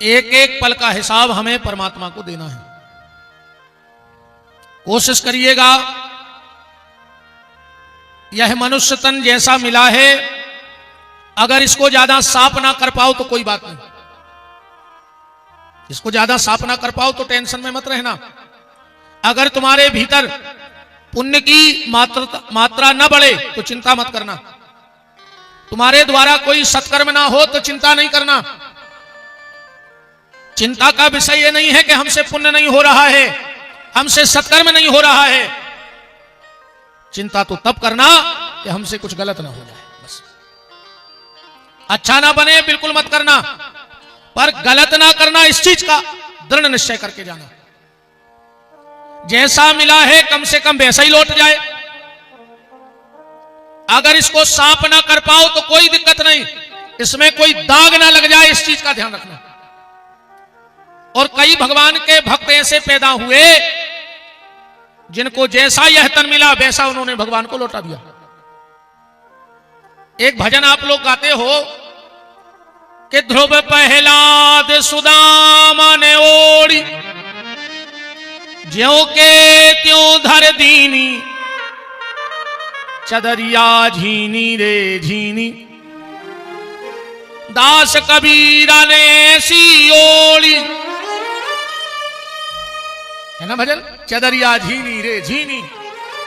एक एक पल का हिसाब हमें परमात्मा को देना है। कोशिश करिएगा, यह मनुष्य तन जैसा मिला है, अगर इसको ज्यादा साफ ना कर पाओ तो कोई बात नहीं। इसको ज्यादा साफ ना कर पाओ तो टेंशन में मत रहना। अगर तुम्हारे भीतर पुण्य की मात्रा न बढ़े तो चिंता मत करना। तुम्हारे द्वारा कोई सत्कर्म ना हो तो चिंता नहीं करना। चिंता का विषय यह नहीं है कि हमसे पुण्य नहीं हो रहा है, हमसे सत्कर्म नहीं हो रहा है। चिंता तो तब करना कि हमसे कुछ गलत ना हो जाए, बस। अच्छा ना बने बिल्कुल मत करना, पर गलत ना करना इस चीज का दृढ़ निश्चय करके जाना। जैसा मिला है कम से कम वैसा ही लौट जाए। अगर इसको साफ ना कर पाओ तो कोई दिक्कत नहीं, इसमें कोई दाग ना लग जाए, इस चीज का ध्यान रखना। और कई भगवान के भक्त ऐसे पैदा हुए जिनको जैसा यह तन मिला वैसा उन्होंने भगवान को लौटा दिया। एक भजन आप लोग गाते हो कि ध्रुव प्रहलाद सुदामा ने ओढ़ी, ज्यों के त्यों धर दीनी, चदरिया झीनी रे झीनी। दास कबीरा ने ऐसी ओढ़ी, है ना भजन, चदरिया झीनी रे झीनी।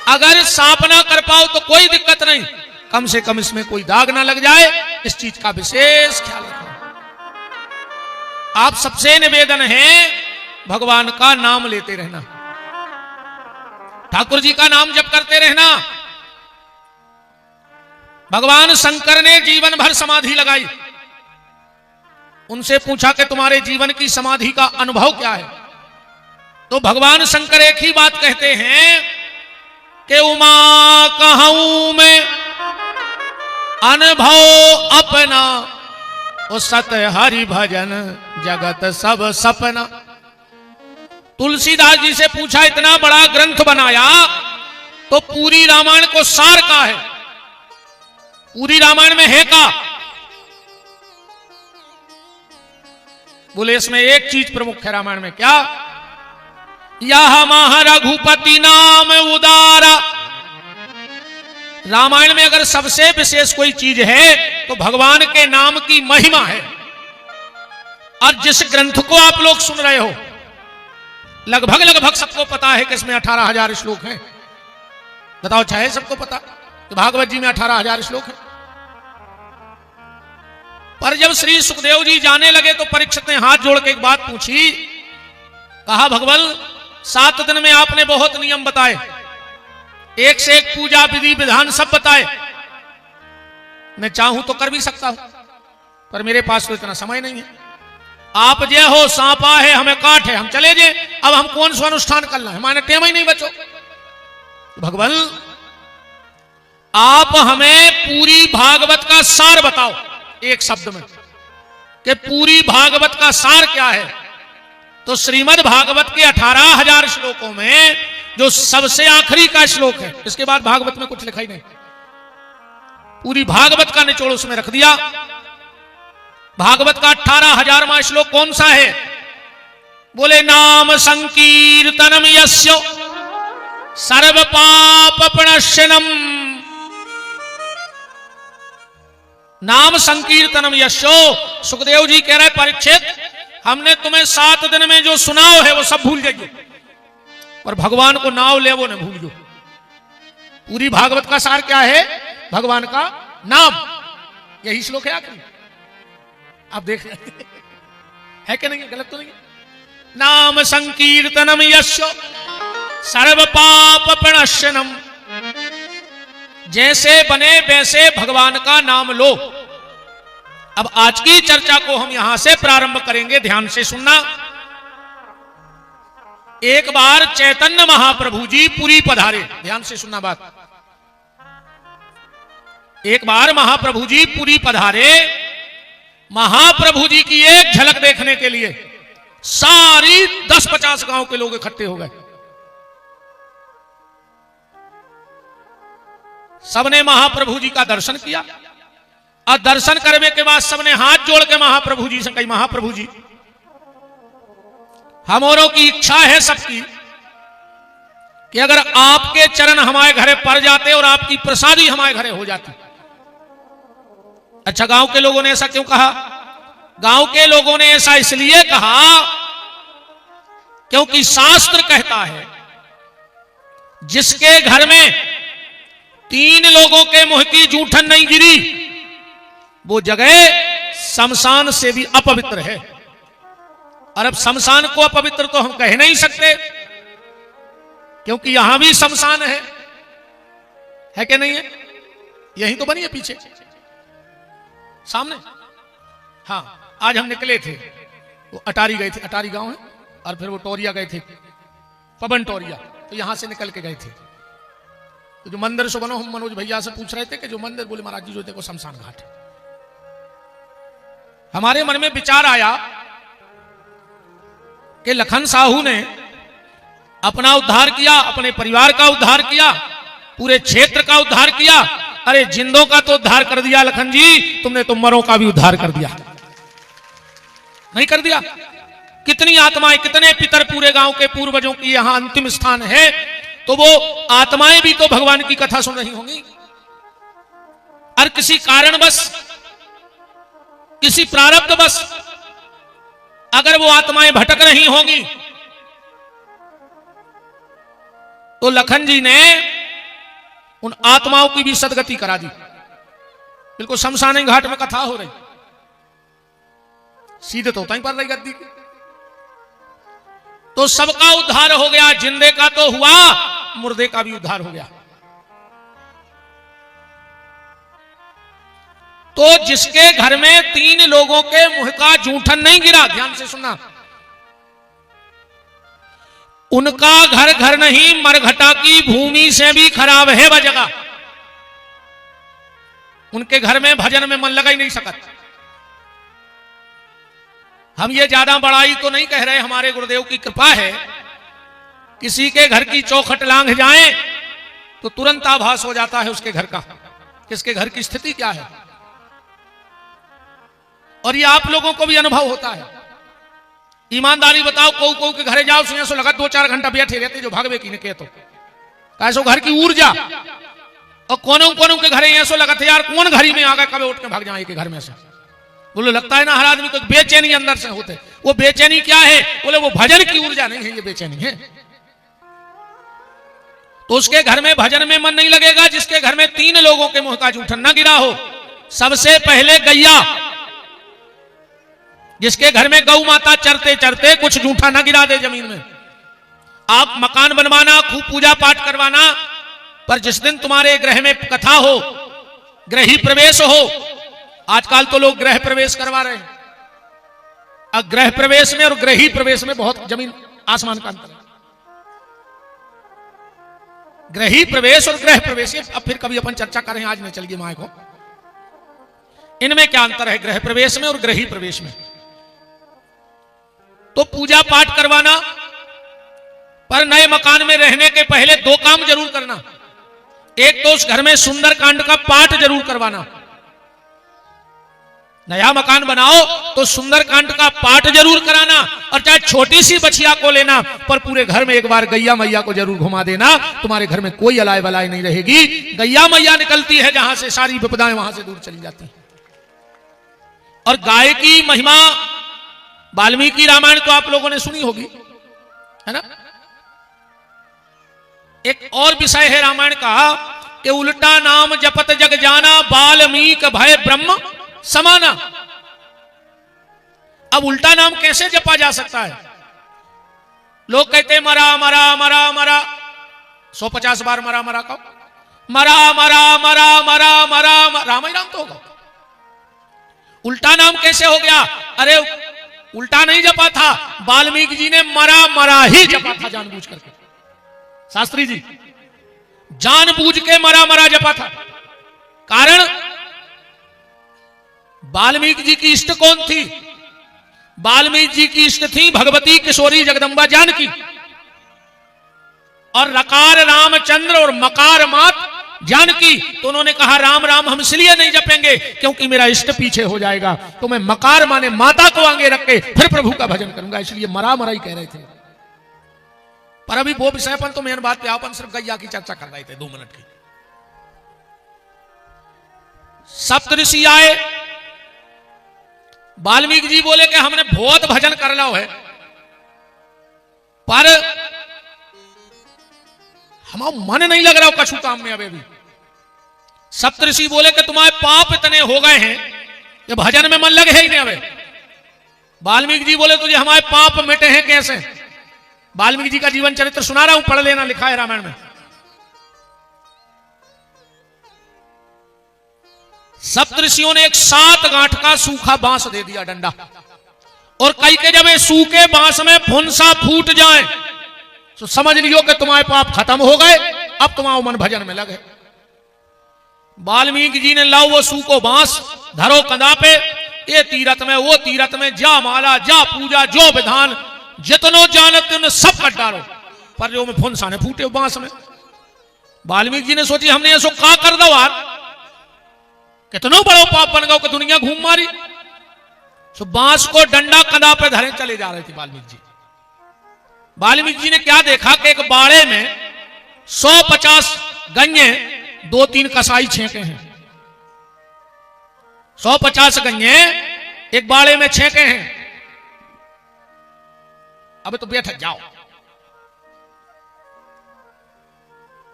अगर साफ ना कर पाओ तो कोई दिक्कत नहीं, कम से कम इसमें कोई दाग ना लग जाए, इस चीज का विशेष ख्याल रखना। आप सबसे निवेदन है भगवान का नाम लेते रहना, ठाकुर जी का नाम जप करते रहना। भगवान शंकर ने जीवन भर समाधि लगाई। उनसे पूछा कि तुम्हारे जीवन की समाधि का अनुभव क्या है, तो भगवान शंकर एक ही बात कहते हैं कि उमा कहूं मैं अनुभव अपना, ओ सत हरि भजन जगत सब सपना। तुलसीदास जी से पूछा, इतना बड़ा ग्रंथ बनाया तो पूरी रामायण को सार का है, पूरी रामायण में है का? बोले इसमें एक चीज प्रमुख है रामायण में, क्या? यह महा रघुपति नाम उदारा। रामायण में अगर सबसे विशेष कोई चीज है तो भगवान के नाम की महिमा है। और जिस ग्रंथ को आप लोग सुन रहे हो, लगभग सबको पता है कि इसमें 18,000 श्लोक हैं। बताओ, चाहे सबको पता तो भागवत जी में 18,000 श्लोक हैं। पर जब श्री सुखदेव जी जाने लगे तो परीक्षित ने हाथ जोड़ के एक बात पूछी, कहा भगवान 7 दिन में आपने बहुत नियम बताए, एक से एक पूजा विधि विधान सब बताए। मैं चाहूं तो कर भी सकता हूं, पर मेरे पास तो इतना समय नहीं है। आप जे हो सांपा है, हमें काट है, हम चले जे, अब हम कौन सा अनुष्ठान करना है, माने टेम ही नहीं बचो। भगवान आप हमें पूरी भागवत का सार बताओ एक शब्द में, कि पूरी भागवत का सार क्या है। तो श्रीमद् भागवत के 18,000 श्लोकों में जो सबसे आखिरी का श्लोक है, इसके बाद भागवत में कुछ लिखा ही नहीं, पूरी भागवत का निचोड़ उसमें रख दिया। भागवत का 18,000वां श्लोक कौन सा है? बोले नाम संकीर्तनम यस्य सर्व पाप प्रणश्यनम। नाम संकीर्तनम यशो। सुखदेव जी कह रहे परीक्षित, हमने तुम्हें 7 दिन में जो सुनाओ है वो सब भूल जाइए, और भगवान को नाम ले वो न भूल जाओ। पूरी भागवत का सार क्या है? भगवान का नाम, यही श्लोक है आखिरी। आप देख है कि नहीं, गलत तो नहीं? नाम संकीर्तनम यस्य सर्व पाप प्रणश्यनम। जैसे बने वैसे भगवान का नाम लो। अब आज की चर्चा को हम यहां से प्रारंभ करेंगे, ध्यान से सुनना। एक बार चैतन्य महाप्रभु जी पुरी पधारे, ध्यान से सुनना बात। एक बार महाप्रभु जी पुरी पधारे। महाप्रभु जी की एक झलक देखने के लिए सारी 10-50 गांव के लोग इकट्ठे हो गए। सबने महाप्रभु जी का दर्शन किया, और दर्शन करने के बाद सबने हाथ जोड़ के महाप्रभु जी से कही, महाप्रभु जी हम औरों की इच्छा है सबकी कि अगर आपके चरण हमारे घरे पड़ जाते और आपकी प्रसादी हमारे घरे हो जाती। अच्छा, गांव के लोगों ने ऐसा क्यों कहा? गांव के लोगों ने ऐसा इसलिए कहा क्योंकि शास्त्र कहता है जिसके घर में 3 लोगों के मुंह की जूठन नहीं गिरी वो जगह शमशान से भी अपवित्र है। और अब शमशान को अपवित्र तो हम कह नहीं सकते क्योंकि यहां भी शमशान है कि नहीं है? यही तो बनी है पीछे सामने। हाँ, आज हम निकले थे, वो अटारी गए थे, अटारी गांव है, और फिर वो टोरिया गए थे, पवन टोरिया, तो यहां से निकल के गए थे। तो जो मंदिर से बनो, हम मनोज भैया से पूछ रहे थे कि जो मंदिर, बोले महाराज जी जो देखो शमशान घाट है। हमारे मन में विचार आया कि लखन साहू ने अपना उद्धार किया, अपने परिवार का उद्धार किया, पूरे क्षेत्र का उद्धार किया। अरे जिंदों का तो उद्धार कर दिया लखन जी, तुमने तो मरों का भी उद्धार कर दिया, नहीं कर दिया? कितनी आत्माएं, कितने पितर पूरे गांव के पूर्वजों की यहां अंतिम स्थान है, तो वो आत्माएं भी तो भगवान की कथा सुन रही होंगी। और किसी कारणवश, किसी प्रारब्धवश अगर वो आत्माएं भटक रही होंगी तो लखन जी ने उन आत्माओं की भी सदगति करा दी। बिल्कुल शमशान घाट में कथा हो रही, सीधे तो तहीं पर रही गद्दी की, तो सबका उद्धार हो गया। जिंदे का तो हुआ, मुर्दे का भी उद्धार हो गया। तो जिसके घर में 3 लोगों के मुंह का जूठन नहीं गिरा, ध्यान से सुनना, उनका घर घर नहीं, मरघटा की भूमि से भी खराब है वह जगह। उनके घर में भजन में मन लगा ही नहीं सकता। हम ये ज्यादा बड़ाई तो नहीं कह रहे, हमारे गुरुदेव की कृपा है। किसी के घर की चौखट लांघ जाए तो तुरंत आभास हो जाता है उसके घर का, किसके घर की स्थिति क्या है। और ये आप लोगों को भी अनुभव होता है। ईमानदारी बताओ, को के घरे जाओ, सुनिए सो लगा 2-4 घंटा बैठे रहते जो भागवे की ने के तो कैसो घर की ऊर्जा। और कोनों के घरे ऐसो लगा था यार कौन घरी में आ गए, कभी उठ के भाग जाए के घर में से। बोले लगता है ना हर आदमी को बेचैनी अंदर से होते। वो बेचैनी क्या है? बोले वो भजन की ऊर्जा नहीं है, ये बेचैनी है। तो उसके घर में भजन में मन नहीं लगेगा जिसके घर में 3 लोगों के मुंह का जूठन न गिरा हो। सबसे पहले गैया, जिसके घर में गौ माता चरते चरते कुछ जूठा न गिरा दे जमीन में। आप मकान बनवाना, खूब पूजा पाठ करवाना, पर जिस दिन तुम्हारे गृह में कथा हो, गृही प्रवेश हो, आजकल तो लोग गृह प्रवेश करवा रहे हैं। अब गृह प्रवेश में और गृही प्रवेश में बहुत जमीन आसमान का अंतर है। गृही प्रवेश और गृह प्रवेश, अब फिर कभी अपन चर्चा करें, आज नहीं चलिए माए को। इनमें क्या अंतर है गृह प्रवेश में और गृही प्रवेश में? तो पूजा पाठ करवाना, पर नए मकान में रहने के पहले 2 काम जरूर करना। एक तो उस घर में सुंदर कांड का पाठ जरूर करवाना। नया मकान बनाओ तो सुंदर कांड का पाठ जरूर कराना, और चाहे छोटी सी बछिया को लेना, पर पूरे घर में एक बार गैया मैया को जरूर घुमा देना। तुम्हारे घर में कोई अलाय बलाय नहीं रहेगी। गैया मैया निकलती है जहां से सारी विपदाएं वहां से दूर चली जाती हैं। और गाय की महिमा, वाल्मीकि रामायण तो आप लोगों ने सुनी होगी, है ना? एक और विषय है रामायण का कि उल्टा नाम जपत जग जाना, वाल्मीक भय ब्रह्म समाना। अब उल्टा नाम कैसे जपा जा सकता है? लोग कहते मरा मरा मरा मरा, 150 बार मरा मरा कहो, मरा मरा मरा मरा मरा, राम ही राम तो होगा। उल्टा नाम कैसे हो गया? अरे उल्टा नहीं जपा था, वाल्मीकि जी ने मरा मरा ही जपा था जानबूझ करके। शास्त्री जी जानबूझ के मरा मरा जपा था। कारण वाल्मीकि जी की इष्ट कौन थी? वाल्मीकि जी की इष्ट थी भगवती किशोरी जगदम्बा जानकी। और रकार रामचंद्र और मकार मात जानकी, तो उन्होंने कहा राम राम हम इसलिए नहीं जपेंगे क्योंकि मेरा इष्ट पीछे हो जाएगा, तो मैं मकार माने माता को आगे रख के फिर प्रभु का भजन करूंगा, इसलिए मरा मरा ही कह रहे थे। पर अभी वो विषयपन तो मेन बात पे अपन सिर्फ गैया की चर्चा कर रहे थे 2 मिनट की। सप्तऋषि आए, वाल्मीकि जी बोले कि हमने बहुत भजन कर लो है, पर हमारा मन नहीं लग रहा कछु काम में अभी भी। सप्तऋषि बोले कि तुम्हारे पाप इतने हो गए हैं कि भजन में मन लगे ही नहीं अबे। वाल्मीकि जी बोले तुझे हमारे पाप मिटे हैं कैसे? वाल्मीकि जी का जीवन चरित्र सुना रहा हूं, पढ़ लेना, लिखा है रामायण में। सप्तऋषियों ने एक 7 गांठ का सूखा बांस दे दिया, डंडा, और कई के जब सूखे बांस में फुंसा फूट जाए तो समझ लियो कि तुम्हारे पाप खत्म हो गए, अब तुम्हारा मन भजन में लगे। वाल्मीकि जी ने लाओ वो सूखो बांस, धरो कंधा पे, ये तीरथ में वो तीरथ में, जा माला जा पूजा जो विधान जितनो जानते उन्हें सब कट डालो, पर जो में फुंसा ने फूटे बांस में। वाल्मीकि जी ने सोची हमने ऐसो का कर दो यार, कितनो बड़ो पाप बन गओ कि दुनिया घूम मारी। तो बांस को डंडा कंधा पे धरे चले जा रहे थे वाल्मीकि जी। वाल्मीकि जी ने क्या देखा कि एक बाड़े में 150 गन्ने 2-3 कसाई छेके हैं। 150 गन्ने एक बाड़े में छेके हैं। अब तो बैठ जाओ,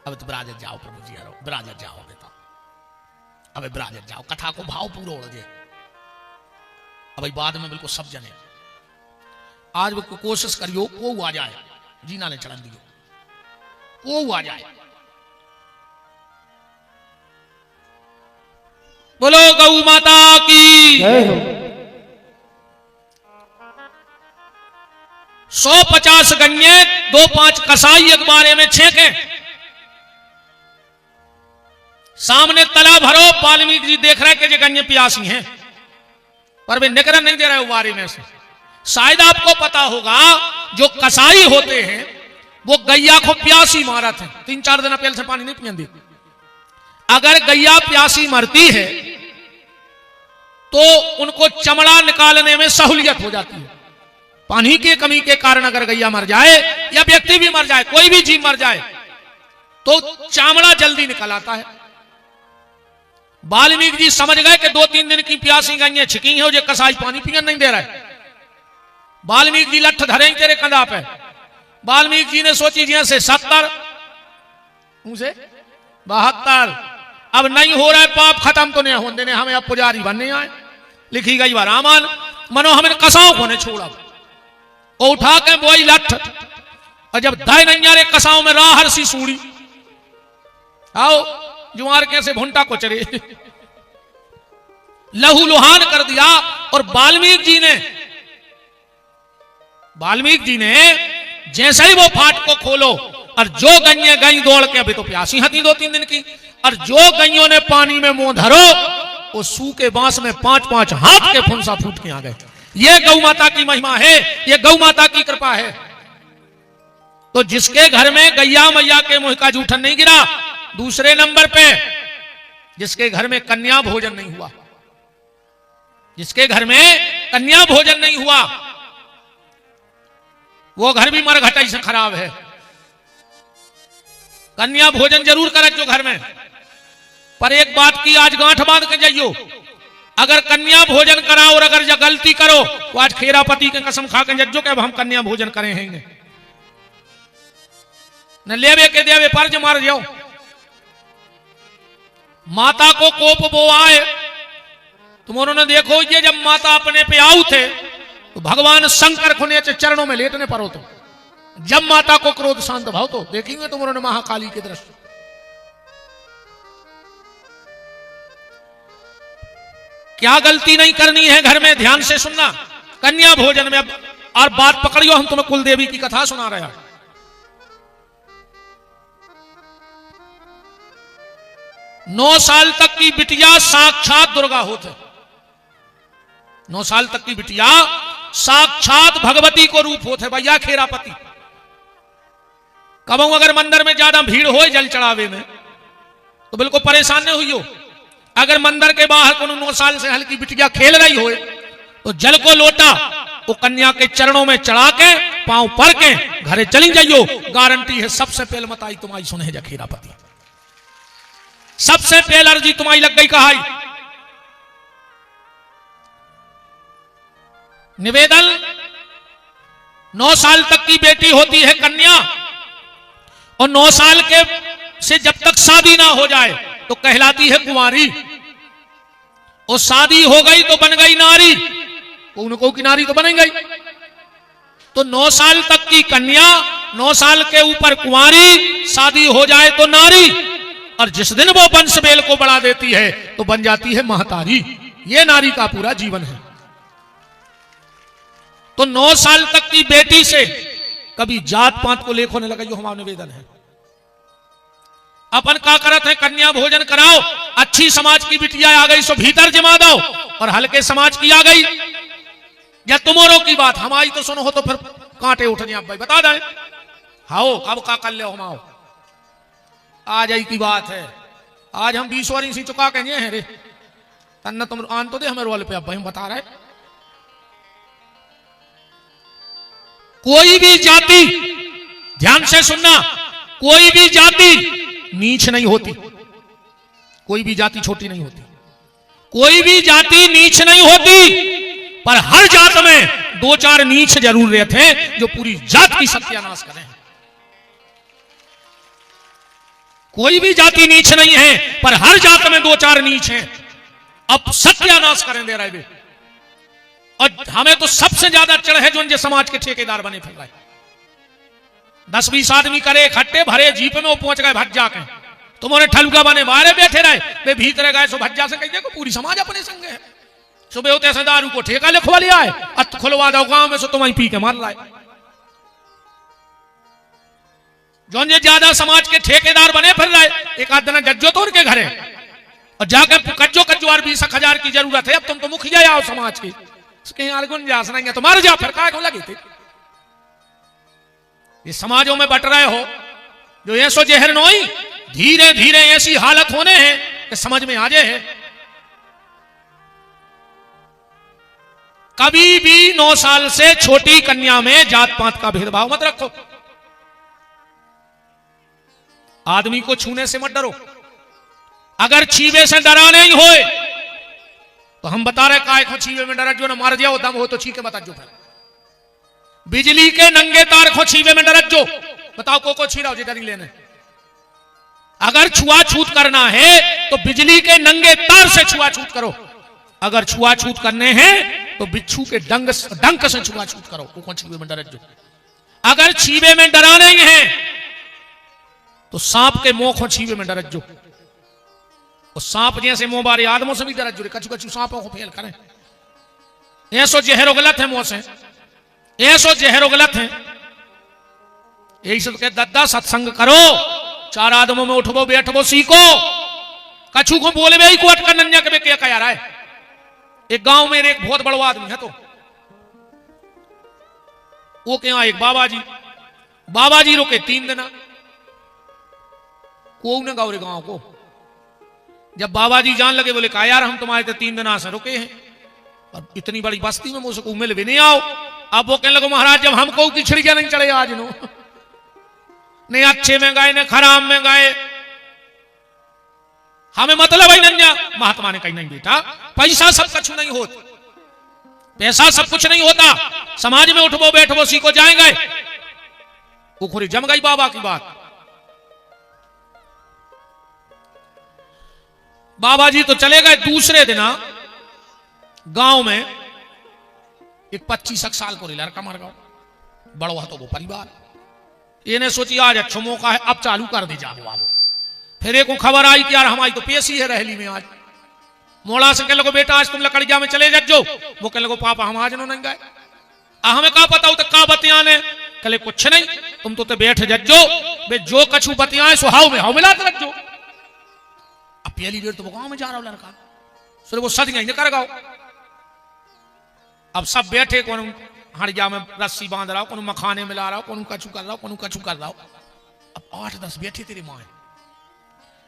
अब तो बिराजत जाओ प्रभु जी, बिराजत जाओ बेटा, अब बिराजत जाओ, कथा को भाव पूरा उड़ जाए। अब बाद में बिल्कुल सब जने आज वो कोशिश करियो को आ जाए, जीना ने चढ़न दियो, को आ जाए। बोलो गौ माता की। 150 गन्ने 2-5 कसाई एक बारे में छेके, सामने तला भरो। वाल्मीकि जी देख रहे कि ये गन्ने प्यासी हैं, पर वे निकलन नहीं दे रहे उबारे में से। शायद आपको पता होगा जो कसाई होते हैं वो गैया को प्यासी मारत है, 3-4 दिन पहले से पानी नहीं पियन देती। अगर गैया प्यासी मरती है तो उनको चमड़ा निकालने में सहूलियत हो जाती है। पानी की कमी के कारण अगर गैया मर जाए या व्यक्ति भी मर जाए, कोई भी जीव मर जाए, तो चमड़ा जल्दी निकल आता है। वाल्मीकि जी समझ गए कि 2-3 दिन की प्यासी गैया छिकी है, जो कसाई पानी पियन नहीं दे रहा है। वाल्मीकि जी लठ धरे तेरे कंधा पे। वाल्मीकि जी ने सोची जी से 70 मुझे 72, अब नहीं हो रहा है, पाप खत्म तो नहीं होने देने, हमें अब पुजारी बनने आए। लिखी गई रामायण, मनो हमें कसाओं को ने छोड़ा, वो उठा के वही लठ, और जब दाई नहीं आ रहे कसाओं में राहर सी सूड़ी, आओ जुआर कैसे भुंटा को चरे, लहू लुहान कर दिया। और वाल्मीकि जी ने जैसे ही वो फाट को खोलो, और जो गैया गई दौड़ के, अभी तो प्यासी हती 2-3 दिन की, और जो गैयों ने पानी में मुंह धरो, वो सूखे बांस में 5-5 हाथ के फुंसा फूट के आ गए। ये गौ माता की महिमा है, ये गौ माता की कृपा है। तो जिसके घर में गैया मैया के मुंह का जूठन नहीं गिरा, दूसरे नंबर पे जिसके घर में कन्या भोजन नहीं हुआ, जिसके घर में कन्या भोजन नहीं हुआ, वो घर भी मरघटाई से खराब है। कन्या भोजन जरूर करे जो घर में, पर एक बात की आज गांठ बांध के जाइयो, अगर कन्या भोजन करा और अगर जो गलती करो तो आज खेरापति के कसम खा के जज्जो के अब हम कन्या भोजन करे हैं, न लेवे के देवे पर मार जाओ। माता को कोप वो आए, तुम उन्होंने देखो ये जब माता अपने पे आऊ थे तो भगवान शंकर खुने चरणों में लेटने पर हो, तो जब माता को क्रोध शांत भाव, तो देखेंगे तुम उन्होंने महाकाली के दृश्य। क्या गलती नहीं करनी है घर में, ध्यान से सुनना। कन्या भोजन में अब और बात पकड़ियो, हम तुम्हें कुलदेवी की कथा सुना रहे हैं। 9 साल तक की बिटिया साक्षात दुर्गा होते, 9 साल तक की बिटिया साक्षात भगवती को रूप होते भैया खेरापति। कबू अगर मंदिर में ज्यादा भीड़ हो जल चढ़ावे में, तो बिल्कुल परेशान नहीं हुई हो। अगर मंदिर के बाहर को 9 साल से हल्की बिटिया खेल रही हो तो जल को लोटा वो कन्या के चरणों में चढ़ा के पांव पर के घरे चली जाइयो। गारंटी है सबसे पहले मत आई तुम्हारी सुने जखीरापति, सबसे पहले अर्जी तुम्हारी लग गई कहाई। निवेदन 9 साल तक की बेटी होती है कन्या, और 9 साल के से जब तक शादी ना हो जाए तो कहलाती है कुंवारी, और शादी हो गई तो बन गई नारी, उनको की नारी तो बन गई। तो 9 साल तक की कन्या, 9 साल के ऊपर कुंवारी, शादी हो जाए तो नारी, और जिस दिन वो वंश बेल को बढ़ा देती है तो बन जाती है महतारी। ये नारी का पूरा जीवन है। तो 9 साल तक की बेटी से कभी जात पात को लेखो ने लगा, जो हमारा निवेदन है। अपन का करत है, कन्या भोजन कराओ, अच्छी समाज की बिटिया आ गई सो भीतर जमा दो, और हल्के समाज की आ गई या तुम्हारों की बात हमारी तो सुनो हो तो फिर कांटे उठ जाए। भाई बता दें हाओ अब का कर ले हमाओ, आज आई की बात है। आज हम 20 वारी सी चुका के हैं रे तन्ना, तुम आन तो दे हमें रोल पे। अब भाई हम बता रहे, कोई भी जाति, ध्यान से सुनना, कोई भी जाति नीच नहीं होती, कोई भी जाति छोटी नहीं होती, कोई भी जाति नीच नहीं होती, पर हर जात में 2-4 नीच जरूर रहते हैं जो पूरी जात की सत्यानाश करें। कोई भी जाति नीच नहीं है, पर हर जात में 2-4 नीच हैं, अब सत्यानाश करें दे रहे। और हमें तो सबसे ज्यादा चढ़ है जो उनके समाज के ठेकेदार बने फिर रहे। 10-20 आदमी करे इकट्ठे भरे जीप में, वो पहुंच गए भज्जा के, तुम्हारे ठलुका बने बाहर बैठे रहे, वे भीतर गए सो भज्जा से कही देखो पूरी समाज अपने संग है। सुबह होते ऐसे दारू को ठेका लिखवा लिया है, अत खुलवा दो गांव में, सो तुम्हारी पी के मार रहा है। जो ज्यादा समाज के ठेकेदार बने फिर रहे, एक आध दिन जज्जो तो उनके घरे और जाकर कज्जो 20,000 की जरूरत है, अब तुम तो मुखिया आओ समाज की, गुंजाइश नहीं है तो मार जा, फिर काय को लगी थी। ये समाजों में बट रहे हो जो ऐसो जहर नोई, धीरे धीरे ऐसी हालत होने हैं कि समझ में आ जाए। कभी भी 9 साल से छोटी कन्या में जात पात का भेदभाव मत रखो। आदमी को छूने से मत डरो। अगर छीवे से डरा नहीं होए तो हम बता रहे काय को छीवे में डरा, जो ना मार जाओ दम हो तो छीके बता जो। बिजली के नंगे तार को छीवे में डरत जो, बताओ को छीराओ जी डरी लेने। अगर छुआछूत करना है तो बिजली के नंगे तार से छुआछूत करो, अगर छुआछूत करने हैं तो बिच्छू के डंक से छुआछूत करो, को छीवे में डरत जो। अगर छीवे में डरा नहीं है तो सांप के मुंह को छीवे में डरत जो, और सांप जैसे मुंह बारे आदमों से भी डरत जो, कछु कछु सांपों को फेल करें। ऐसो जहरो गलत है मुंह से, ऐसो जहरो गलत है। यही सब कह दद्दा सत्संग करो, 4 आदमों में उठबो बैठबो सीखो, कछु को बोले भाई को अटका नन्या के क्या कह रहा है। एक गांव में एक बहुत बड़ा आदमी है, तो वो क्या एक बाबा जी रुके 3 दिन, को ने गाँव रे गांव को। जब बाबा जी जान लगे बोले कहा यार हम तुम्हारे तो 3 दिन से रुके हैं, और इतनी बड़ी बस्ती में मुझसे मिल भी नहीं आओ। अब वो कहने लगे महाराज जब हमको की छिड़किया नहीं चढ़े आज नो, नहीं अच्छे में गए न खराब में गए, हमें मतलब है नन्या। महात्मा ने कही नहीं बेटा पैसा सब कुछ नहीं होता, पैसा सब कुछ नहीं होता, समाज में उठबो बैठबो सीखो जाएंगे। उखुरी जम गई बाबा की बात। बाबा जी तो चले गए। दूसरे दिन गांव में एक 25 साल को लड़का मर गया, बड़ो हाथों को परिवार। इन्हें सोची आज अच्छा मौका है, अब चालू कर दी जाओ। फिर एक को खबर आई कि यार हमारी तो पेशी है रहली में आज। मोड़ा से कह लगो बेटा आज तुम लकड़िया में चले जाओ। वो कह लगो पापा हम आज नो नहीं गए। हमें कहा पता हो तो का बतियाने, कले कुछ नहीं तुम तो बैठ जज्जो, बे जो कछु बतियाए सो हाउ में हाउ मिलाते रखो। अब पहली बेर तो वो गांव में जा रहा हूं लड़का, सो वो सद गई कर गाओ। अब सब बैठे, कौन हड़िया में रस्सी बांध रहा हो, कौन मखाने मिला रहा हो, कौन कछु कर रहा हो, कौन कछु कर रहा हो। अब 8-10 बैठे तेरी माँ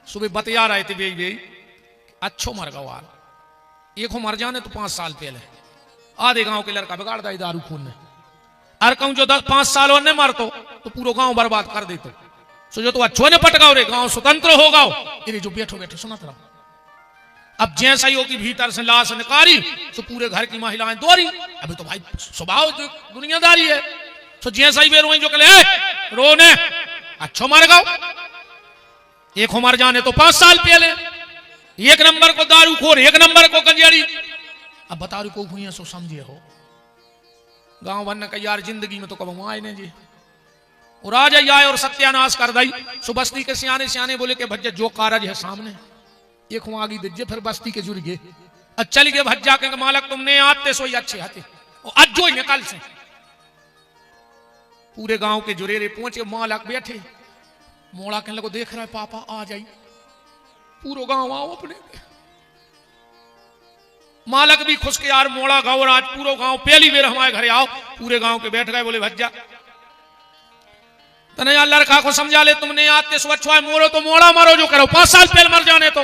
सुबह बतिया रहे थे बे बे अच्छो मर गवार एक हो मर जाने तो 5 साल पहले आधे गांव के लड़का बिगाड़ दा दारू खून ने अर कहूं जो 10-5 साल और ने मार तो पूरा गांव बर्बाद कर देते सो जो तो अच्छो ने पटकाओ रे गांव स्वतंत्र हो गाओ ये जो बैठो बैठो सुना रहा अब जैसा ही हो कि भीतर से लाश निकाली तो पूरे घर की महिलाएं दौड़ी अभी तो भाई स्वभाव दुनियादारी है तो जैसा ही बेरो जो कले रोने अच्छो मर गाओ एक हो मर जाने तो 5 साल पहले एक नंबर को दारू खोर एक नंबर को गंजेड़ी अब बता रही को भूया सो समझे हो गांव वन का यार जिंदगी में तो कब आए ने जी और आ जाइए आए और सत्यानाश कर दई सो बस्ती के सियाने सियाने बोले के भज्जे जो कारज है सामने एक हुआ आगे दीजिए फिर बस्ती के जुड़ गए चल गए भज्जा के मालक तुमने आते सोई अच्छे हाथे आज जो निकाल से पूरे गांव के जुरेरे पहुंचे मालक बैठे मोड़ा कहने को देख रहा है पापा आ जाई पूरा गांव आओ अपने मालक भी खुश के यार मोड़ा गांव आज पूरा गांव पहली बार हमारे घरे आओ पूरे गांव के बैठ गए बोले भज्जा तने यार लड़का को समझा ले तुमने आते स्वच्छ हुआ मोड़ो तो मोड़ा मारो जो करो 5 साल पहले मर जाने तो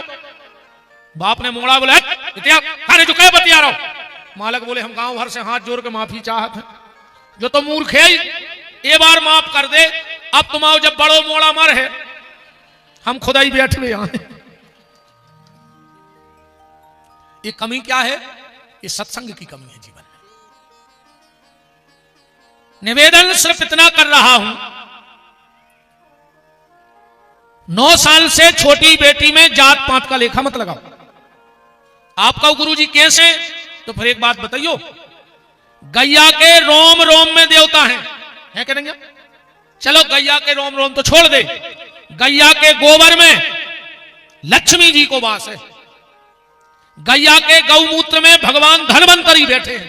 बाप ने मोड़ा बोला खाने जो कह बतिया रहो मालक बोले हम गांव भर से हाथ जोड़ के माफी चाहते हैं जो तो मूर्ख है ये बार माफ कर दे अब तुम आओ जब बड़ो मोड़ा मर है हम खुदा ही बैठ गए यहां ये कमी क्या है ये सत्संग की कमी है जीवन में निवेदन सिर्फ इतना कर रहा हूं 9 साल से छोटी बेटी में जात पात का लेखा मत लगाओ आपका गुरुजी कैसे तो फिर एक बात बताइयो गैया के रोम रोम में देवता है करेंगे चलो गैया के रोम रोम तो छोड़ दे गैया के गोबर में लक्ष्मी जी को वास है गैया के गौमूत्र में भगवान धनवंतरी बैठे हैं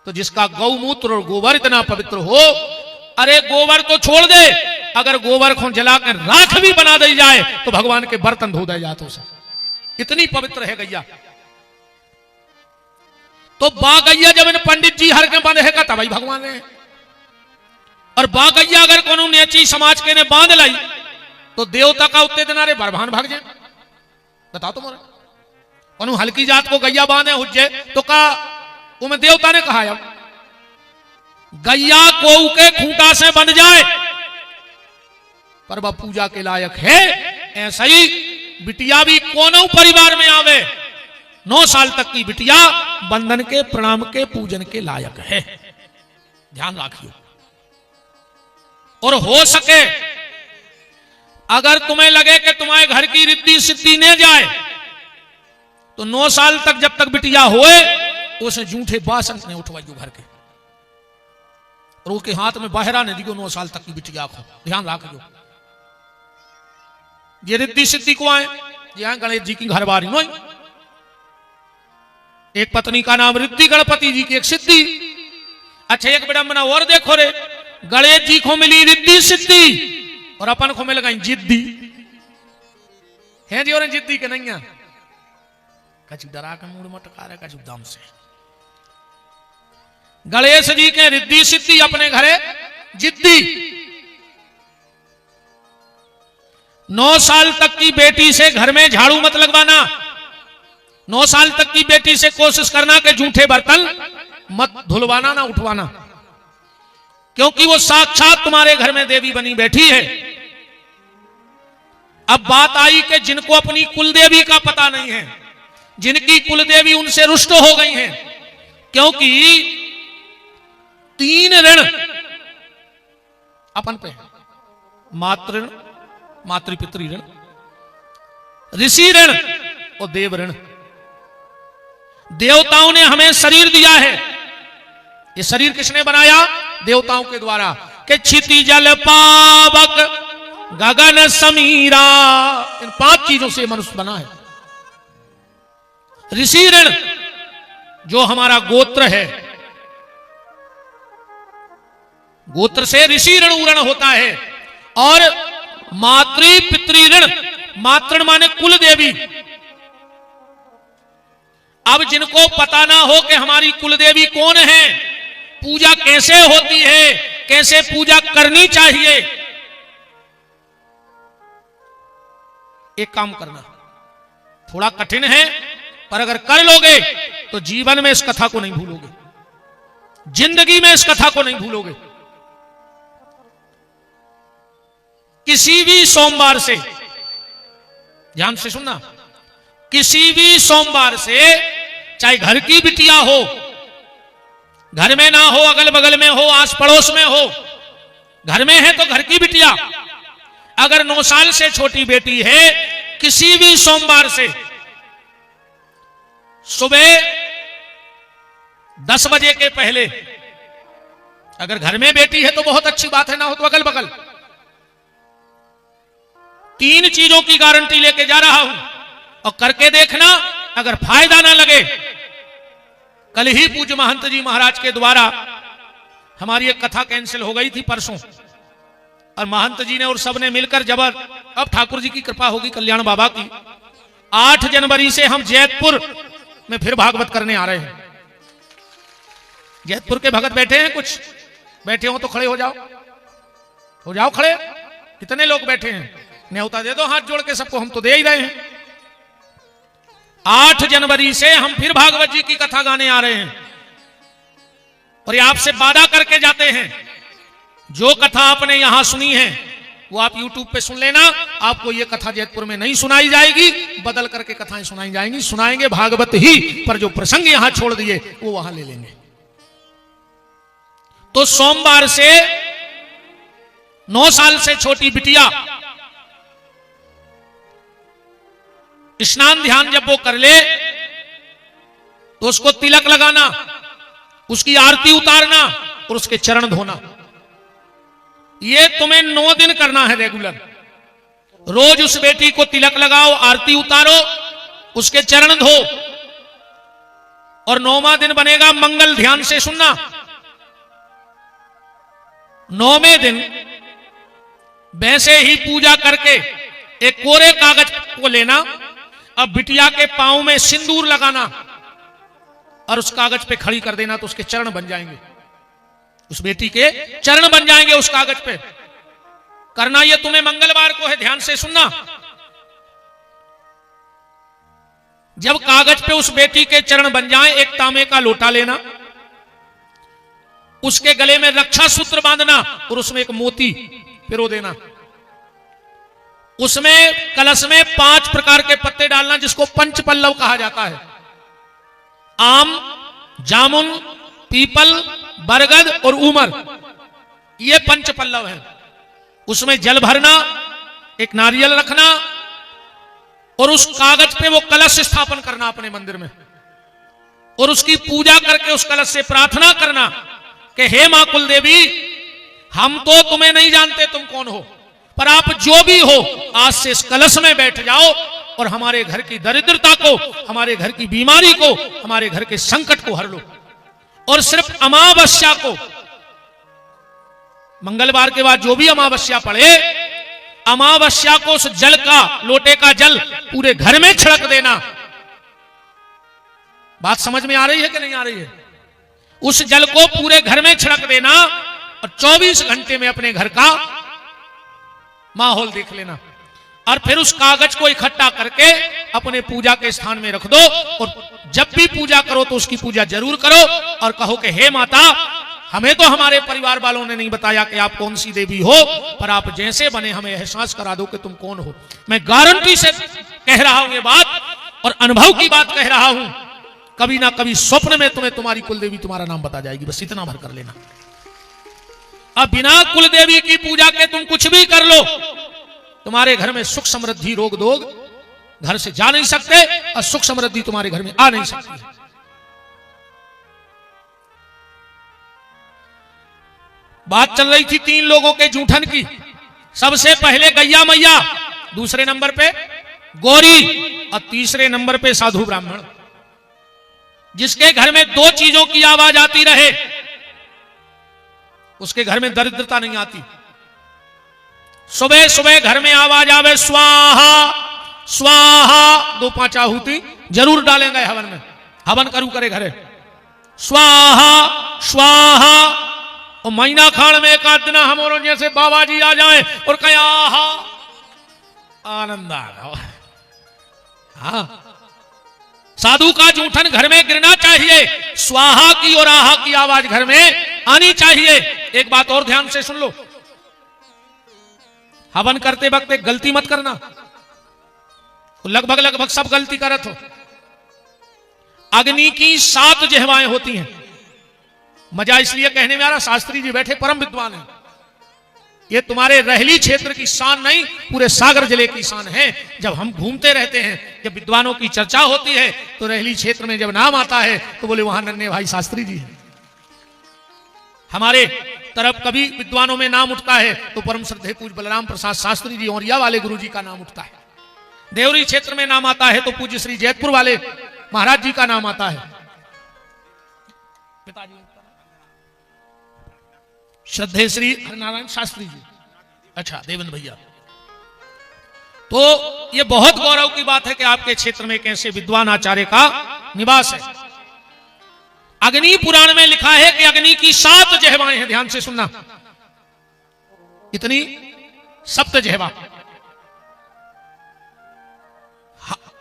तो जिसका गौमूत्र और गोबर इतना पवित्र हो अरे गोबर तो छोड़ दे अगर गोबर को जलाकर राख भी बना दी जाए तो भगवान के बर्तन धो दे जाते उसे इतनी पवित्र है गैया तो बा गैया जब इन पंडित जी हर के बांध है का तभी भगवान है और बा गैया अगर कोनो नेची समाज के ने बांध लाई तो देवता का उत्ते दिनारे बरभान भाग जाए बताओ तुम्हारा कोनो हल्की जात को गैया बांधे हुज्जे तो का उमें देवता ने कहा अब गैया को के खूंटा से बंध जाए पर वह पूजा के लायक है ऐसा ही बिटिया भी कोनो परिवार में आवे 9 साल तक की बिटिया बंधन के प्रणाम के पूजन के लायक है ध्यान रखियो और हो सके अगर तुम्हें लगे कि तुम्हारे घर की रिद्धि सिद्धि न जाए तो 9 साल तक जब तक बिटिया होए तो उसे जूठे बासन ने उठवाइयो घर के और उसके हाथ में बाहरा ने दियो 9 साल तक की बिटिया को ध्यान रखियो ये रिद्धि सिद्धि को आए यहां गणेश जी की घरवारी नो एक पत्नी का नाम रिद्धि गणपति जी की एक सिद्धि अच्छा एक विडंबना और देखो रे गणेश जी को मिली रिद्धि सिद्धि और अपन को मिल गई जिद्दी है जी और जिद्दी के नहीं कछु डरा के मूड मटका रहे कछु दम से गणेश जी के रिद्धि सिद्धि अपने घरे जिद्दी 9 साल तक की बेटी से घर में झाड़ू मत लगवाना 9 साल तक की बेटी से कोशिश करना कि जूठे बर्तन मत धुलवाना ना उठवाना क्योंकि वो साक्षात तुम्हारे घर में देवी बनी बैठी है अब बात आई कि जिनको अपनी कुलदेवी का पता नहीं है जिनकी कुलदेवी उनसे रुष्ट हो गई हैं क्योंकि 3 ऋण अपन पे है मातृ ऋण मातृपितृ ऋण ऋषि ऋण और देव ऋण देवताओं ने हमें शरीर दिया है ये शरीर किसने बनाया देवताओं के द्वारा कि क्षिति जल पावक गगन समीरा इन 5 चीजों से मनुष्य बना है ऋषि ऋण जो हमारा गोत्र है गोत्र से ऋषि ऋण उरण होता है और मातृ पितृ ऋण मातृ माने कुल देवी अब जिनको पता ना हो कि हमारी कुलदेवी कौन है पूजा कैसे होती है कैसे पूजा करनी चाहिए एक काम करना, थोड़ा कठिन है पर अगर कर लोगे तो जीवन में इस कथा को नहीं भूलोगे, जिंदगी में इस कथा को नहीं भूलोगे। किसी भी सोमवार से, ध्यान से सुनना, किसी भी सोमवार से, चाहे घर की बिटिया हो, घर में ना हो, अगल बगल में हो, आस पड़ोस में हो, घर में है तो घर की बिटिया, अगर 9 साल से छोटी बेटी है, किसी भी सोमवार से सुबह 10 बजे के पहले, अगर घर में बेटी है तो बहुत अच्छी बात है, ना हो तो अगल बगल, 3 चीजों की गारंटी लेके जा रहा हूं और करके देखना। अगर फायदा ना लगे, कल ही पूज्य महंत जी महाराज के द्वारा हमारी एक कथा कैंसिल हो गई थी परसों, और महंत जी ने और सबने मिलकर जबर, अब ठाकुर जी की कृपा होगी कल्याण बाबा की, 8 जनवरी से हम जैतपुर में फिर भागवत करने आ रहे हैं। जैतपुर के भगत बैठे हैं, कुछ बैठे हो तो खड़े हो जाओ खड़े। कितने लोग बैठे हैं? न्योता दे दो हाथ जोड़ के सबको, हम तो दे ही रहे हैं। 8 जनवरी से हम फिर भागवत जी की कथा गाने आ रहे हैं, और ये आपसे वादा करके जाते हैं, जो कथा आपने यहां सुनी है वो आप YouTube पे सुन लेना। आपको ये कथा जैतपुर में नहीं सुनाई जाएगी, बदल करके कथाएं सुनाई जाएंगी, सुनाएंगे भागवत ही, पर जो प्रसंग यहां छोड़ दिए वो वहां ले लेंगे। तो सोमवार से 9 साल से छोटी बिटिया स्नान ध्यान जब वो कर ले तो उसको तिलक लगाना, उसकी आरती उतारना और उसके चरण धोना। ये तुम्हें 9 दिन करना है रेगुलर। रोज उस बेटी को तिलक लगाओ, आरती उतारो, उसके चरण धो, और 9वां दिन बनेगा मंगल। ध्यान से सुनना, 9वें दिन वैसे ही पूजा करके एक कोरे कागज को लेना, अब बिटिया के पांव में सिंदूर लगाना और उस कागज पे खड़ी कर देना, तो उसके चरण बन जाएंगे, उस बेटी के चरण बन जाएंगे उस कागज पे। करना ये तुम्हें मंगलवार को है, ध्यान से सुनना। जब कागज पे उस बेटी के चरण बन जाएं, एक तांबे का लोटा लेना, उसके गले में रक्षा सूत्र बांधना और उसमें एक मोती पिरो देना। उसमें कलश में 5 प्रकार के पत्ते डालना, जिसको पंच पल्लव कहा जाता है। आम, जामुन, पीपल, बरगद और उमर, ये पंच पल्लव है। उसमें जल भरना, एक नारियल रखना और उस कागज पे वो कलश स्थापन करना अपने मंदिर में, और उसकी पूजा करके उस कलश से प्रार्थना करना कि हे मां कुल देवी, हम तो तुम्हें नहीं जानते तुम कौन हो, पर आप जो भी हो, आज से इस कलश में बैठ जाओ और हमारे घर की दरिद्रता को, हमारे घर की बीमारी को, हमारे घर के संकट को हर लो। और सिर्फ अमावस्या को, मंगलवार के बाद जो भी अमावस्या पड़े, अमावस्या को उस जल का, लोटे का जल पूरे घर में छिड़क देना। बात समझ में आ रही है कि नहीं आ रही है? उस जल को पूरे घर में छिड़क देना और 24 घंटे में अपने घर का माहौल देख लेना, और फिर उस कागज को इकट्ठा करके अपने पूजा के स्थान में रख दो। और जब भी पूजा करो तो उसकी पूजा जरूर करो और कहो कि हे माता, हमें तो हमारे परिवार वालों ने नहीं बताया कि आप कौन सी देवी हो, पर आप जैसे बने हमें एहसास करा दो कि तुम कौन हो। मैं गारंटी से कह रहा हूं ये बात, और अनुभव की बात कह रहा हूं, कभी ना कभी स्वप्न में तुम्हें तुम्हारी कुलदेवी तुम्हारा नाम बता जाएगी। बस इतना भर कर लेना। अब बिना कुलदेवी की पूजा के तुम कुछ भी कर लो, तुम्हारे घर में सुख समृद्धि, रोग दोग घर से जा नहीं सकते, और सुख समृद्धि तुम्हारे घर में आ नहीं सकती। बात चल रही थी 3 लोगों के जूठन की। सबसे पहले गैया मैया, दूसरे नंबर पे गौरी, और तीसरे नंबर पे साधु ब्राह्मण। जिसके घर में 2 चीजों की आवाज आती रहे, उसके घर में दरिद्रता नहीं आती। सुबह सुबह घर में आवाज आवे स्वाहा स्वाहा, 2-5 आहुति जरूर डालेंगे हवन में, हवन करू करे घरे, स्वाहा स्वाहा। और महीना खान में एक आध दिन हमारों जैसे बाबा जी आ जाए और कहे आहा, आनंद आ रहा। हाँ, साधु का जूठन घर में गिरना चाहिए, स्वाहा की और आहा की आवाज घर में आनी चाहिए। एक बात और ध्यान से सुन लो, हवन करते वक्त एक गलती मत करना, लगभग सब गलती करत हो। अग्नि की 7 जिह्वाएं होती हैं। मजा इसलिए कहने में आ रहा, शास्त्री जी बैठे परम विद्वान हैं। ये तुम्हारे रहली क्षेत्र की शान नहीं, पूरे सागर जिले की शान है। जब हम घूमते रहते हैं, जब विद्वानों की चर्चा होती है, तो रहली क्षेत्र में जब नाम आता है तो बोले वहां नन्हे भाई शास्त्री जी हैं। हमारे तरफ कभी विद्वानों में नाम उठता है तो परम श्रद्धेय पूज्य बलराम प्रसाद शास्त्री जी और या वाले गुरु जी का नाम उठता है। देवरी क्षेत्र में नाम आता है तो पूज्य श्री जैतपुर वाले महाराज जी का नाम आता है। पिताजी श्रद्धेय श्री हरिनारायण शास्त्री जी, अच्छा देवेंद्र भैया। तो ये बहुत गौरव की बात है कि आपके क्षेत्र में एक ऐसे विद्वान आचार्य का निवास है। अग्नि पुराण में लिखा है कि अग्नि की 7 जिह्वाएं हैं। ध्यान से सुनना, इतनी 7 जिह्वा,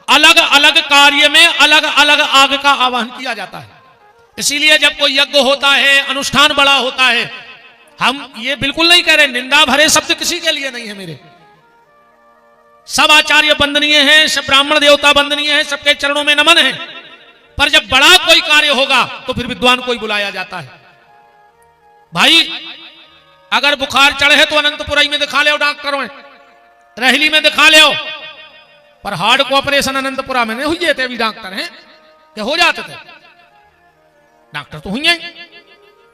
अलग अलग कार्य में अलग अलग आग का आवाहन किया जाता है। इसीलिए जब कोई यज्ञ होता है, अनुष्ठान बड़ा होता है, हम ये बिल्कुल नहीं कह रहे, निंदा भरे शब्द किसी के लिए नहीं है मेरे। सब आचार्य वंदनीय हैं, सब ब्राह्मण देवता वंदनीय हैं, सबके चरणों में नमन है। पर जब बड़ा कोई कार्य होगा तो फिर विद्वान को ही बुलाया जाता है। भाई अगर बुखार चढ़े है तो अनंतपुरई में दिखा ले डॉक्टरों में, रहली में दिखा ले। पर हार्ट को ऑपरेशन अनंतपुरा में नहीं हुए थे, अभी डॉक्टर हैं कि हो जाते थे, डॉक्टर तो हुए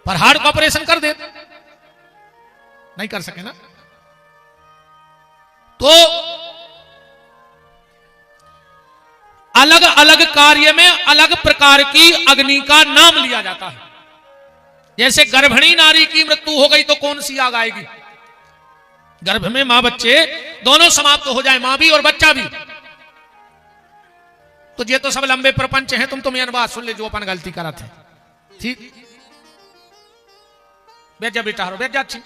पर हार्ट का ऑपरेशन कर दे, नहीं कर सके ना। तो अलग अलग कार्य में अलग प्रकार की अग्नि का नाम लिया जाता है। जैसे गर्भिणी नारी की मृत्यु हो गई तो कौन सी आग आएगी? गर्भ में मां बच्चे दोनों समाप्त हो जाए, मां भी और बच्चा भी। तो ये तो सब लंबे प्रपंच हैं, तुम तो मेरी बात सुन ले जो अपन गलती करा थे। ठीक, बैठ जा बेटा, बैठ जा। अच्छी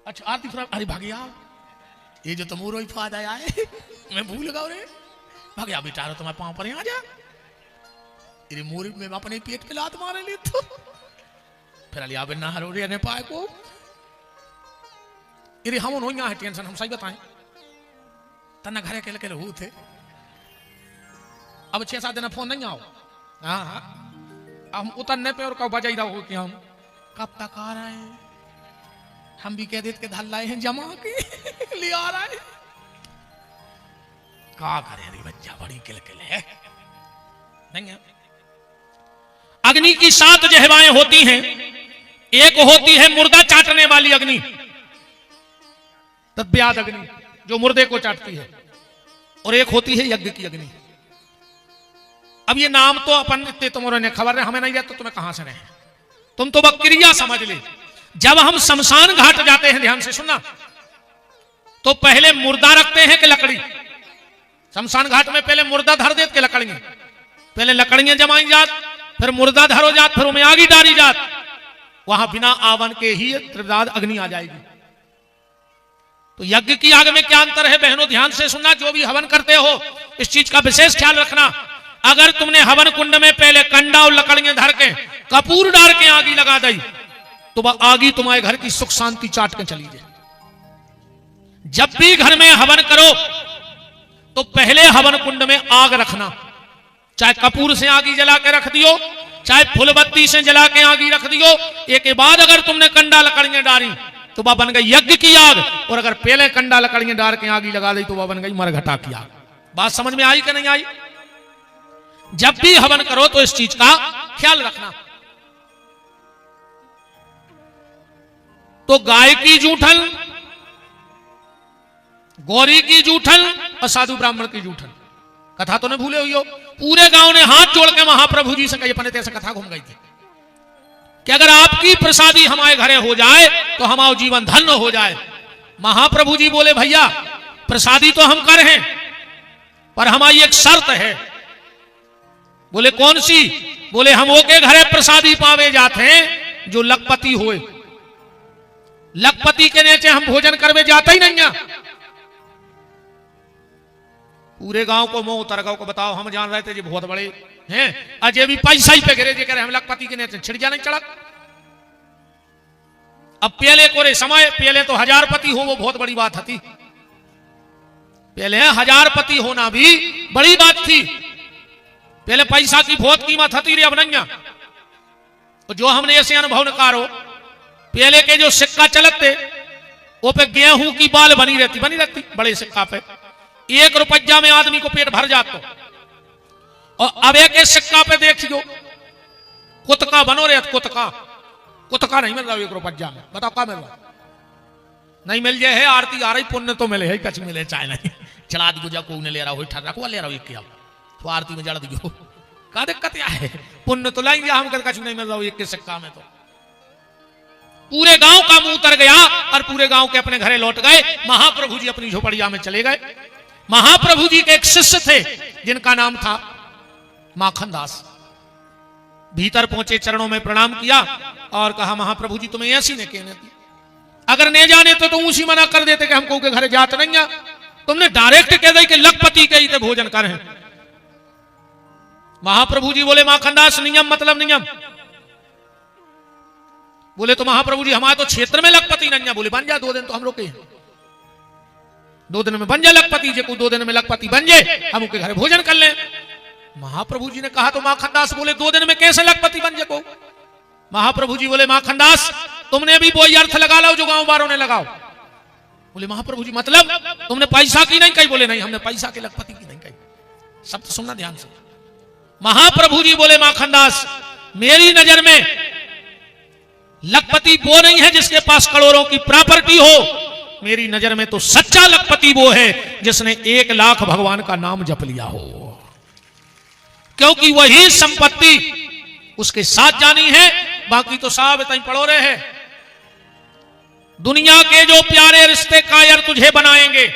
अच्छा आरती अरे भागिया, ये जो तुम रोई फाद आया है मैं भूल गया रे। भागिया बेटा तुम्हारे पांव पर आ जा, तेरे मोरी में अपने पेट पे लात मारे ली तो फिर अलिया बिना हरो रे ने पाए को इरे हम हो है टेंशन। हम सही बताएं तना घरे के लगे रहू थे, अब 6-7 दिन फोन नहीं आओ। हाँ हाँ हम उतरने पे और कब बजाई रहो कि हम कब तक आ रहे हैं, हम भी कह देते धल लाए हैं जमा के ले आ रहा है। क्या करे अरे बच्चा बड़ी किलकिल है नहीं है। अग्नि की 7 जिह्वाएं होती हैं। एक होती है मुर्दा चाटने वाली अग्नि, तद्व्याद अग्नि जो मुर्दे को चाटती है, और एक होती है यज्ञ की अग्नि। अब ये नाम तो अपन इतने तुम्हारे ने खबर है, हमें नहीं रहता, तुम्हें कहां से रहे, तुम तो बक्रिया समझ ले। जब हम शमशान घाट जाते हैं, ध्यान से सुनना, तो पहले मुर्दा रखते हैं कि लकड़ी? शमशान घाट में पहले मुर्दा धर देते के लकड़ियां, पहले लकड़ियां जमाई जात, फिर मुर्दा धरो जात, फिर उनमें आगी डाली जात। वहां बिना आवन के ही त्रिदाद अग्नि आ जाएगी। तो यज्ञ की आग में क्या अंतर है बहनों? ध्यान से सुनना, जो भी हवन करते हो इस चीज का विशेष ख्याल रखना। अगर तुमने हवन कुंड में पहले कंडा और लकड़ियां धर के कपूर डाल के आगी लगा दी, तो वह आगी तुम्हारे घर की सुख शांति चाट के चली जाए। जब भी घर में हवन करो तो पहले हवन कुंड में आग रखना, चाहे कपूर से आगी जला के रख दियो, चाहे फुलबत्ती से जला के आगी रख दियो। एक के बाद अगर तुमने कंडा लकड़ियां डाली तो वह बन गई यज्ञ की आग, और अगर पहले कंडा लकड़ियां डाल के आगी लगा दी तो वह बन गई मरघटा की आग। बात समझ में आई कि नहीं आई? जब भी हवन करो तो इस चीज का ख्याल रखना। तो गाय की जूठन, गौरी की जूठन और साधु ब्राह्मण की जूठन, कथा तो नहीं भूले हुई हो? पूरे गांव ने हाथ जोड़ के महाप्रभु जी से कही, अपने तेरे से कथा घूम गई थी कि अगर आपकी प्रसादी हमारे घरे हो जाए तो हमारा जीवन धन्य हो जाए। महाप्रभु जी बोले, भैया प्रसादी तो हम कर हैं, पर हमारी एक शर्त है। बोले कौन सी? बोले हम ओके घरे प्रसादी पावे जाते हैं जो लखपति होए। लखपति के नीचे हम भोजन करवे जाता ही नहीं है। पूरे गांव को मोह उतर गांव को बताओ, हम जान रहे थे जी बहुत बड़े हैं, अजय भी पैसा ही पे गिरे जे करे हम लखपति के नीचे छिड़जा नहीं चढ़ा। अब पहले कोरे समय, पहले तो 1000 पति हो वो बहुत बड़ी बात थी। पहले 1000 पति होना भी बड़ी बात थी। पहले पैसा की बहुत कीमत थी रे, अब नहीं। तो जो हमने ऐसे अनुभव नकारो, पहले के जो सिक्का चलते वो पे गेहूं की बाल बनी रहती बड़े सिक्का पे। 1 रुपया में आदमी को पेट भर जाता। और अब एक सिक्का पे देखियो कुतका बनो रे, कुतका नहीं मिल रहा 1 रुपया में। बताओ क्या मिल रहा? नहीं मिल जाए है, आरती आ रही, पुण्य तो मिले है, कच मिले चाहे नहीं। चढ़ा दी जा, कोई ने ले रहा हो, ठर्रा को ले रहा हो, क्या तो आरती में जड़ दियो, का दिक्कत क्या है? पुण्य तो लाएंगे हम, कच नहीं मिल रहा हो एक सिक्का में। तो पूरे गांव का मुंह उतर गया और पूरे गांव के अपने घरे लौट गए। महाप्रभु जी अपनी झोपड़िया में चले गए। महाप्रभु जी के एक शिष्य थे जिनका नाम था माखन दास। भीतर पहुंचे, चरणों में प्रणाम किया और कहा, महाप्रभु जी तुम्हें ऐसी ने कहने दी, अगर नहीं जाने तो तुम उसी मना कर देते कि हमको के घर जात नहीं है। तुमने डायरेक्ट कह दी कि लखपति के ही भोजन करें। महाप्रभु जी बोले, माखन दास नियम मतलब नियम। बोले तो महाप्रभु जी हमारे तो क्षेत्र में लखपति नहीं है। बोले बन जा 2 दिन तो हम रोके, 2 दिन में बन जा लखपति जी को, 2 दिन में लखपति बन जाए, हम उनके घर भोजन कर लें। महाप्रभु जी ने कहा तो माखन दास बोले 2 दिन में कैसे लखपति बन जाए? महाप्रभु जी बोले, माखन दास तुमने भी वही अर्थ लगा लो जो गांव वालों ने लगाओ। बोले महाप्रभु जी मतलब तुमने पैसा की नहीं कही? बोले नहीं, हमने पैसा के लखपति की नहीं कही। शब्द सुनना ध्यान से। महाप्रभु जी बोले, माखन दास मेरी नजर में लखपति वो नहीं है जिसके पास करोड़ों की प्रॉपर्टी हो। मेरी नजर में तो सच्चा लखपति वो है जिसने 1 लाख भगवान का नाम जप लिया हो, क्योंकि वही संपत्ति उसके साथ जानी है। बाकी तो साहब इतना पड़ो रहे हैं। दुनिया के जो प्यारे रिश्ते कायर तुझे बनाएंगे,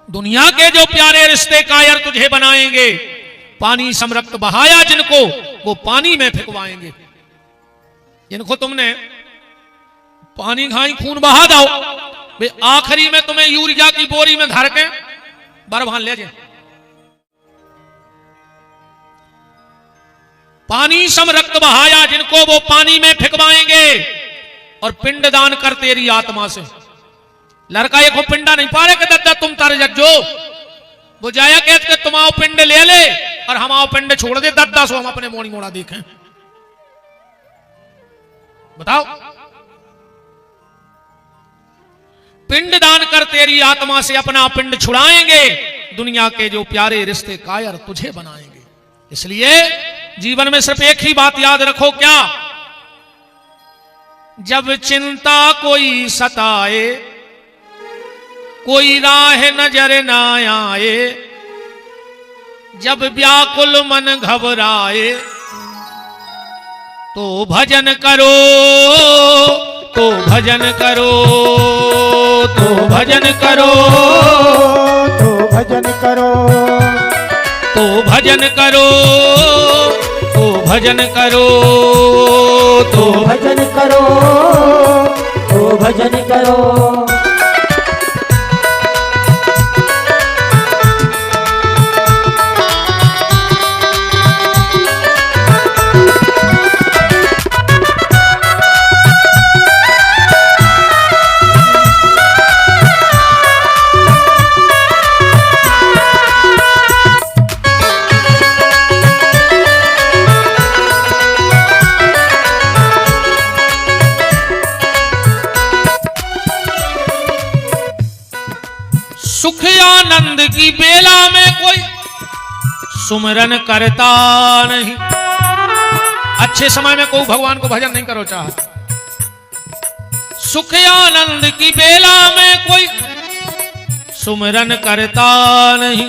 दुनिया के जो प्यारे रिश्ते कायर तुझे बनाएंगे, पानी समरक्त बहाया जिनको वो पानी में फेंकवाएंगे। जिनको तुमने पानी घाई खून बहा दो, वे आखिरी में तुम्हें यूरिया की बोरी में धर के बरभान ले जाए। पानी सम रक्त बहाया जिनको वो पानी में फेंकवाएंगे और पिंड दान कर तेरी आत्मा से। लड़का एक पिंडा नहीं पा रहे कि दद्दा तुम तारे जज्जो, वो जाया कहते कि तुम आओ पिंड ले ले और हम आओ पिंड छोड़ दे, दद्दा सो हम अपने मोड़ी मोड़ा देखें। बताओ, पिंड दान कर तेरी आत्मा से अपना पिंड छुड़ाएंगे, दुनिया के जो प्यारे रिश्ते कायर तुझे बनाएंगे। इसलिए जीवन में सिर्फ एक ही बात याद रखो, क्या? जब चिंता कोई सताए, कोई राह नजर ना आए, जब व्याकुल मन घबराए, तो भजन करो, तो भजन करो, तो भजन करो, तो भजन करो, तो भजन करो, तो भजन करो, तो भजन करो, तो भजन करो। सुख आनंद की बेला में कोई सुमरन करता नहीं। अच्छे समय में कोई भगवान को भजन नहीं करो चाहता। सुख आनंद की बेला में कोई सुमरन करता नहीं।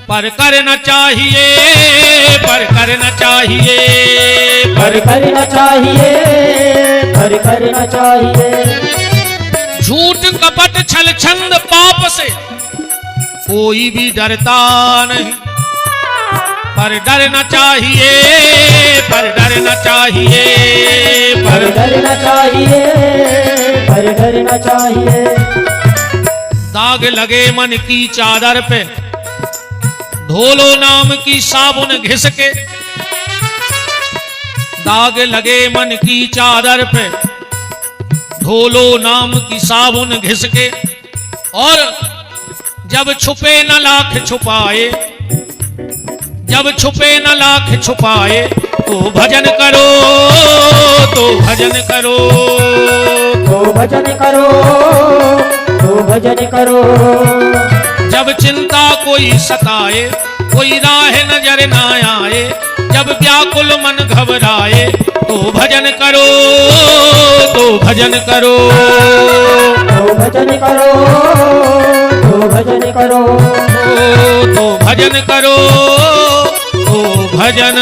पर करना चाहिए, पर करना चाहिए, पर करना चाहिए, पर करना चाहिए। झूठ कपट छल छंद पाप से कोई भी डरता नहीं। पर डरना चाहिए, पर डरना चाहिए, पर डरना चाहिए, पर डरना चाहिए। दाग लगे मन की चादर पे, धोलो नाम की साबुन घिस के। दाग लगे मन की चादर पे, धोलो नाम की साबुन घिस के। और जब छुपे न लाख छुपाए, जब छुपे न लाख छुपाए, तो भजन करो, तो भजन करो, तो भजन करो, तो भजन करो। जब चिंता कोई सताए, कोई राह नजर ना आए, जब व्याकुल मन घबराए, तो भजन करो, तो भजन करो, तो भजन करो, तो भजन करो, तो भजन करो, तो भजन।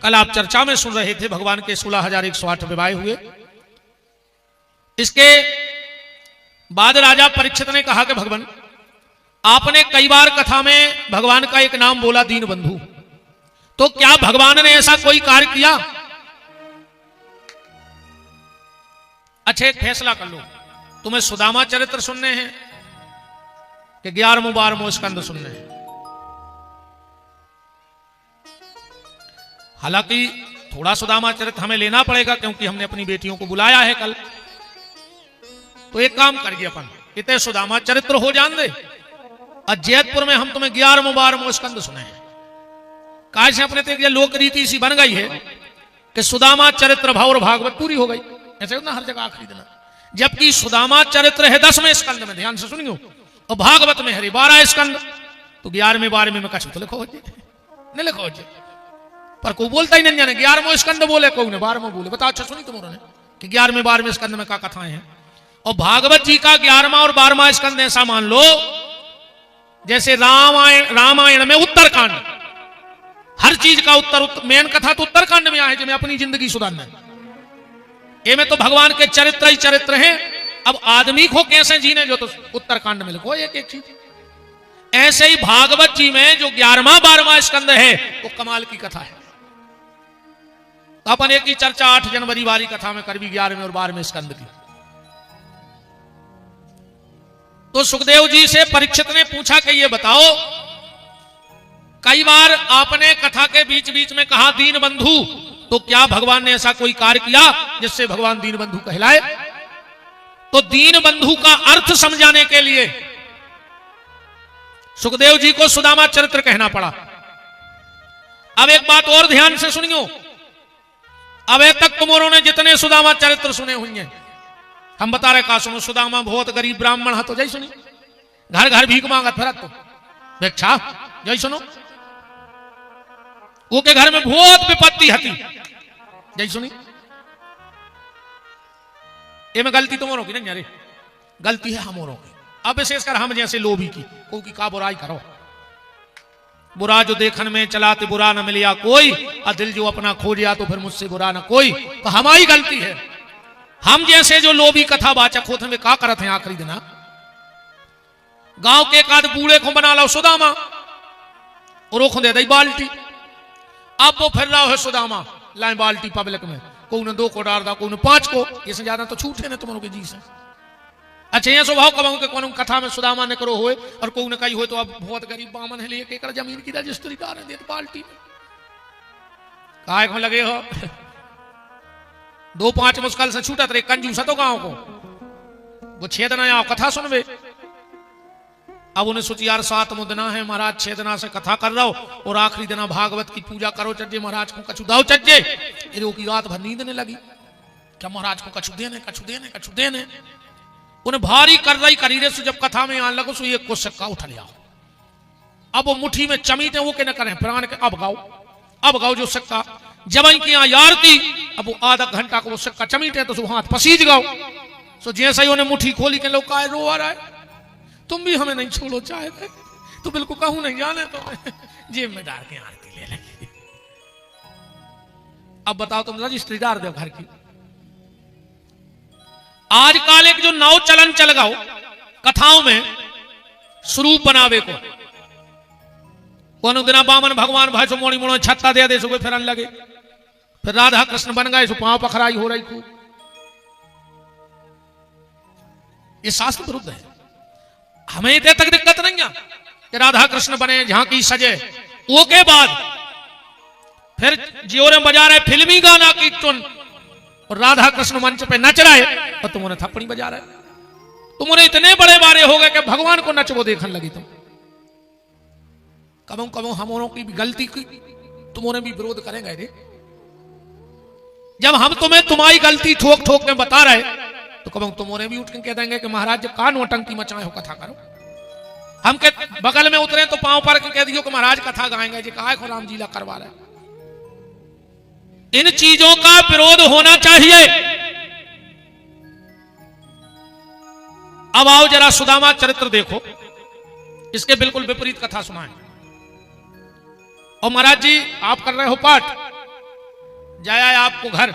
कल आप चर्चा में सुन रहे थे भगवान के 16,108 विवाह हुए। इसके बाद राजा परीक्षित ने कहा कि भगवान, आपने कई बार कथा में भगवान का एक नाम बोला, दीन बंधु, तो क्या भगवान ने ऐसा कोई कार्य किया? अच्छा, एक फैसला कर लो, तुम्हें सुदामा चरित्र सुनने हैं कि 11वें 12वें स्कंद सुनने हैं? हालांकि थोड़ा सुदामा चरित्र हमें लेना पड़ेगा, क्योंकि हमने अपनी बेटियों को बुलाया है कल। तो एक काम करिए, अपन इतने सुदामा चरित्र हो जान दे, और जैतपुर में हम तुम्हें 11वें 12वें स्कंद सुने हैं। काहे से अपने तो लोक रीति सी बन गई है कि सुदामा चरित्र भाव और भागवत पूरी हो गई, ऐसे ना हर जगह आखिरी दिन। जबकि सुदामा चरित्र है 10वें स्कंद में, ध्यान से सुनियो, और भागवत में है 12 स्कंद। तो 11वें 12वें में कछु तो लिखो नहीं लिखो जी, पर कोई बोलता ही नहीं जाने। 11वें स्कंद बोले, कोई ने 12वें बोले। बताओ, अच्छा सुनी तुमने कि 11वें 12वें स्कंद में क्या कथाएं हैं? और भागवत जी का 11वां और 12वां स्कंद ऐसा मान लो जैसे रामायण में उत्तरकांड, हर चीज का उत्तर मेन कथा तो उत्तरकांड में आए, जिसमें अपनी जिंदगी सुधारना है। ये में तो भगवान के चरित्र ही चरित्र हैं। अब आदमी को कैसे जीने, जो तो उत्तरकांड में लिखो एक एक चीज। ऐसे ही भागवत जी में जो 11वां 12वां स्कंद है वो कमाल की कथा है। तो अपन एक ही चर्चा 8 जनवरी वाली कथा में कर भी 11वें और 12वें स्कंद की। तो सुखदेव जी से परीक्षित ने पूछा कि ये बताओ, कई बार आपने कथा के बीच बीच में कहा दीन बंधु, तो क्या भगवान ने ऐसा कोई कार्य किया जिससे भगवान दीन बंधु कहलाए? तो दीन बंधु का अर्थ समझाने के लिए सुखदेव जी को सुदामा चरित्र कहना पड़ा। अब एक बात और ध्यान से सुनियो, अब तक तुमोरों ने जितने सुदामा चरित्र सुने हुए, हम बता रहे का सुनो। सुदामा बहुत गरीब ब्राह्मण है, तो जय सुनी, घर घर भीख मांगत फिरत, तो भिक्षा जय सुनो। वो के घर में बहुत विपत्ति हती, जय सुनी। ये में गलती तुमोरों की नहीं, अरे गलती है हमोरों की। अब विशेषकर हम जैसे लोभी की, को की का बुराई करो। बुरा जो देखन में चलाते बुरा न मिलिया कोई, और दिल जो अपना खोजिया तो फिर मुझसे बुरा न कोई। तो हमारी गलती है, हम जैसे जो लोभी कथा वाचक होते हैं क्या करते हैं आखिरी दिन? गांव के एक आध बूढ़े को बना लो सुदामा, और वो दे दई बाल्टी। अब वो फिर रहा है सुदामा लाए बाल्टी पब्लिक में, कोई ने 2 को डाल दा, कोई ने 5 को। इससे ज्यादा तो छूटे ना तुम लोग के जी से। अच्छा, ये स्वभाव कमाऊं के कौन कथा में सुदामा ने करो होए, और कोई ने कही हो तो अब बहुत गरीब बामन है, लिए एकड़ जमीन की रजिस्ट्री डाल दे बाल्टी में। काहे को लगे हो 2-5 मुश्किल से छूटत रहे कंजूसा तो गांव को वो छेदना आओ कथा सुनवे। अब उन्हें सोची यार 7 मुदना है महाराज, 6 दिना से कथा कर रहा हो, और आखिरी दिना भागवत की पूजा करो चज्जे, महाराज को कछु दाओ चज्जे। इधर की रात भर नींद नहीं लगी, क्या महाराज को कछु देने कछु देने कछु देने। उन्हें भारी कर रही करीरे से जब कथा में आने लगो, सो एक को सिक्का उठा लिया। अब वो मुट्ठी में चमीते वो के न करें प्राण के, अब गाओ जो सिक्का जब की यार थी। अब वो आधा घंटा को वो सिक्का चमीटे तो हाथ पसीज गाओ। सो जैसे ही उन्हें मुट्ठी खोली के लोग का रो आ रहा है, तुम भी हमें नहीं छोड़ो चाहे तो बिल्कुल कहूं नहीं जाने तो जिम्मेदार की आरती ले लगी। अब बताओ तुम रजिस्ट्रीदार दो घर की। आजकल एक जो नौ चलन चल गाओ कथाओं में स्वरूप बनावे को, कोनो दिना बामन भगवान भाई सो मोड़ी मोड़ो छत्ता दे सो फिरन लगे, फिर राधा कृष्ण बन गए सो पांव पखराई हो रही खूब। ये शास्त्र विरुद्ध है। हमें इतने तक दिक्कत नहीं है कि राधा कृष्ण बने, झांकी सजे, वो के बाद फिर जियोरे बजा रहे फिल्मी गाना की टुन और राधा कृष्ण मंच पे नच रहे और तुम उन्हें थप्पड़ी बजा रहे। तुम उन्हें इतने बड़े बारे हो गए कि भगवान को नचवो देखने लगी तुम। कबों कबों हमों की भी गलती की तुम उन्हें भी विरोध करेंगे रे। जब हम तुम्हें तुम्हारी गलती ठोक ठोक में बता रहे तो कबों तुम उन्हें भी उठ के कह देंगे कि महाराज का नोटंकी मचाए हो, कथा करो। हम के बगल में उतरे तो पांव पर कह दियो कि महाराज कथा गाएंगे जी, कहा राम जी ला करवा रहे। इन चीजों का विरोध होना चाहिए। अब आओ जरा सुदामा चरित्र देखो, इसके बिल्कुल विपरीत कथा सुनाएं। और महाराज जी आप कर रहे हो पाठ, जाया है आपको घर,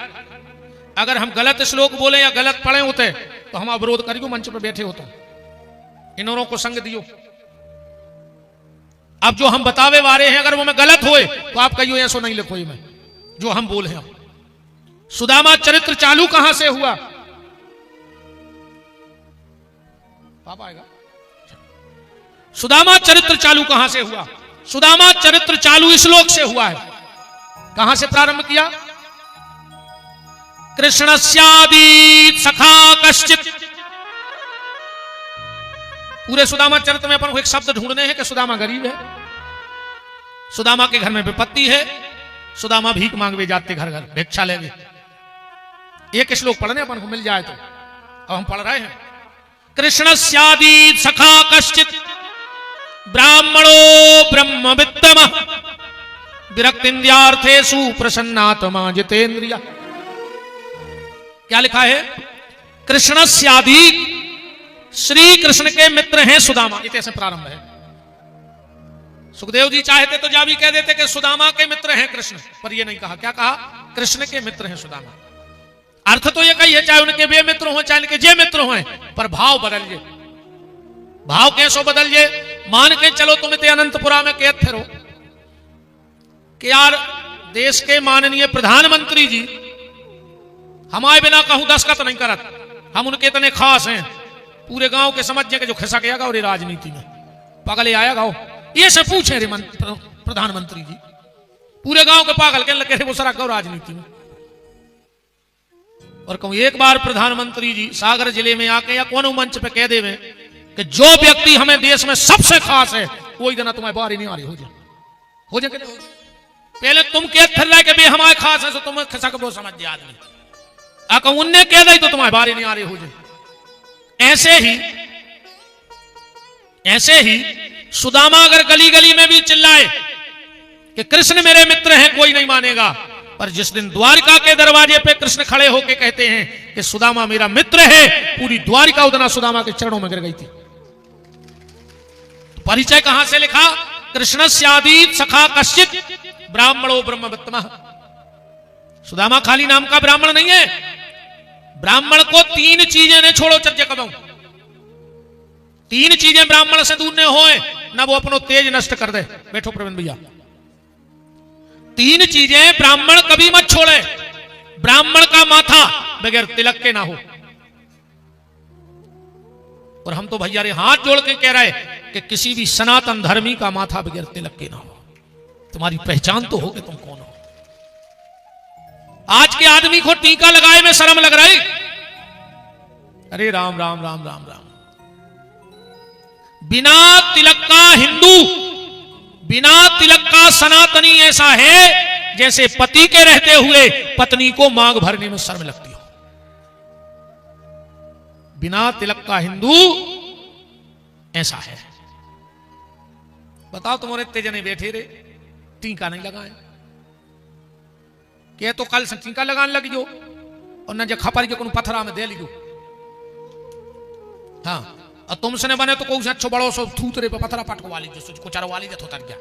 अगर हम गलत श्लोक बोले या गलत पढ़े होते तो हम अवरोध करियो, मंच पर बैठे होते। इन्होंने को संग दियो। अब जो हम बतावे वारे हैं अगर वो में गलत होए तो आप कहियो ऐसो नहीं लिखो मैं जो हम बोले हैं। सुदामा चरित्र चालू कहां से हुआ? पापा आएगा। सुदामा चरित्र चालू कहां से हुआ? सुदामा चरित्र चालू श्लोक से हुआ है। कहां से प्रारंभ किया? कृष्णस्यादीत सखा कश्चित। पूरे सुदामा चरित्र में अपन को एक शब्द ढूंढने हैं कि सुदामा गरीब है, सुदामा के घर में विपत्ति है, सुदामा भीख मांगवे जाते घर घर भिक्षा लेंगे। एक श्लोक पढ़ने अपन को मिल जाए तो। अब हम पढ़ रहे हैं कृष्णस्यादीत सखा कश्चित ब्राह्मणो ब्रह्मवित्तम विरक्तिन्द्यार्थेषु प्रसन्नात्मा जितेन्द्रिय। क्या लिखा है? कृष्णस्यादीत, श्री कृष्ण के मित्र हैं सुदामा। इतने से प्रारंभ है। सुखदेव जी चाहते तो जा भी कह देते कि सुदामा के मित्र हैं कृष्ण, पर ये नहीं कहा। क्या कहा? कृष्ण के मित्र हैं सुदामा। अर्थ तो ये कही है चाहे उनके वे मित्र हो चाहे उनके जे मित्र हो, पर भाव बदलिए। भाव कैसो बदलिए? मान के चलो तुम इतने अनंतपुरा में कैद फिरो कि यार देश के माननीय प्रधानमंत्री जी हमारे बिना कहूं दस्तखत नहीं करत, हम उनके इतने खास हैं, पूरे गांव के समझ के जो खिसक गया और ये राजनीति में पागल आएगा हो, ये से पूछे रे प्रधानमंत्री जी, पूरे गांव के पागल के लगे वो सरा गौ राजनीति में। और कहूं एक बार प्रधानमंत्री जी सागर जिले में आके या कौन मंच पे कह देवे कि जो व्यक्ति हमें देश में सबसे खास है कोई देना तुम्हारे बारी नहीं आ रही, हो जाए पहले तुम कह फिर रहे कि हमारे खास है तो तुम खिसक वो समझ दिया आदमी, अगर उनने कह दी तो तुम्हारे बारी नहीं आ रही, हो जाए। ऐसे ही सुदामा अगर गली गली में भी चिल्लाए कि कृष्ण मेरे मित्र हैं कोई नहीं मानेगा, पर जिस दिन द्वारिका के दरवाजे पे कृष्ण खड़े होकर कहते हैं कि सुदामा मेरा मित्र है, पूरी द्वारिका उतना सुदामा के चरणों में गिर गई थी। तो परिचय कहां से लिखा? कृष्णस्यादीत सखा कश्चित ब्राह्मणो ब्रह्मवित्तम। सुदामा खाली नाम का ब्राह्मण नहीं है। ब्राह्मण को तीन चीजें ने छोड़ो चर्चा करो, तीन चीजें ब्राह्मण से दूर न होए, ना वो अपनो तेज नष्ट कर दे। बैठो प्रवीण भैया। तीन चीजें ब्राह्मण कभी मत छोड़े। ब्राह्मण का माथा बगैर तिलक के ना हो। और हम तो भैया रे हाथ जोड़ के कह रहे कि किसी भी सनातन धर्मी का माथा बगैर तिलक के ना हो। तुम्हारी पहचान तो हो कि तुम कौन हो। आज के आदमी को टीका लगाए में शर्म लग रही। अरे राम राम राम राम राम। बिना तिलक का हिंदू, बिना तिलक का सनातनी ऐसा है जैसे पति के रहते हुए पत्नी को मांग भरने में शर्म लगती हो। बिना तिलक का हिंदू ऐसा है। बताओ तुम्हारे इतने जने बैठे रे टीका नहीं लगाए, के तो कल से टीका लगाने लगी जो और न जो खपर के पत्थरा में दे लीजो। हाँ, और तुमसे ने बने तो कोई अच्छो बड़ो सो थूतरे पे पत्थरा पटकवा लीजिए, कुचारो वाली तो तर गया।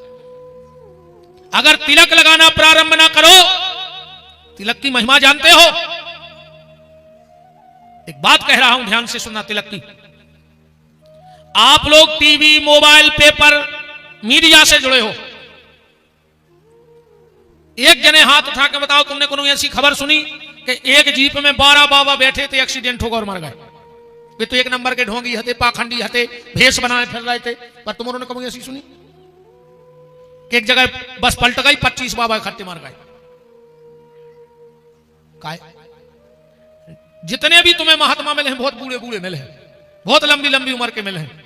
अगर तिलक लगाना प्रारंभ ना करो, तिलक की महिमा जानते हो? एक बात कह रहा हूं, ध्यान से सुनना तिलक की। आप लोग टीवी, मोबाइल, पेपर, मीडिया से जुड़े हो, एक जने हाथ उठा के बताओ, तुमने कोनो ऐसी खबर सुनी कि एक जीप में 12 बाबा बैठे थे, एक्सीडेंट हो गया और मर गए? वे तो एक नंबर के ढोंगी हते, पाखंडी हते, भेष बनाए फिर रहे थे, पर तुम उन्होंने कभी ऐसी सुनी कि एक जगह बस पलट गई, 25 बाबा इकट्ठे मर गए? काय? जितने भी तुम्हें महात्मा मिले हैं बहुत बूढ़े बूढ़े मिले हैं, बहुत लंबी लंबी उम्र के मिले हैं।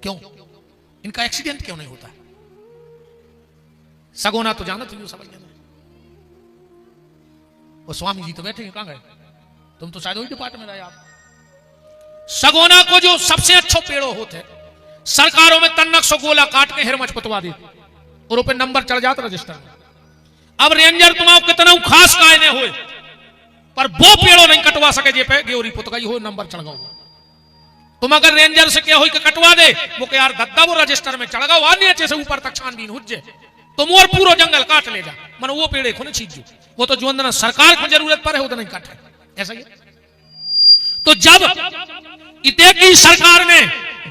क्यों? इनका एक्सीडेंट क्यों नहीं होता? सगोना तो जाना थी सब। वो स्वामी जी तो बैठे हैं, कहां गए? तुम तो शायद वही डिपार्टमेंट में रहे आप। सगोना को जो सबसे अच्छो पेड़ो होते, सरकारों में तन्नक सो गोला काट के हिरमच पुतवा दी और ऊपर नंबर चढ़ जाता रजिस्टर में। अब रेंजर तुम्हारा कितना खास कायने हुए, पर वो पेड़ो नहीं कटवा सके जे पे गेवरी पुत गई हो, नंबर चढ़ गओ। तुम अगर रेंजर से क्या हो कि कटवा दे, वो के यार दद्दा वो रजिस्टर में चढ़ गओ, नीचे से ऊपर तक छानबीन हुज्जे, तुम और पूरा जंगल काट ले जा, मन वो पेड़े को नहीं छींचू। वो तो जो अंदर सरकार को जरूरत पड़े वो तो नहीं काटे, ऐसा ही। तो जब इतने की सरकार ने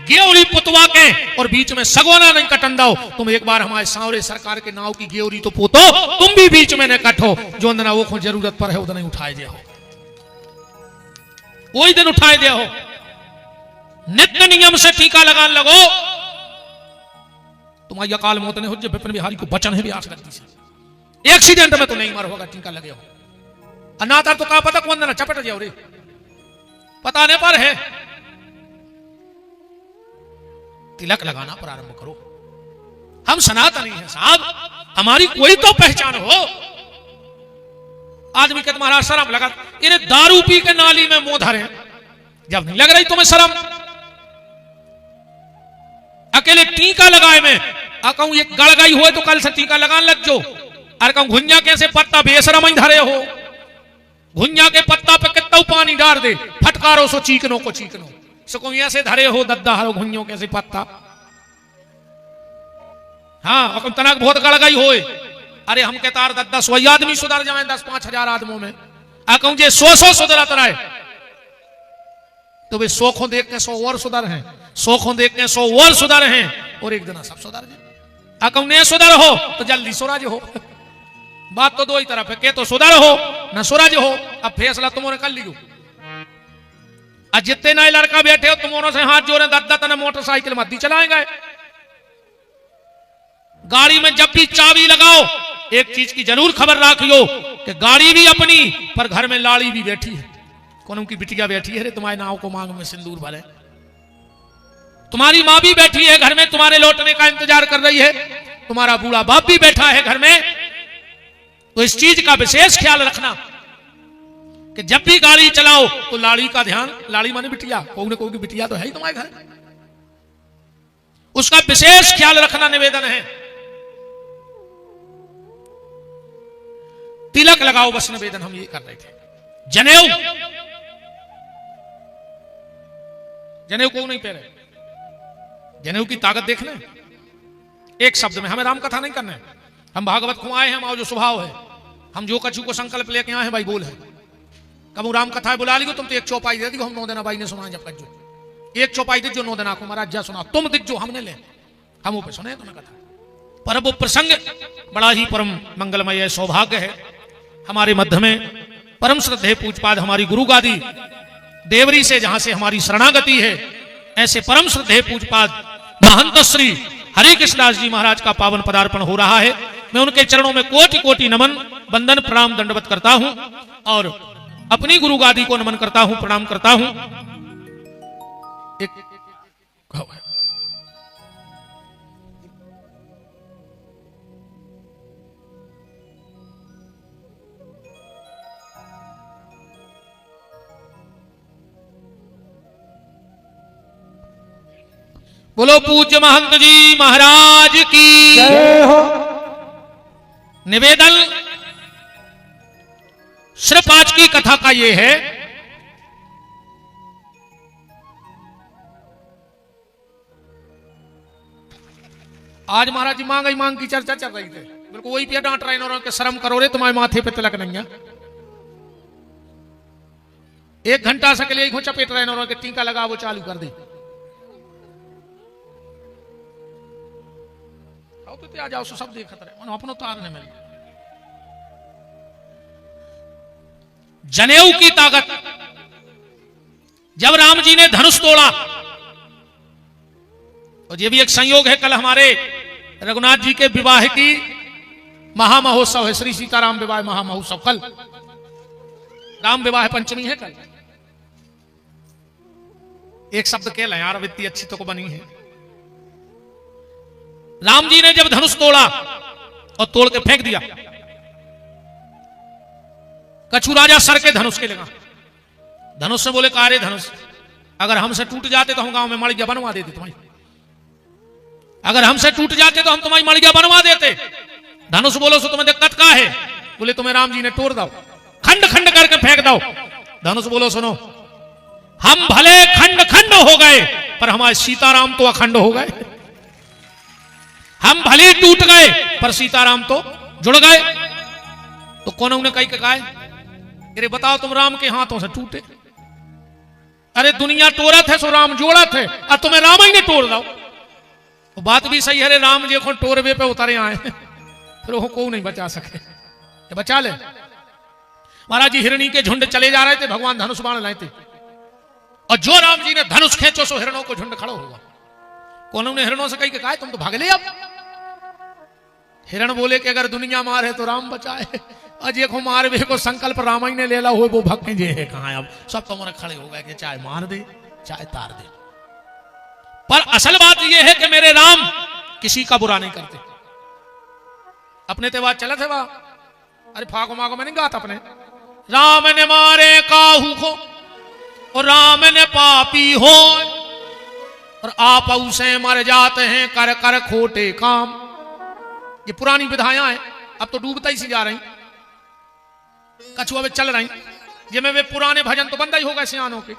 गेवरी पुतवा के और बीच में सगोना नहीं कटन दो, तुम एक बार हमारे सांवरे सरकार के नाव की गेवरी तो पोतो, तुम भी बीच में न कटो, जो अंदर वो को जरूरत पर है वो नहीं उठाए दे हो, वही दिन उठाए दे हो। नित्य नियम से टीका लगान लगो, तुम्हारी अकाल मौत ने हो जब विपिन बिहारी को बचन है भी आस लगती से, एक्सीडेंट में तो नहीं मर होगा, टीका लगे हो। अनाथर तो कहा पता कौन देना चपट जाओ रे, पता नहीं पर है। तिलक लगाना प्रारंभ करो। हम सनातनी हैं साहब, हमारी कोई तो पहचान हो। आदमी के तुम्हारा शर्म लगा, इन्हें दारू पी के नाली में मुंह धरे, जब नहीं लग रही तुम्हें शर्म, अकेले टीका लगाए में कहूं ये गड़ गई हो तो कल से टीका लगान लग जो। अरे कहूं घुंजा कैसे पत्ता बेशरम ही धरे हो, घुंजा के पत्ता पे कितना पानी डाल दे, फटकारो सो चीकनो को चीकनो, सो ऐसे धरे हो दद्दा हरो घुंजो कैसे पत्ता। हाँ तनक बहुत गड़ गई हो। अरे हम के तार दद्दा 100 आदमी सुधर जाए 10-5 हजार आदमों में, कहूं जे 100 सुधरत रहे तो वे 100 को देख के 100 और सुधर हैं, 100 को देख के 100 और सुधर हैं, और एक दिन सब सुधर जाए। कहूं ने सुधर हो तो जल्दी सुराज हो। बात तो दो ही तरफ है, के तो सुधर हो न सूरज हो। अब फैसला तुमने कर लियो। जितने नए लड़का बैठे हो तुम से हाथ जोड़े, दद्दा तना मोटरसाइकिल मत दी चलाएंगे। गाड़ी में जब भी चाबी लगाओ एक चीज की जरूर खबर रखियो कि गाड़ी भी अपनी पर घर में लाड़ी भी बैठी है, कौन की बिटिया बैठी है रे तुम्हारे नाव को मांग में सिंदूर भरे, तुम्हारी माँ भी बैठी है घर में तुम्हारे लौटने का इंतजार कर रही है, तुम्हारा बूढ़ा बाप भी बैठा है घर में। तो इस चीज का विशेष ख्याल रखना कि जब भी गाड़ी चलाओ तो लाड़ी का ध्यान, लाड़ी माने बिटिया, कोई न कोई की बिटिया तो है ही तुम्हारे घर, उसका विशेष ख्याल रखना निवेदन है। तिलक लगाओ बस निवेदन हम ये कर रहे थे। जनेऊ, जनेऊ को नहीं पहने, जनेऊ की ताकत देखना एक शब्द में, हमें राम कथा नहीं करना है, हम भागवत को आए हैं, हमारा जो स्वभाव है, हम जो कछु को संकल्प लेके आए हैं भाई बोल है। कब राम कथा बुला लियो तुम तो एक चौपाई दे दी, हम 9 देना भाई ने सुना, जब कजो एक चौपाई दीजो 9 देना को महाराज जा सुना, तुम दिख जो हमने ले, हम वो पे सुने तुम्हें कथा। पर वो प्रसंग बड़ा ही परम मंगलमय सौभाग्य है। हमारे मध्य में परम श्रद्धेय पूजपाद हमारी गुरु गादी देवरी से जहां से हमारी शरणागति है, ऐसे परम श्रद्धेय पूजपाद महंत श्री हरि कृष्णदास जी महाराज का पावन पदार्पण हो रहा है। मैं उनके चरणों में कोटि कोटि नमन वंदन प्रणाम दंडवत करता हूं और अपनी गुरु गादी को नमन करता हूं, प्रणाम करता हूं। एक बोलो पूज्य महंत जी महाराज की जय हो। निवेदन सिर्फ आज की कथा का ये है, आज महाराज जी मांग ही मांग की चर्चा चल रही थी, बिल्कुल वही पे डांट रहे हैं कि शर्म करो रे तुम्हारे माथे पे तिलक नहीं है। 1 घंटा से के लिए चपेट रहे हैं कि टीका लगा वो चालू कर दी। आओ तो आ जाओ सो सब देखत रहे मन अपनो तार ने मिल जनेऊ की ताकत। जब राम जी ने धनुष तोड़ा, और ये भी एक संयोग है, कल हमारे रघुनाथ जी के विवाह की महामहोत्सव है, श्री सीताराम विवाह महामहोत्सव कल, राम विवाह पंचमी है कल। एक शब्द कह लें यार, वित्ती अच्छी तो को बनी है। राम जी ने जब धनुष तोड़ा और तोड़ के फेंक दिया, कछु राजा सर के धनुष के लगा। धनुष से बोले कारे धनुष, अगर हमसे टूट जाते तो हम गांव में मड़िया बनवा देते तुम्हारी, अगर हमसे टूट जाते तो हम तुम्हारी मड़िया बनवा देते। धनुष बोलो सो तुम्हें दिक्कत का है? बोले तुम्हें राम जी ने तोड़ दो, खंड खंड करके फेंक दो। धनुष बोलो सुनो, हम भले खंड खंड हो गए पर हमारे सीताराम तो अखंड हो गए। हम भले टूट गए पर सीताराम तो जुड़ गए। तो कौन उन्हें कही कहा है, अरे बताओ तुम राम के हाथों से टूटे? अरे दुनिया तोड़त है सो राम जोड़त है, और तुम्हें राम ही ने तोड़ दो। तो बात भी सही है, अरे राम जी को टोरवे पे उतारे आए फिर वो को नहीं बचा सके, तो बचा ले। महाराज जी हिरणी के झुंड चले जा रहे थे, भगवान धनुष बाण लाए थे, और जो राम जी ने धनुष खींचो सो हिरणों को झुंड खड़ो हुआ। कौन ने हिरणों से कही कि कहा तुम तो भाग ले। अब हिरण बोले कि अगर दुनिया मारे तो राम बचाए, अजय को मार वे को संकल्प राम ही ने ले ला हो, वो भक्त जे है कहां। अब सब तुम्हारे खड़े हो गए कि चाहे मार दे चाहे तार दे। पर असल बात यह है कि मेरे राम किसी का बुरा नहीं करते। अपने ते बात चला थे वहां, अरे फागो मागो में नहीं गाता अपने, राम ने मारे काहू को और राम ने पापी हो, और आप उसे मर जाते हैं कर कर खोटे काम। ये पुरानी विधाएं हैं, अब तो डूबता ही सी जा रही, कछुआ में चल रही। जिसमें वे पुराने भजन तो बंद ही हो गए सियानों के।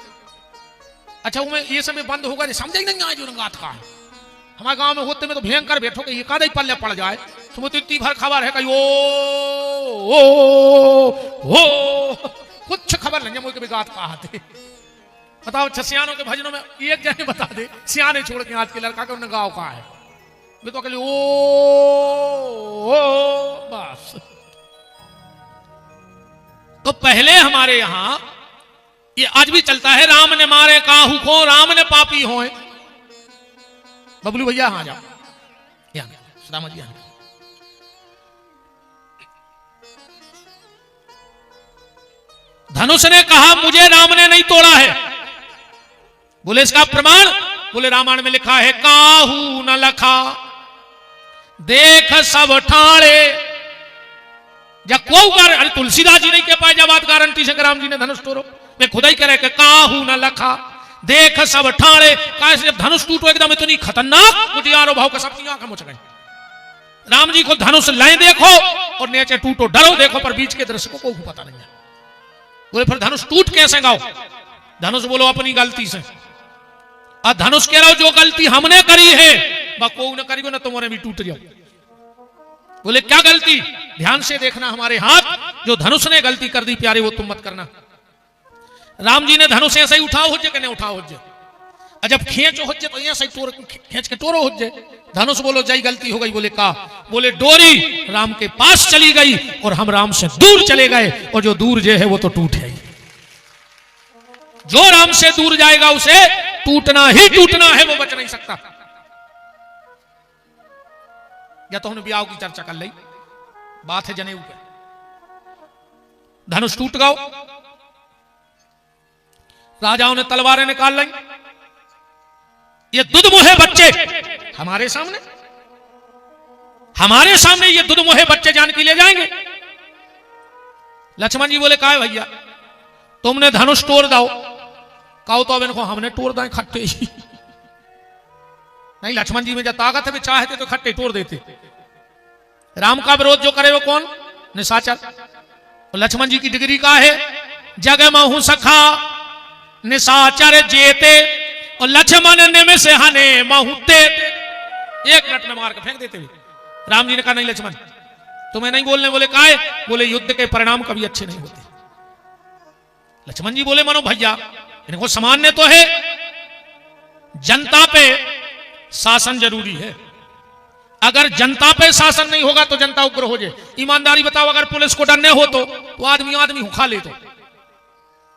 अच्छा वो ये समय बंद होगा, समझ ही नहीं आए जो रंगात का है। हमारे गांव में होते में तो भयंकर बैठो कि ये कादा ही पल्ले पड़ जाए, तुम तो इतनी भर खबर है कहीं ओ कुछ खबर नहीं मुझे गात कहा थे। बताओ अच्छा सियानों के भजनों में एक जने बता दे, सियाने छोड़ के आज के लड़का के उन्हें गाँव कहा है, वे तो कहले ओ बस। तो पहले हमारे यहां ये आज भी चलता है, राम ने मारे काहू को राम ने पापी होए। बबलू भैया हाँ जाओ, यहाँ जी धनुष ने कहा मुझे राम ने नहीं तोड़ा है। बोले इसका प्रमाण? बोले रामायण में लिखा है काहू न लखा देख सब ठाणे। जब को अरे तुलसीदास जी नहीं कह पाए, जब बात गारंटी से राम जी ने धनुष तोड़ो, मैं खुदा ही कह रहे कि काहू न लखा देख सब ठाणे। जब धनुष टूटो एकदम इतनी खतरनाक मुझे भाव का सबकी आंखें मुझ गई। राम जी को धनुष लाए देखो और नीचे टूटो डरो देखो, पर बीच के दृश्य को पता नहीं है। बोले फिर धनुष टूट कैसे गाओ? धनुष बोलो अपनी गलती से, और धनुष कह रहा हो जो गलती हमने करी है को न करी ना तुम्हारे भी टूट जाओ। बोले क्या गलती? ध्यान से देखना, हमारे हाथ जो धनुष ने गलती कर दी प्यारे वो तुम मत करना। राम जी ने धनुष ऐसे ही उठाओ हुज्जे कि नहीं उठाओ हुज्जे, जब खींचो हुज्जे तो ऐसे ही खींच के तोड़ो हुज्जे। धनुष बोलो जय गलती हो गई। बोले का? बोले डोरी राम के पास चली गई और हम राम से दूर चले गए, और जो दूर जे है वो तो टूट है। जो राम से दूर जाएगा उसे टूटना ही टूटना है, वो बच नहीं सकता। या तो हमने ब्याह की चर्चा कर ली, बात है जनेऊ पे। धनुष टूट गया, राजाओं ने तलवारें निकाल ली। ये दुधमुहे बच्चे हमारे सामने ये दुधमुहे बच्चे जान के ले जाएंगे। लक्ष्मण जी बोले का है भैया तुमने धनुष तोड़ दो। कहो तो अब इनको हमने तोड़ दें खट्टे ही। नहीं, लक्ष्मण जी में जब ताकत है, वे चाहते तो खट्टे तोड़ देते। राम का विरोध जो करे वो कौन? निशाचर। तो लक्ष्मण जी की डिग्री का है जग महु सखा निशाचर जेते, और लक्ष्मण ने में से हने महूते। एक मिनट में मार के फेंक देते हुए राम जी ने कहा नहीं लक्ष्मण तुम्हें नहीं बोलने। बोले काहे? बोले युद्ध के परिणाम कभी अच्छे नहीं होते। लक्ष्मण जी बोले मानो भैया इनको सामान्य तो है, जनता पे शासन जरूरी है, अगर जनता पे शासन नहीं होगा तो जनता उग्र हो जाए। ईमानदारी बताओ, अगर पुलिस को डर नहीं हो तो आदमी आदमी उखा ले। तो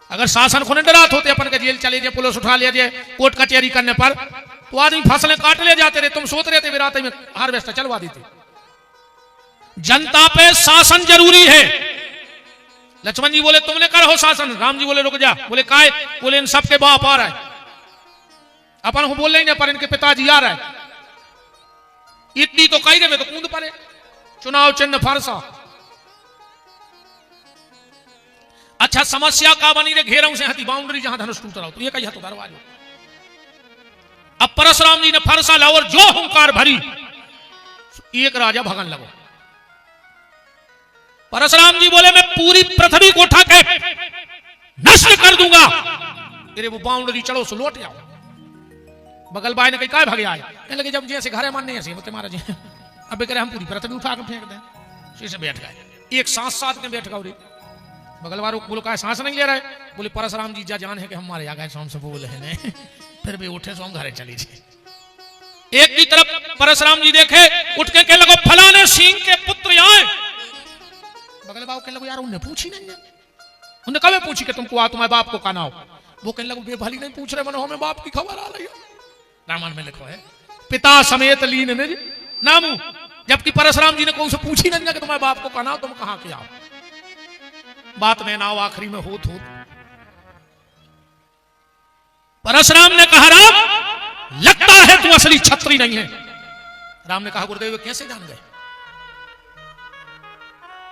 अगर शासन को नहीं डरात होते अपन के जेल चले जाए, पुलिस उठा ले जाए कोर्ट कचहरी करने पर, तो आदमी फसलें काट ले जाते रहे। तुम सोच रहे थे विराट में हार्वेस्टर चलवा देते। जनता पे शासन जरूरी है। लक्ष्मण जी बोले तुमने करो शासन। राम जी बोले रुक जा। बोले काय? बोले इन सबके बाप आ रहा है। अपन को बोल लेंगे पर इनके पिताजी आ रहा है। इतनी तो कही में तो कूद पड़े। चुनाव चिन्ह फरसा। अच्छा समस्या का बनी रे घेरों से हती बाउंड्री जहां धनुष टूट रहा हो तो ये कही तो दरवाजा। अब परशुराम जी ने फरसा ला और जो हुंकार भरी एक राजा भगन लगो। परशुराम जी बोले मैं पूरी पृथ्वी को उठा के नष्ट कर दूंगा। तेरे वो बाउंड्री चढ़ो सो लौट जाओ। बगल बाई ने कही काय भागे आए? कहने लगे जब जैसे घरे मानने ऐसे होते महाराज। अब कह हम पूरी पृथ्वी उठा कर फेंक दें। शीशे बैठ गए। एक सांस साथ में बैठ गए। बगल वालों को बोलो काय सांस नहीं ले रहा है? बोले परशुराम जी जा जान है कि हमारे आ गए सो हमसे बोले हैं। फिर भी उठे सो हम घरे चली जाए। एक की तरफ परशुराम जी देखे उठ के कहने लगो फलाने सिंह के पुत्र आए। बगल बाबू कहने लगो यार उन्हें पूछी नहीं है। उन्हें कभी पूछी कि तुमको तुम्हारे बाप को कहना हो? वो कहने लगो बेभली नहीं पूछ रहे मनो हमें बाप की खबर आ रही है। रामायण में लिखो है पिता समेत लीन निज नामू। जबकि परशुराम जी ने कौन से पूछी नहीं कि तुम्हारे बाप को कहना हो तुम कहां के आओ। बात में ना आखिरी में होत परशुराम ने कहा राम लगता है तू असली छत्री नहीं है। राम ने कहा गुरुदेव कैसे जान गए?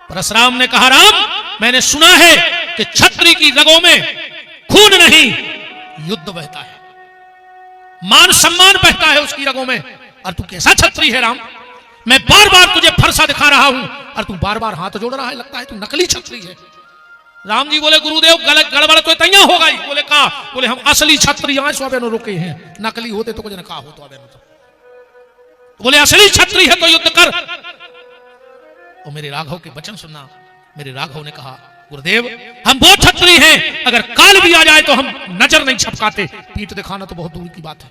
परशुराम ने कहा राम मैंने सुना है कि छत्री की रगों में खून नहीं युद्ध बहता है, मान सम्मान बहता है उसकी रगों में। और तू कैसा छत्री है राम? मैं बार बार तुझे फरसा दिखा रहा हूं और तू बार बार हाथ जोड़ रहा है। लगता है तू नकली छत्री है। राम जी बोले गुरुदेव गड़बड़ तो तैयार हो गई। बोले कहा? बोले हम असली छत्री यहां सो अबे रुके हैं। नकली होते तो कुछ न कहा हो तो अबे तो बोले असली छत्री है तो युद्ध कर। और मेरे राघव के वचन सुनना। मेरे राघव ने कहा गुरुदेव हम बहुत छत्री हैं, अगर काल भी आ जाए तो हम नजर नहीं छपकाते। पीठ दिखाना तो बहुत दूर की बात है।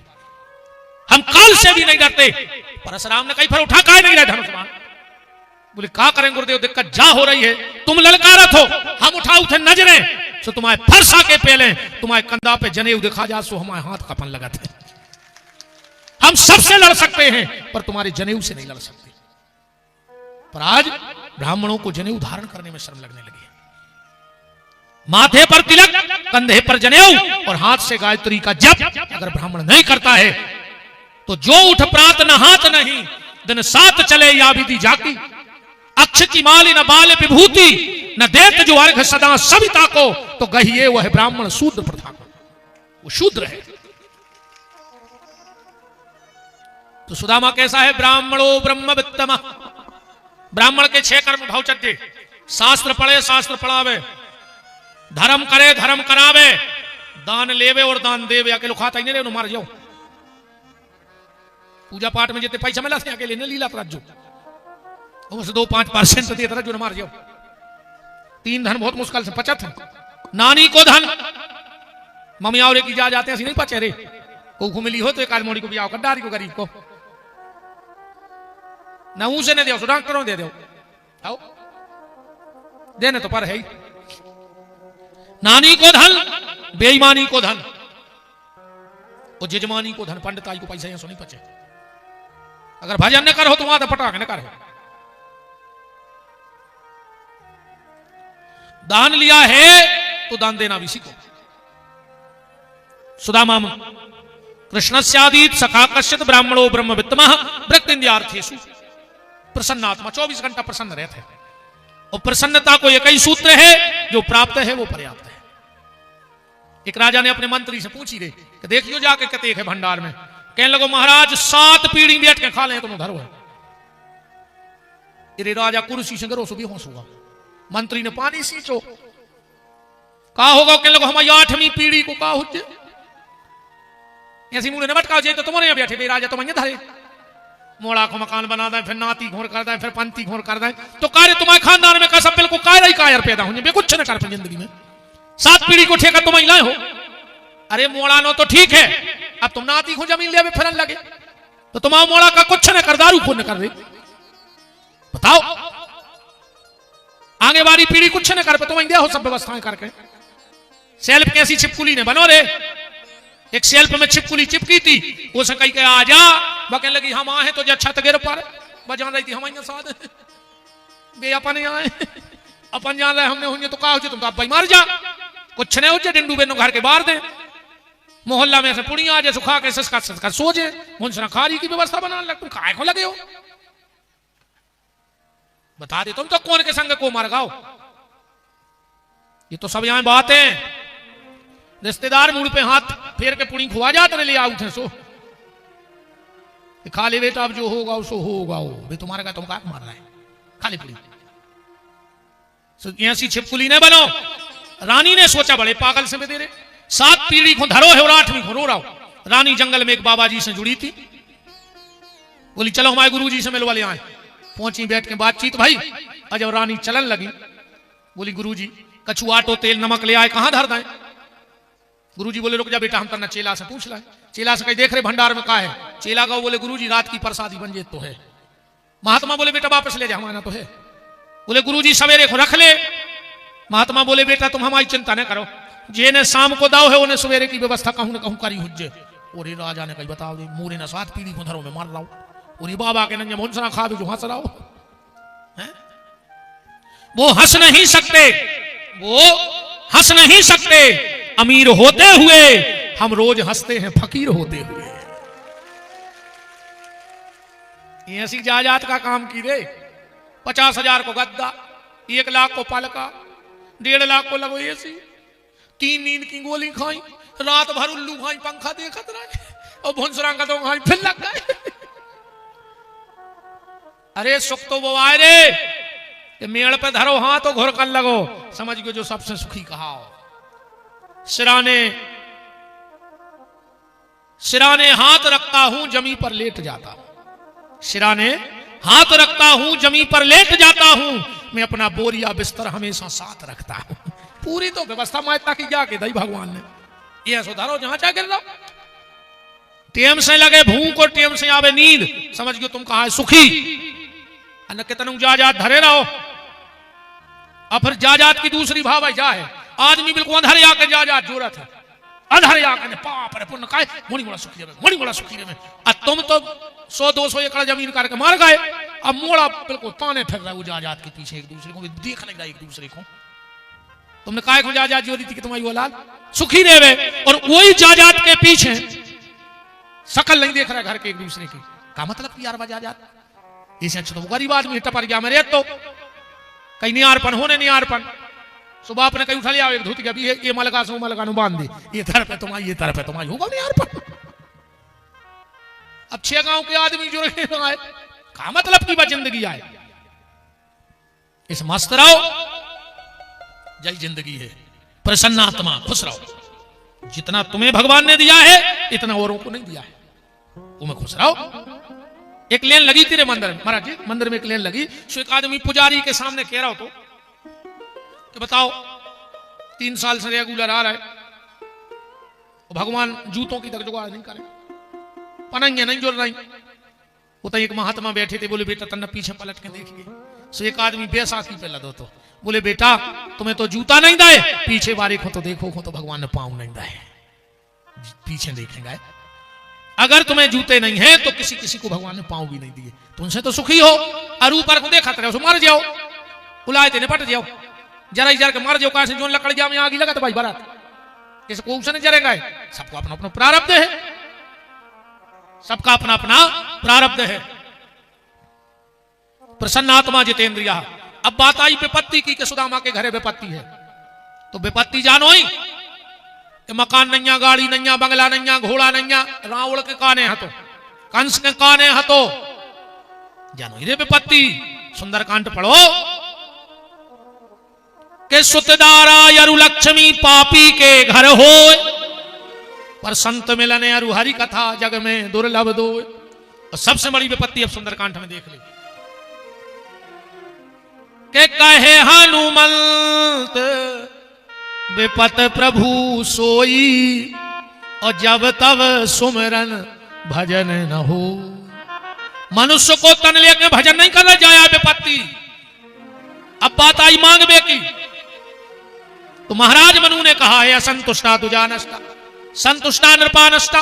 हम काल से भी नहीं डरते। परशुराम ने कही फिर उठा काहे नहीं रहे धनुष्मान? बोले क्या करें गुरुदेव दिक्कत जा हो रही है। तुम ललकारत हो हम उठा उठे नजरें सो तुम्हारे फरसा के पहले तुम्हारे कंधा पे जनेऊ दिखा जा सो हमारे हाथ कपन लगा थे। हम सबसे लड़ सकते हैं पर तुम्हारे जनेऊ से नहीं लड़ सकते। पर आज ब्राह्मणों को जनेऊ धारण करने में शर्म लगने लगी है। माथे पर तिलक, कंधे पर जनेऊ और हाथ से गायत्री का जप अगर ब्राह्मण नहीं करता है तो जो उठ प्रात न हाथ नहीं दिन सात चले या विधि जाकी। अक्ष की माली न बाल विभूति न देत जो अर्घ सदा सविता को। तो गहिए वह ब्राह्मण शूद्र प्रथा को। वो शूद्र है। तो सुदामा कैसा है? ब्राह्मणो ब्रह्मवित्तम। ब्राह्मण के 6 कर्म भवचर्य। शास्त्र पढ़े शास्त्र पढ़ावे, धर्म करे धर्म करावे, दान लेवे और दान देवे। अकेले खाता ही नहीं रहे मार जाओ। पूजा पाठ में जितने पैसा मिला थे अकेले ने लीला राजू उस 2-5% देता रहा जो मार जाओ। 3 धन बहुत मुश्किल से पचत है। नानी को धन मम्मी और की जा जाते हैं नहीं पचे रे। को मिली हो तो एक आदमी को भी आओ कड्डारी को गरीब को ना उसे ने दो डॉक्टरों दे दो आओ देने तो पर है ही। नानी को धन बेईमानी को धन और जजमानी को धन। पंडिताई को पैसा यहाँ सो नहीं पचे। अगर भजन न करो तो वहां तो पटाख न करो। दान लिया है तो दान देना भी सीखो। सुदामा कृष्णस्यादीत सखा कश्चित ब्राह्मणो ब्रह्मवित्तमः वृत्तिन्द्रियार्थेषु प्रसन्नात्मा। 24 घंटा प्रसन्न रहते हैं। और प्रसन्नता को एक ही सूत्र है जो प्राप्त है वो पर्याप्त है। एक राजा ने अपने मंत्री से पूछी रे कि देखियो जाके कतेक है भंडार में। कहने लगो महाराज 7 पीढ़ी बैठ के खा ले तुम धरो है। ये राजा कुर्सी से गरो सुबह होगा। मंत्री ने पानी सींचो कहा होगा। कहने लगो हमारी 8वीं पीढ़ी को कहा हो ऐसी मुझे न भटकाओ जाए तो तुम्हारे यहाँ बैठे राजा तुम धरे मोड़ा को मकान बना दे फिर नाती घोर कर दे फिर पंथी घोर कर दे। तो कार्य तुम्हारे खानदान में का सब बिल्कुल कायर पैदा होंगे कुछ न कर जिंदगी में। 7 पीढ़ी को ठेका तुम लाए हो। अरे मोड़ा नो तो ठीक है अब तुम नाती को जमीन ले फिरन लगे तो तुम मोड़ा का कुछ न कर, दारू को न कर रहे, बताओ आगे वाली पीढ़ी कुछ न कर पे, तुम इंडिया हो सब व्यवस्थाएं करके। सेल्फ कैसी छिपकुली ने बनो रे, एक सेल्फ में छिपकुली चिपकी थी, उसे कही के आ जा, बकने लगी हम आए तो छत गिर पर बजान रही थी हम साथ बे अपन आए अपन जान रहे हमने हुई तो कहा हो तुम तो आप भाई मार जा, कुछ नहीं हो डिंडू बेनो घर के बाहर दे, मोहल्ला में से पुड़ी आ जाए सुखा के सस्का सस्का सो जाए, मुंसना खारी की व्यवस्था बनाने लग, तुम काय को लगे हो, बता दे तुम तो कौन के संग को मार गाओ। ये तो सब यहां बात है, रिश्तेदार मुड़ पे हाथ फेर के पुड़ी खुआ जाते ले आउ थे, सो खा ले बेटा, अब जो होगा सो होगा, वो तुम्हारे का तुम का मार रहा है, खाली पुड़ी। ऐसी छिपकुली ने बनो। रानी ने सोचा बड़े पागल से दे रहे, 7 पीढ़ी को धरो है और 8वीं को रो रहा हो। रानी जंगल में एक बाबा जी से जुड़ी थी, बोली चलो हमारे गुरु जी से मिलवा ले आए। पहुंची, बैठ के बातचीत भाई, और जब रानी चलन लगी बोली गुरु जी कछु आटो तेल नमक ले आए, कहां धर दें। गुरु जी बोले रुक जा बेटा, हम करना चेला से पूछ लाए। चेला से कहीं देख रहे भंडार में का है, चेला का बोले गुरु जी रात की प्रसादी बन जे तो है। महात्मा बोले बेटा वापस ले जा, हमारा तो है। बोले गुरु जी सवेरे को रख ले। महात्मा बोले बेटा तुम हमारी चिंता न करो, जे ने शाम को दाव है उन्हें सवेरे की व्यवस्था कहूं न कहूं करी हुज्जे। और राजा ने कही बताओ मोरे न 7 पीढ़ी को धरो में मार रहा हूं, और बाबा के नंगे मुंसना खा भी जो हंस रहा हो, वो हंस नहीं सकते, वो हंस नहीं सकते। अमीर होते हुए हम रोज हंसते हैं फकीर होते हुए। ऐसी जायदाद का काम की रे, 50,000 को गद्दा, 1 लाख को पलका, 1.5 लाख को लगो एसी, 3 नींद की गोली खाई, रात भर उल्लू खाई, पंखा देखत रहे, और भुंसरा का तो खाई फिर लग गए। अरे सुख तो वो आए रे, मेड़ पे धरो हाथ तो घुर कर लगो, समझ गयो जो सबसे सुखी कहा। सिराने हाथ रखता हूं जमी पर लेट जाता हूं, सिराने हाथ रखता हूं जमी पर लेट जाता हूं, मैं अपना बोरिया बिस्तर हमेशा साथ रखता हूं। पूरी तो व्यवस्था मायता की क्या के दई भगवान ने, ये सुधारो जहां चाहे गिर रहा। टेम से लगे भूख और टेम से आवे नींद, समझ गयो तुम कहां है सुखी। अन्न कितनु जाजात धरे रहो, और फिर जाजात की दूसरी भाव है जा है, आदमी बिल्कुल अंधरे आके जाजात जोरत है, अंधरे आके पाप रे पुण्य काय मोड़ी मोड़ा सुखी रहे, मोड़ी मोड़ा सुखी रहे। और तुम तो 100-200 एकड़ जमीन करके मार गए, अब मोड़ा बिल्कुल ताने फिर रहे जाजात के पीछे, एक दूसरे को देख लग रहा है एक दूसरे को। तुमने काय को जाजात जोड़ी थी कि तुम्हारी औलाद सुखी रहे, और वही जाजात के पीछे शकल नहीं देख रहा घर के एक दूसरे की, का मतलब कि यार जाजात इसे अच्छा तो गरीब आदमी टपर गया मेरे, तो कहीं नियारपन होने नियारपन। सुबह अपने कहीं उठा लिया एक धोती का भी ये मलका से मलका नु बांध दे, ये तरफ है तुम्हारी, ये तरफ है तुम्हारी, होगा नियारपन। अब 6 गांव के आदमी जो आए, का मतलब की जिंदगी आए। इस मस्त रहो, जय जिंदगी है, प्रसन्न आत्मा खुश रहो। जितना तुम्हें भगवान ने दिया है इतना औरों को नहीं दिया है, तुम्हें खुश रहो। एक लेन लगी तेरे मंदिर में, महाराज जी मंदिर में एक लेन लगी, सो एक आदमी पुजारी के सामने कह रहा हो तो बताओ 3 साल से रेगुलर आ रहा है, भगवान जूतों की तक जुगाड़ नहीं करे, पनंगे नहीं जुड़ रही। वो तो एक महात्मा बैठे थे, बोले बेटा तन्ना पीछे पलट के देखिए। सो एक आदमी बैसाखी पे लदो तो बोले बेटा तुम्हें तो जूता नहीं दाए, पीछे बारी को तो देखो तो भगवान ने पाँव नहीं दाए, पीछे देखेंगे। अगर तुम्हें जूते नहीं है तो किसी किसी को भगवान ने पाँव भी नहीं दिए, तुमसे तो सुखी हो, और ऊपर को देखा रहे मार जाओ, उलाए थे निपट जाओ, जरा जरा के मार जाओ, कहां से जो लकड़ जा में आग लगा तो भाई बारात किसी को उसने जरेगा। सबको अपना अपना प्रारब्ध है, सबका अपना अपना प्रारब्ध है। प्रसन्न आत्मा जितेंद्रिया। अब बात आई विपत्ति की, कि सुदामा के घरे विपत्ति है, तो विपत्ति जानो ही कि मकान नैया, गाड़ी नैया, बंगला नैया, घोड़ा नैया, रावण के काने हतो, कंस के काने हतो, जानो ही रे विपत्ति। सुंदरकांड पढ़ो के सुतदारा यरु लक्ष्मी पापी के घर हो, पर संत मिलने अरु हरि कथा जग में दुर्लभ दो। और सबसे बड़ी विपत्ति अब सुंदरकांड में देख ले, के कहे हनुमंत विपत प्रभु सोई, और जब तब सुमरन भजन न हो। मनुष्य को तन लेके भजन नहीं करना जाया विपत्ति। अब बात आई मांगवे की, तो महाराज मनु ने कहा है असंतुष्टा दुजानष्टा संतुष्टा नृपानष्टा।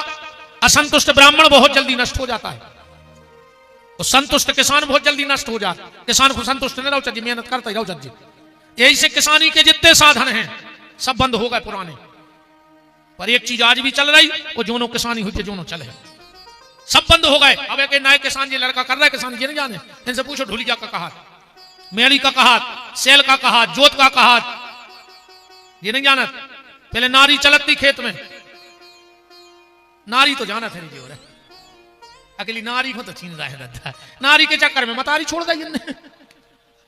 असंतुष्ट ब्राह्मण बहुत जल्दी नष्ट हो जाता है, और संतुष्ट किसान बहुत जल्दी नष्ट हो जाता है। किसान को संतुष्ट नहीं रहो जी, मेहनत करते रहो जी। यही से किसानी के जितने साधन हैं सब बंद हो गए पुराने, पर एक चीज आज भी चल रही, वो जोनो किसानी हुई जोनो चले, सब बंद हो गए। अब एक नए किसान जी लड़का कर रहा है किसान जी नहीं जाने, इनसे पूछो ढुलिया का कहा, मेड़ी का कहा, सेल का कहा, जोत का कहा, ये नहीं जानत। पहले नारी चलती खेत में, नारी तो जाना था नहीं, अकेली नारी को तो छीन रहा है दद्दा। नारी के चक्कर में मतारी छोड़ दी इनने,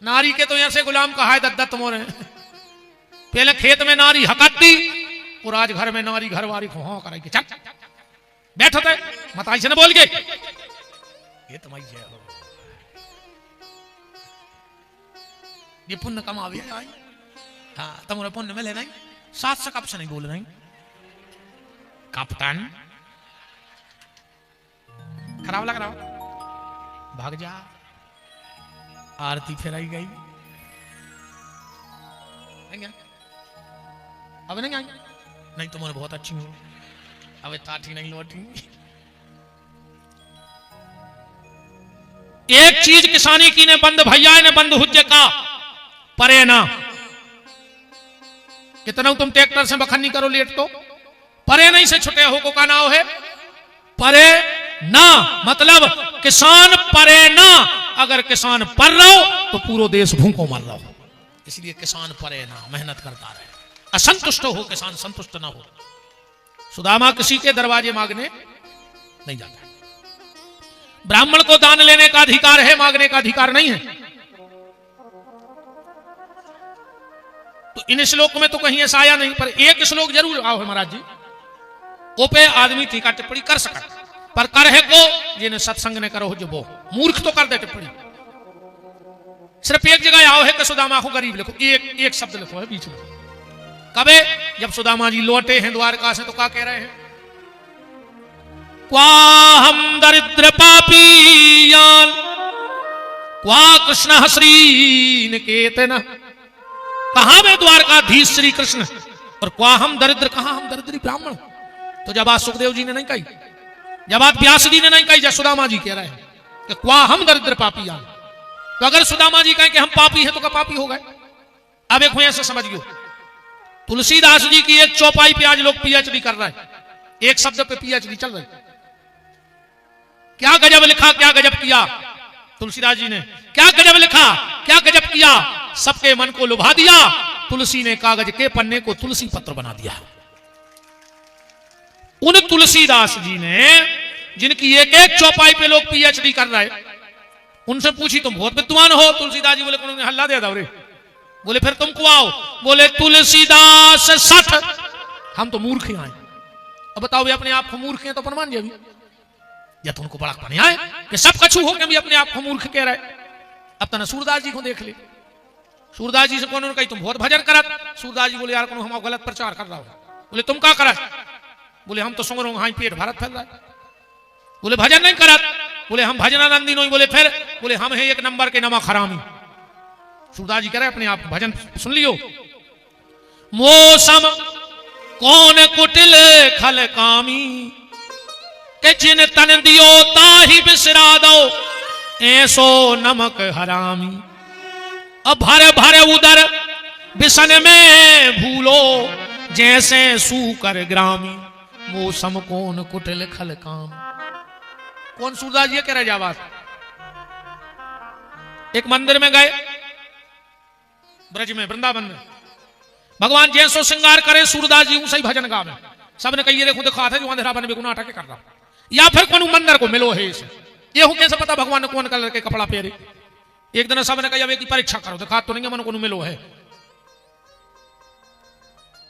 नारी के तो ऐसे गुलाम कहा है दद्दा तुम्हारे। पहले खेत में नारी हकती, और आज घर में नारी घरवारी को हाँ कराई, चल बैठो थे मताई से न बोल गए, ये तुम्हारी जय हो, ये पुण्य कमावे आई। हाँ तुम्हारे पुण्य मिले नहीं, साथ से कब से नहीं बोल रही। कप्तान खराब लग रहा, भाग जा। आरती फिराई गई, अब नहीं आई, नहीं तुम्हारे बहुत अच्छी हो, अब ताठी नहीं लौटी। एक चीज किसानी की ने बंद भैया ने बंद हुज्जे का परे ना, कितना तुम ट्रैक्टर से बखन्नी करो लेट तो परे नहीं से छुटे हो को का नाव है परे ना, मतलब किसान परे ना। अगर किसान पर रहो तो पूरा देश भूखों मर रहा हो, इसलिए किसान परे ना, मेहनत करता रहे। असंतुष्ट हो किसान, संतुष्ट ना हो। सुदामा किसी के दरवाजे मांगने नहीं जाता। ब्राह्मण को दान लेने का अधिकार है, मांगने का अधिकार नहीं है। तो इन श्लोक में तो कहीं ऐसा आया नहीं, पर एक श्लोक जरूर आओ है महाराज जी, वो पे आदमी टीका टिप्पणी कर सका, पर कर है को जिन्हें सत्संग ने करो जो वो मूर्ख तो कर दे टिप्पणी। सिर्फ एक जगह आओ है कि सुदामा को गरीब लिखो, एक शब्द लिखो है बीच में। कबे जब सुदामा जी लौटे हैं द्वारका से, तो क्या कह रहे हैं, क्वा हम दरिद्र पापीयान क्वा कृष्ण श्री निकेतन। कहां में द्वारकाधीश श्री कृष्ण, और क्वा हम दरिद्र, कहां हम दरिद्री ब्राह्मण। तो जब आज सुखदेव जी ने नहीं कही, जब आज व्यास जी ने नहीं कही, जब सुदामा जी कह रहे हैं कि क्वा हम दरिद्र पापीयान। तो अगर सुदामा जी कहें कि हम पापी हैं तो क्या पापी हो गए। अब एक ऐसे समझियो, तुलसीदास जी की एक चौपाई पे आज लोग पीएचडी कर रहे हैं, एक शब्द पे पीएचडी चल रही। क्या गजब लिखा, क्या गजब किया तुलसीदास जी ने, क्या गजब लिखा, क्या गजब किया, सबके मन को लुभा दिया। तुलसी ने कागज के पन्ने को तुलसी पत्र बना दिया। उन तुलसीदास जी ने जिनकी एक एक चौपाई पे लोग पीएचडी कर रहे हैं, उनसे पूछी तुम बहुत विद्वान हो। तुलसीदास जी बोले उन्होंने हल्ला दे दो रे, बोले फिर तुमको आओ, बोले तुलसीदास 60, हम तो मूर्ख आए। अब बताओ वे अपने आप को मूर्ख हैं तो प्रमाण जी या तो उनको बड़ा पानी आए कि सब कछु हो के भी अपने आप को मूर्ख कह रहे। अब तना सूरदास जी को देख ले, सूरदास जी से कौन कही तुम बहुत भजन करत। सूरदास जी बोले यार कौन हम गलत प्रचार कर रहा हो। बोले तुम क्या करत, बोले हम तो सुंगरों हाई पेट भारत फैल रहा है। बोले भजन नहीं करत, बोले हम भजनानंदी नहीं। बोले फिर, बोले हम हैं एक नंबर के नमक हरामी। सूरदास जी कह रहे अपने आप भजन सुन लियो। मौसम कौन कुटिल खल कामी, के जिन तन दियो ताही बिसरा दो, ऐसो नमक हरामी। अब भरे भरे उदर बिसन में भूलो, जैसे सूकर ग्रामी। मौसम कौन कुटिल खल काम। कौन सूरदास जी कह रहे जावाज। एक मंदिर में गए ब्रज में, वृंदावन में, भगवान जैसो श्रृंगार करे सूरदास जी सही भजन गावे। सबने कही देखो दिखा था जो अंधेरा बन बेगुना अटके कर रहा, या फिर कौन मंदिर को मिलो है इसे। ये हूं कैसे पता भगवान ने कौन कलर के कपड़ा पहरे। एक दिन सबने कही अब एक परीक्षा करो, दिखा तो नहीं मन को मिलो है।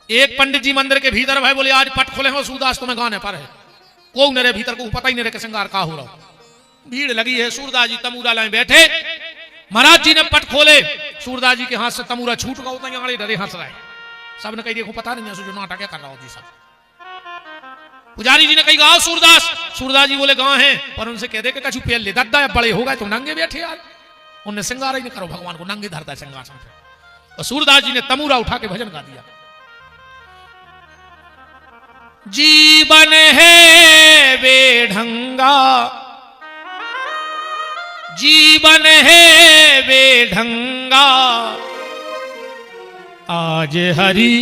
एक पंडित जी मंदिर के भीतर भाई बोले आज पट खोले हो सूरदास तुम्हें गाने पर है। को मेरे भीतर को पता ही नहीं रहे श्रृंगार का हो रहा। भीड़ लगी है, सूरदास जी तमूरा लाए बैठे। महाराज जी ने पट खोले, सूरदास जी के हाथ से तमूरा छूट गया, उतना आड़े डरे हंस रहे। सबने कही देखो पता नहीं जो नाटक क्या कर रहा हो जी सब। पुजारी जी ने कही आओ सूरदास, सूरदास जी बोले गांव है, पर उनसे कह दे कि कछु पेल ले दद्दा बड़े हो गए तो नंगे बैठे यार। उन्हें श्रृंगार ही नहीं करो, भगवान को नंगे धरता सिंहासन पे। और सूरदास जी ने तमूरा उठा के भजन गा दिया। जीवन है बेढंगा, जीवन है बेढंगा, आज हरि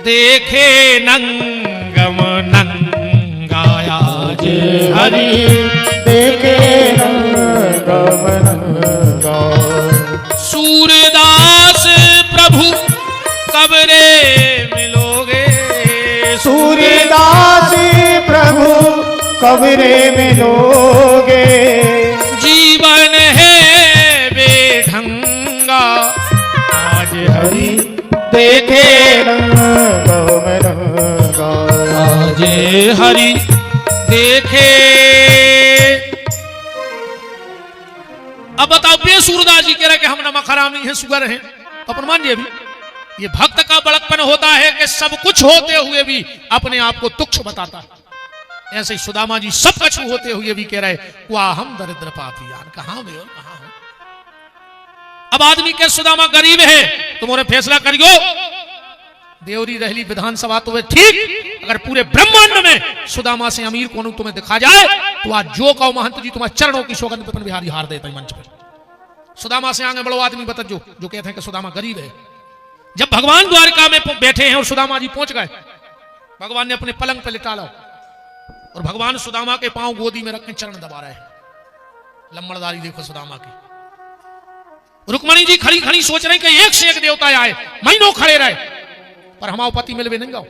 देखे नंगम नंगा, आज हरि देखे नंगम नंगा। सूरदास प्रभु कब रे मिलोगे, सूरदास प्रभु कब रे मिलोगे। जीवन है बेढंगा, आज हरि देखे नंगम नंगा, आज हरि देखे। अब बताओ, प्रिय सूरदास जी कह रहे कि हम नमक हरामी हैं, सुगर हैं, तो अपन मानिए भी ये भक्त का बड़कपन होता है कि सब कुछ होते हुए भी अपने आप को तुच्छ बताता है। ऐसे ही सुदामा जी सब कुछ होते हुए भी कह रहे वाह हम दरिद्र पापियान, कहां में हो कहां हो। अब आदमी के सुदामा गरीब है, तुम्हारे फैसला करियो। देवरी रहली विधानसभा तो वे ठीक, अगर पूरे ब्रह्मांड में सुदामा से अमीर कौन तुम्हें दिखा जाए तो आज जो कहो महंत जी तुम्हारे चरणों की सौगंध पे बिहारी हार देता है मंच पर। सुदामा से आगे बढ़ो आदमी बता जो कहते हैं कि सुदामा गरीब है। जब भगवान द्वारका में बैठे हैं और सुदामा जी पहुंच गए, भगवान ने अपने पलंग पे लिटा लो और भगवान सुदामा के पांव गोदी में रख के चरण दबा रहे हैं। लम्बड़दारी देखो सुदामा की। रुक्मणी जी खड़ी खड़ी सोच रहे कि एक से एक देवता आए, महीनों खड़े रहे, पर हमारे पति मिलवे नहीं गाओ।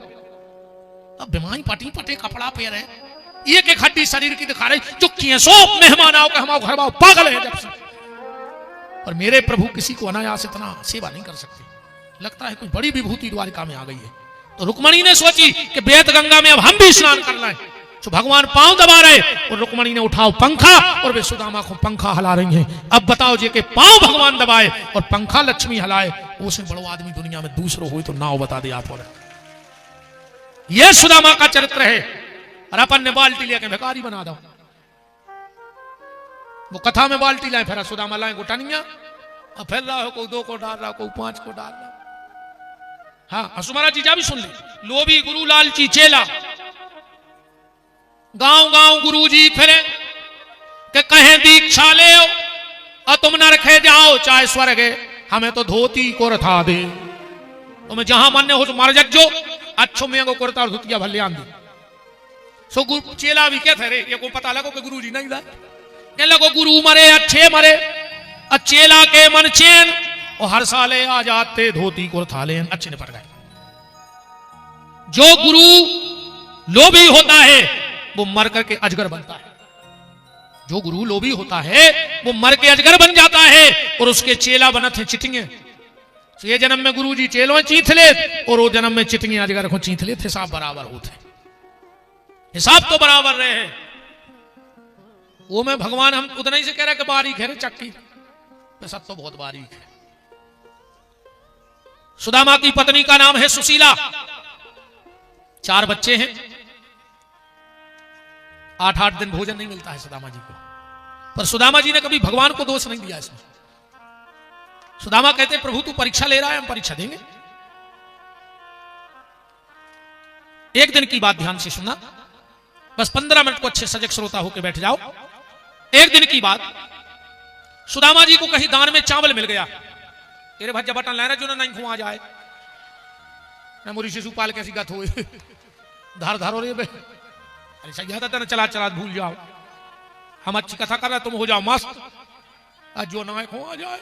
अब बीमारी पटी पटे कपड़ा पे रहे, एक एक हड्डी शरीर की दिखा रही, जो कैसो मेहमान आओ के हमारे घर पागल है जब से। पर मेरे प्रभु किसी को अनायास इतना सेवा नहीं कर सकते, लगता है कोई बड़ी विभूति द्वारिका में आ गई है। तो रुक्मणी ने सोची कि बेत गंगा में अब हम भी स्नान कर लें। तो भगवान पांव दबा रहे और रुक्मणी ने उठाओ पंखा और वे सुदामा को पंखा हिला रही हैं। अब बताओ जे के पांव भगवान दबाए और पंखा लक्ष्मी हिलाए, उससे बड़ो आदमी दुनिया में दूसरो हो तो नाव बता दे आप। यह सुदामा का चरित्र है। और अपन ने बाल्टी लेके भिखारी बना दो। वो कथा में बाल्टी लाए, फिर सुदामा लाए गोटनिया, और फिर रहा हो कोई 2 को डाल रहा, कोई 5 को डाल रहा। हाँ, सुमारा जीजा भी सुन ले। लोभी गुरु लालची चेला, गांव गांव गुरु जी फिरे के कहें दीक्षा ले और तुम न रखे जाओ चाहे स्वर्ग, हमें तो धोती को रथा दे। तुम्हें जहां मन हो तो मार जो अच्छो में को कुर्ता और धोतिया भले आन दी। सो चेला भी कहते रे, ये को पता लगो कि गुरु जी नहीं लाए, कहने लगो गुरु मरे अच्छे मरे, चेला के मन चैन और हर साले आ जाते धोती को रथा ले, अच्छे निपट गए। जो गुरु लोभी होता है वो मर करके अजगर बनता है। जो गुरु लोभी होता है वो मर के अजगर बन जाता है और उसके चेला बनत है चिटिंगे। तो ये जन्म में गुरु जी चेलों चीथ ले और वो जन्म में चिटिंगे अजगर को चीथ ले, हिसाब बराबर होते, हिसाब तो बराबर रहे हैं। वो में भगवान हम उतना ही से कह रहे कि बारीक है रे चक्की, सब तो बहुत बारीक है। सुदामा की पत्नी का नाम है सुशीला, 4 बच्चे हैं, 8-8 दिन भोजन नहीं मिलता है सुदामा जी को। पर सुदामा जी ने कभी भगवान को दोष नहीं दिया इसमें। सुदामा कहते प्रभु तू परीक्षा ले रहा है, हम परीक्षा देंगे। एक दिन की बात ध्यान से सुनना, बस 15 मिनट को अच्छे सजग श्रोता होकर बैठ जाओ। एक दिन की बात, सुदामा जी को कहीं दान में चावल मिल गया। तेरे भज्जा बटन लेना जो ना नहीं खुआ जाए ना, मुरी शिशु पाल कैसी गत हो धार धार हो रही है। अरे सही आता ना, चला चला भूल जाओ, हम अच्छी कथा कर रहे तुम हो जाओ मस्त, आज जो ना खुआ जाए।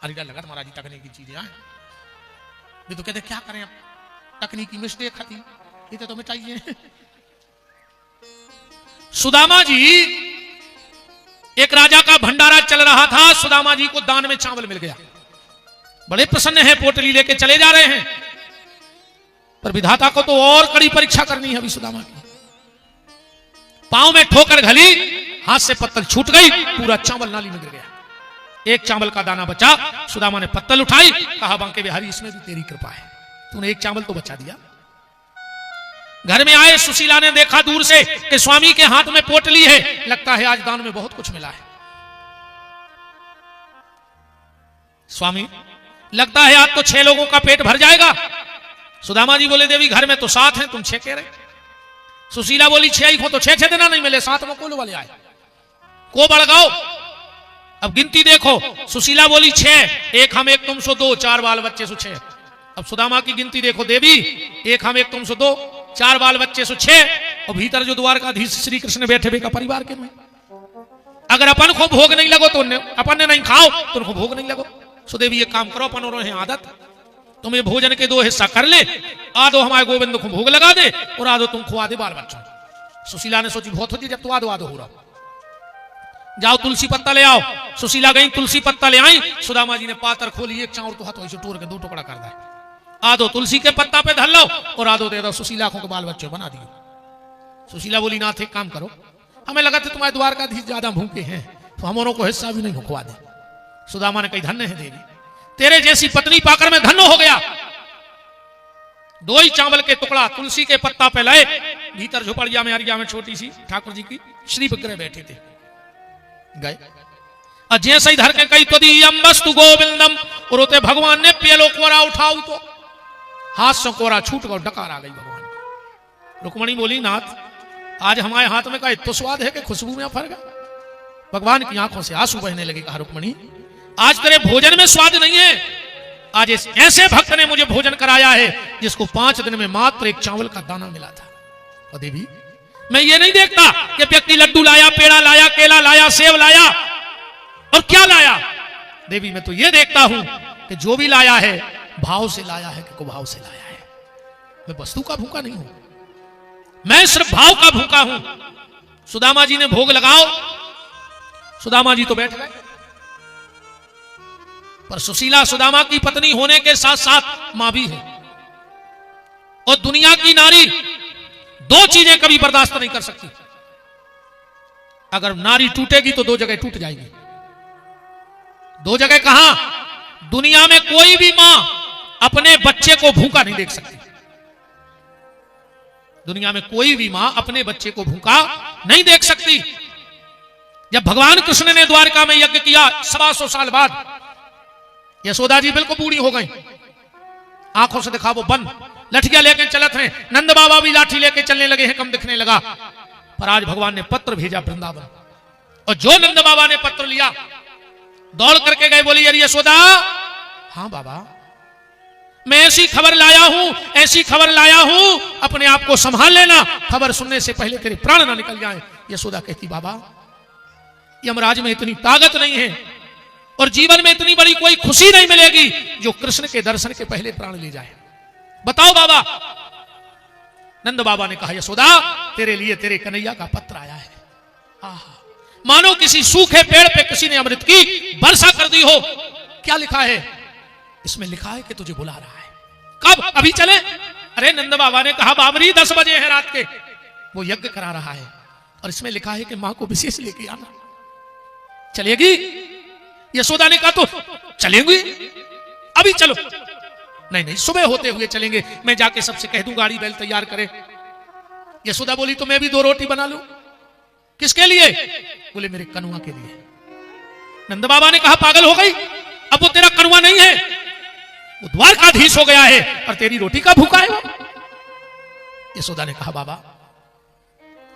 अरे लगा तुम्हारा जी तकनीकी चीजें आए, ये तो कहते क्या करें अब, तकनीकी मिस्टेक खाती ये तो मिटाइए। सुदामा जी, एक राजा का भंडारा चल रहा था, सुदामा जी को दान में चावल मिल गया, बड़े प्रसन्न हैं, पोटली लेके चले जा रहे हैं। पर विधाता को तो और कड़ी परीक्षा करनी है अभी सुदामा की। पांव में ठोकर घली, हाथ से पत्तल छूट गई, पूरा चावल नाली में गिर गया। एक चावल का दाना बचा, सुदामा ने पत्तल उठाई, कहा बांके बिहारी इसमें भी तेरी कृपा है, तूने एक चावल तो बचा दिया। घर में आए, सुशीला ने देखा दूर से कि स्वामी के हाथ में पोटली है, लगता है आज दान में बहुत कुछ मिला है। स्वामी, लगता है आज तो 6 लोगों का पेट भर जाएगा। सुदामा जी बोले, देवी घर में तो 7 हैं, तुम 6 कह रहे। सुशीला बोली, 6 ही हो तो 6 देना नहीं मिले, 7 में कोल वाले आए, को बढ़ाओ। अब गिनती देखो, सुशीला बोली 6, 1 हम 1 तुम सो 2, 4 बाल बच्चे सो 6। अब सुदामा की गिनती देखो, देवी 1 हम 1 तुम सो 2, 4 बाल बच्चे सो 6, और भीतर जो द्वारकाधीश श्री कृष्ण बैठे हुए का परिवार के में। अगर अपन को भोग नहीं लगो तो अपन ने नहीं खाओ तो उनको भोग नहीं लगो। सो देवी एक काम करो, अपन और है आदत, तुम ये भोजन के 2 हिस्सा कर ले, आधो हमारे गोविंद को भोग लगा दे और आधो तुम खुआ दे बाल बच्चों। सुशीला ने सोची बहुत होती, जब तो आधो आधो हो रहा, जाओ तुलसी पत्ता ले आओ। सुशीला गई, तुलसी पत्ता ले आई। सुदामा जी ने पातर खोली, एक चाउर तो हाथ ऐसे टूर के 2 टुकड़ा कर दे, आधो तुलसी के पत्ता पे धर लो और आधो दे दो सुशीला को बाल बच्चे बना दिए। सुशीला बोली, नाथ एक काम करो, हमें लगा था तुम्हारे द्वारकाधीश ज्यादा भूखे हैं तो हम को हिस्सा भी नहीं खुआ दे। सुदामा ने कही, धन्य है देवी, तेरे जैसी पत्नी पाकर मैं धन्य हो गया। 2 ही चावल के टुकड़ा तुलसी के पत्ता पे लाए, भीतर झोपड़िया में अरिया में छोटी सी ठाकुर जी की श्री विग्रह बैठे थे, गए और जैसे ही धर के कही तदीयम वस्तु गोविंदम, और भगवान ने पेलो कोरा उठाऊ तो हाथ से कोरा छूट कर डकार आ गई भगवान को। रुक्मणी बोली, नाथ आज हमारे हाथ में का इतना स्वाद है कि खुशबू में फर्क है। भगवान की आंखों से आंसू बहने लगे। कहा, रुक्मणी आज तेरे भोजन में स्वाद नहीं है, आज ऐसे भक्त ने मुझे भोजन कराया है जिसको 5 दिन में मात्र 1 चावल का दाना मिला था। और देवी मैं ये नहीं देखता कि व्यक्ति लड्डू लाया, पेड़ा लाया, केला लाया, सेब लाया और क्या लाया। देवी मैं तो ये देखता हूं कि जो भी लाया है भाव से लाया है कि कुभाव से लाया है। मैं वस्तु का भूखा नहीं हूं, मैं सिर्फ भाव का भूखा हूं। सुदामा जी ने भोग लगाओ, सुदामा जी तो बैठ गए, पर सुशीला सुदामा की पत्नी होने के साथ साथ मां भी है। और दुनिया की नारी 2 चीजें कभी बर्दाश्त नहीं कर सकती। अगर नारी टूटेगी तो 2 जगह टूट जाएगी। 2 जगह कहां? दुनिया में कोई भी मां अपने बच्चे को भूखा नहीं देख सकती। दुनिया में कोई भी मां अपने बच्चे को भूखा नहीं देख सकती। जब भगवान कृष्ण ने द्वारका में यज्ञ किया 125 साल बाद, यशोदा जी बिल्कुल बूढ़ी हो गई, आंखों से देखा वो बंद, लठिया लेके चलत हैं। नंद बाबा भी लाठी लेके चलने लगे हैं, कम दिखने लगा। पर आज भगवान ने पत्र भेजा वृंदावन, और जो नंद बाबा ने पत्र लिया दौड़ करके गए, बोली अरे यशोदा, हाँ बाबा मैं ऐसी खबर लाया हूं, ऐसी खबर लाया हूं, अपने आप को संभाल लेना, खबर सुनने से पहले तेरे प्राण ना निकल जाए। यशोदा कहती, बाबा यमराज में इतनी ताकत नहीं है और जीवन में इतनी बड़ी कोई खुशी नहीं मिलेगी जो कृष्ण के दर्शन के पहले प्राण ले जाए। बताओ बाबा। नंद बाबा ने कहा, यशोदा तेरे लिए तेरे कन्हैया का पत्र आया है। आहा, मानो किसी सूखे पेड़ पे किसी ने अमृत की वर्षा कर दी हो। क्या लिखा है इसमें? लिखा है कि तुझे बुला रहा है। कब? अभी चले? अरे नंद बाबा ने कहा, बाबरी 10 बजे है रात के, वो यज्ञ करा रहा है और इसमें लिखा है कि मां को विशेष लेके आना। चलेगी? यशोदा ने कहा, तो चलेंगी, अभी चलो। नहीं नहीं, सुबह होते हुए चलेंगे, मैं जाके सबसे कह दूं गाड़ी बैल तैयार करे। यशोदा बोली, तो मैं भी 2 रोटी बना लूं। किसके लिए? बोले मेरे कनुआ के लिए। नंद बाबा ने कहा, पागल हो गई, अब वो तेरा कनुआ नहीं है, वो द्वारकाधीश हो गया है और तेरी रोटी का भूखा है वो। यशोदा ने कहा, बाबा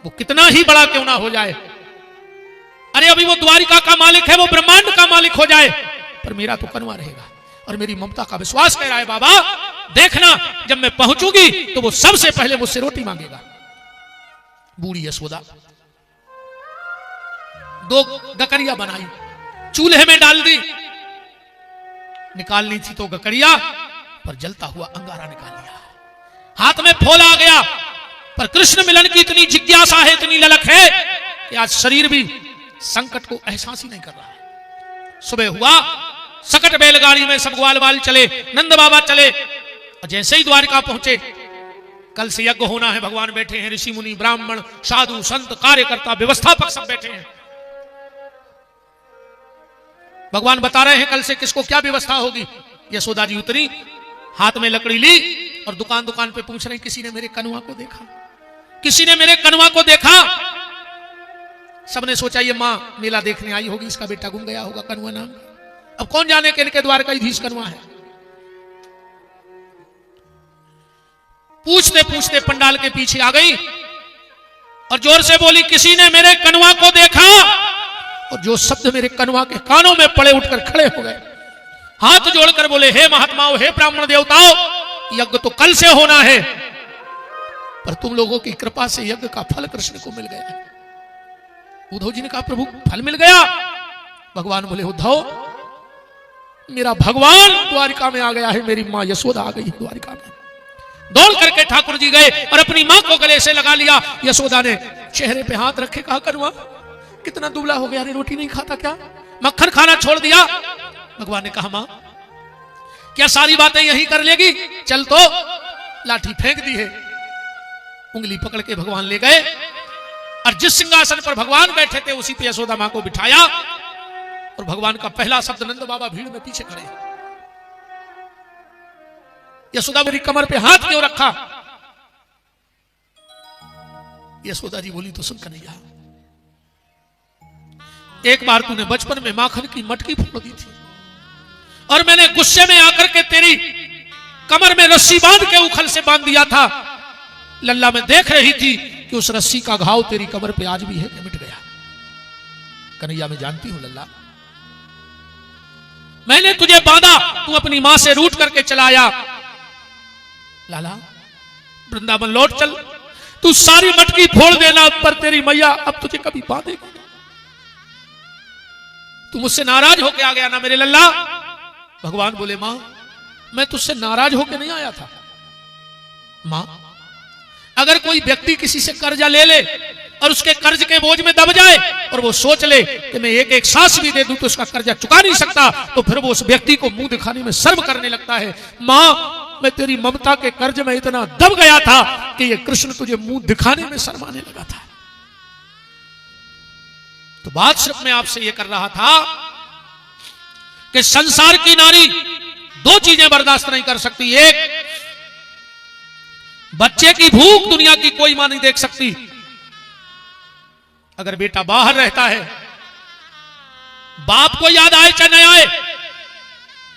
वो कितना ही बड़ा क्यों ना हो जाए, अरे अभी वो द्वारिका का मालिक है, वो ब्रह्मांड का मालिक हो जाए, पर मेरा तो कनुआ रहेगा और मेरी ममता का विश्वास कह रहा है। बाबा देखना, जब मैं पहुंचूंगी तो वो सबसे पहले मुझसे रोटी मांगेगा। बूढ़ी यशोदा 2 गकरिया बनाई, चूल्हे में डाल दी, निकालनी थी तो गकरिया, पर जलता हुआ अंगारा निकाल लिया। हाथ में फूल आ गया, पर कृष्ण मिलन की इतनी जिज्ञासा है, इतनी ललक है कि आज शरीर भी संकट को एहसास ही नहीं कर रहा है। सुबह हुआ, सकट बैलगाड़ी में सब ग्वाल वाल चले, नंद बाबा चले, और जैसे ही द्वारिका पहुंचे, कल से यज्ञ होना है, भगवान बैठे हैं, ऋषि मुनि ब्राह्मण साधु संत कार्यकर्ता व्यवस्थापक सब बैठे हैं। भगवान बता रहे हैं कल से किसको क्या व्यवस्था होगी। यशोदा जी उतरी, हाथ में लकड़ी ली और दुकान दुकान पे पूछ रहे, किसी ने मेरे कनुआ को देखा? किसी ने मेरे कनवा को देखा। सबने सोचा ये मां मेला देखने आई होगी, इसका बेटा गुम गया होगा कनवा नाम। अब कौन जाने कि इनके द्वारकाधीश कनवा है। पूछते पूछते पंडाल के पीछे आ गई और जोर से बोली, किसी ने मेरे कनवा को देखा। और जो शब्द मेरे कनवा के कानों में पड़े उठकर खड़े हो गए, हाथ जोड़कर बोले, हे महात्माओं, हे ब्राह्मण देवताओं, यज्ञ तो कल से होना है, पर तुम लोगों की कृपा से यज्ञ का फल कृष्ण को मिल गया। उद्धव जी ने कहा, प्रभु फल मिल गया। भगवान बोले, उद्धव मेरा भगवान द्वारिका में आ गया है, मेरी मां यशोदा आ गई है द्वारिका में। दौड़ करके ठाकुर जी गए और अपनी मां को गले से लगा लिया। यशोदा ने चेहरे पे हाथ रखे, कहा, कनवा कितना दुबला हो गया, रोटी नहीं खाता क्या, मक्खन खाना छोड़ दिया। भगवान ने कहा, मां क्या सारी बातें यही कर लेगी, चल। तो लाठी फेंक दी है, उंगली पकड़ के भगवान ले गए और जिस सिंहासन पर भगवान बैठे थे उसी पे यशोदा मां को बिठाया। और भगवान का पहला शब्द, नंद बाबा भीड़ में पीछे खड़े। यशोदा मेरी कमर पे हाथ क्यों रखा। यशोदा जी बोली, तो सुन कन्हैया, एक बार तूने बचपन में माखन की मटकी फोड़ दी थी और मैंने गुस्से में आकर के तेरी कमर में रस्सी बांध के उखल से बांध दिया था। लल्ला मैं देख रही थी कि उस रस्सी का घाव तेरी कमर पे आज भी है कि मिट गया। कन्हैया मैं जानती हूं लल्ला, मैंने तुझे बांधा, तू अपनी मां से रूठ करके चलाया। लाला वृंदावन लौट चल, तू सारी मटकी फोड़ देना, पर तेरी मैया अब तुझे कभी बांधेगी। तू मुझसे नाराज होके आ गया ना मेरे लल्ला। भगवान बोले, मां मैं तुझसे नाराज होके नहीं आया था। मां अगर कोई व्यक्ति किसी से कर्जा ले ले और उसके कर्ज के बोझ में दब जाए और वो सोच ले कि मैं एक एक सांस भी दे दूं तो उसका कर्जा चुका नहीं सकता, तो फिर वो उस व्यक्ति को मुंह दिखाने में शर्म करने लगता है। मां मैं तेरी ममता के कर्ज में इतना दब गया था कि ये कृष्ण तुझे मुंह दिखाने में शर्माने लगा था। तो बात सिर्फ मैं आपसे ये कर रहा था कि संसार की नारी दो चीजें बर्दाश्त नहीं कर सकती। एक, बच्चे की भूख दुनिया की कोई मां नहीं देख सकती। अगर बेटा बाहर रहता है, बाप को याद आए चाहे न आए,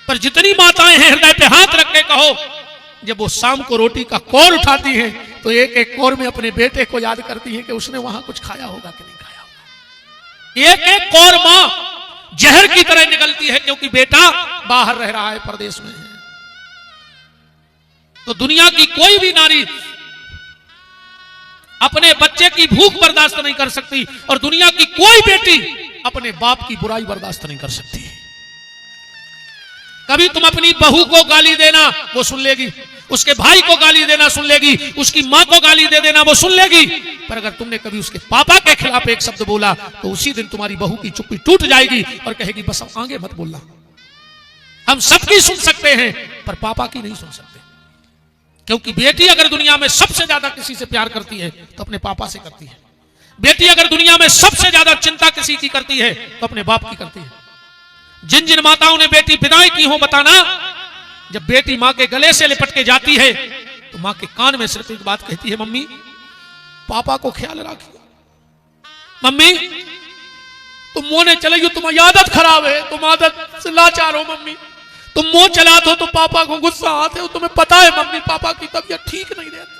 पर जितनी माताएं हैं हृदय पे हाथ रख के कहो, जब वो शाम को रोटी का कौर उठाती हैं तो एक एक कौर में अपने बेटे को याद करती हैं कि उसने वहां कुछ खाया होगा कि नहीं खाया होगा। एक एक कौर मां जहर की तरह निकलती है क्योंकि बेटा बाहर रह रहा है, परदेश में है। तो दुनिया की कोई भी नारी अपने बच्चे की भूख बर्दाश्त नहीं कर सकती और दुनिया की कोई बेटी अपने बाप की बुराई बर्दाश्त नहीं कर सकती। कभी तुम अपनी बहू को गाली देना वो सुन लेगी, उसके भाई को गाली देना सुन लेगी, उसकी मां को गाली दे देना वो सुन लेगी, पर अगर तुमने कभी उसके पापा के खिलाफ एक शब्द बोला तो उसी दिन तुम्हारी बहू की चुप्पी टूट जाएगी और कहेगी बस अब आगे मत बोलना। हम सबकी सुन सकते हैं पर पापा की नहीं सुन सकते, क्योंकि बेटी अगर दुनिया में सबसे ज्यादा किसी से प्यार करती है तो अपने पापा से करती है। बेटी अगर दुनिया में सबसे ज्यादा चिंता किसी की करती है तो अपने बाप की करती है। जिन जिन माताओं ने बेटी विदाई की हो बताना, जब बेटी मां के गले से लिपट के जाती है तो मां के कान में सिर्फ एक बात कहती है, मम्मी पापा को ख्याल रखिए, मम्मी तुम मोने चले गई, तुम्हारी आदत खराब है, तुम आदत से लाचार हो मम्मी, तुम मुंह चलाते हो तो पापा को गुस्सा आते हो, तुम्हें पता है मम्मी पापा की तबीयत ठीक नहीं रहती।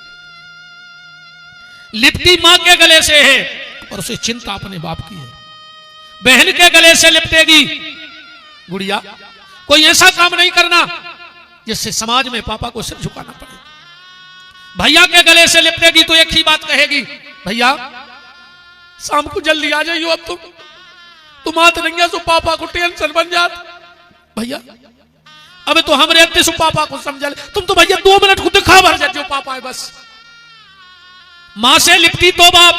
लिपटी मां के गले से है और उसे चिंता अपने बाप की है। बहन के गले से लिपटेगी, गुड़िया कोई ऐसा काम नहीं करना जिससे समाज में पापा को सिर झुकाना पड़े। भैया के गले से लिपटेगी तो एक ही बात कहेगी, भैया शाम को जल्दी आ जाइयो, अब तुम आते नहीं सो पापा को टेंशन बन जात। भैया अबे तो हम रहते सो पापा को समझा ले, तुम तो भैया 2 मिनट को दिखा भर जाते पापा है बस। मां से लिपटी तो बाप,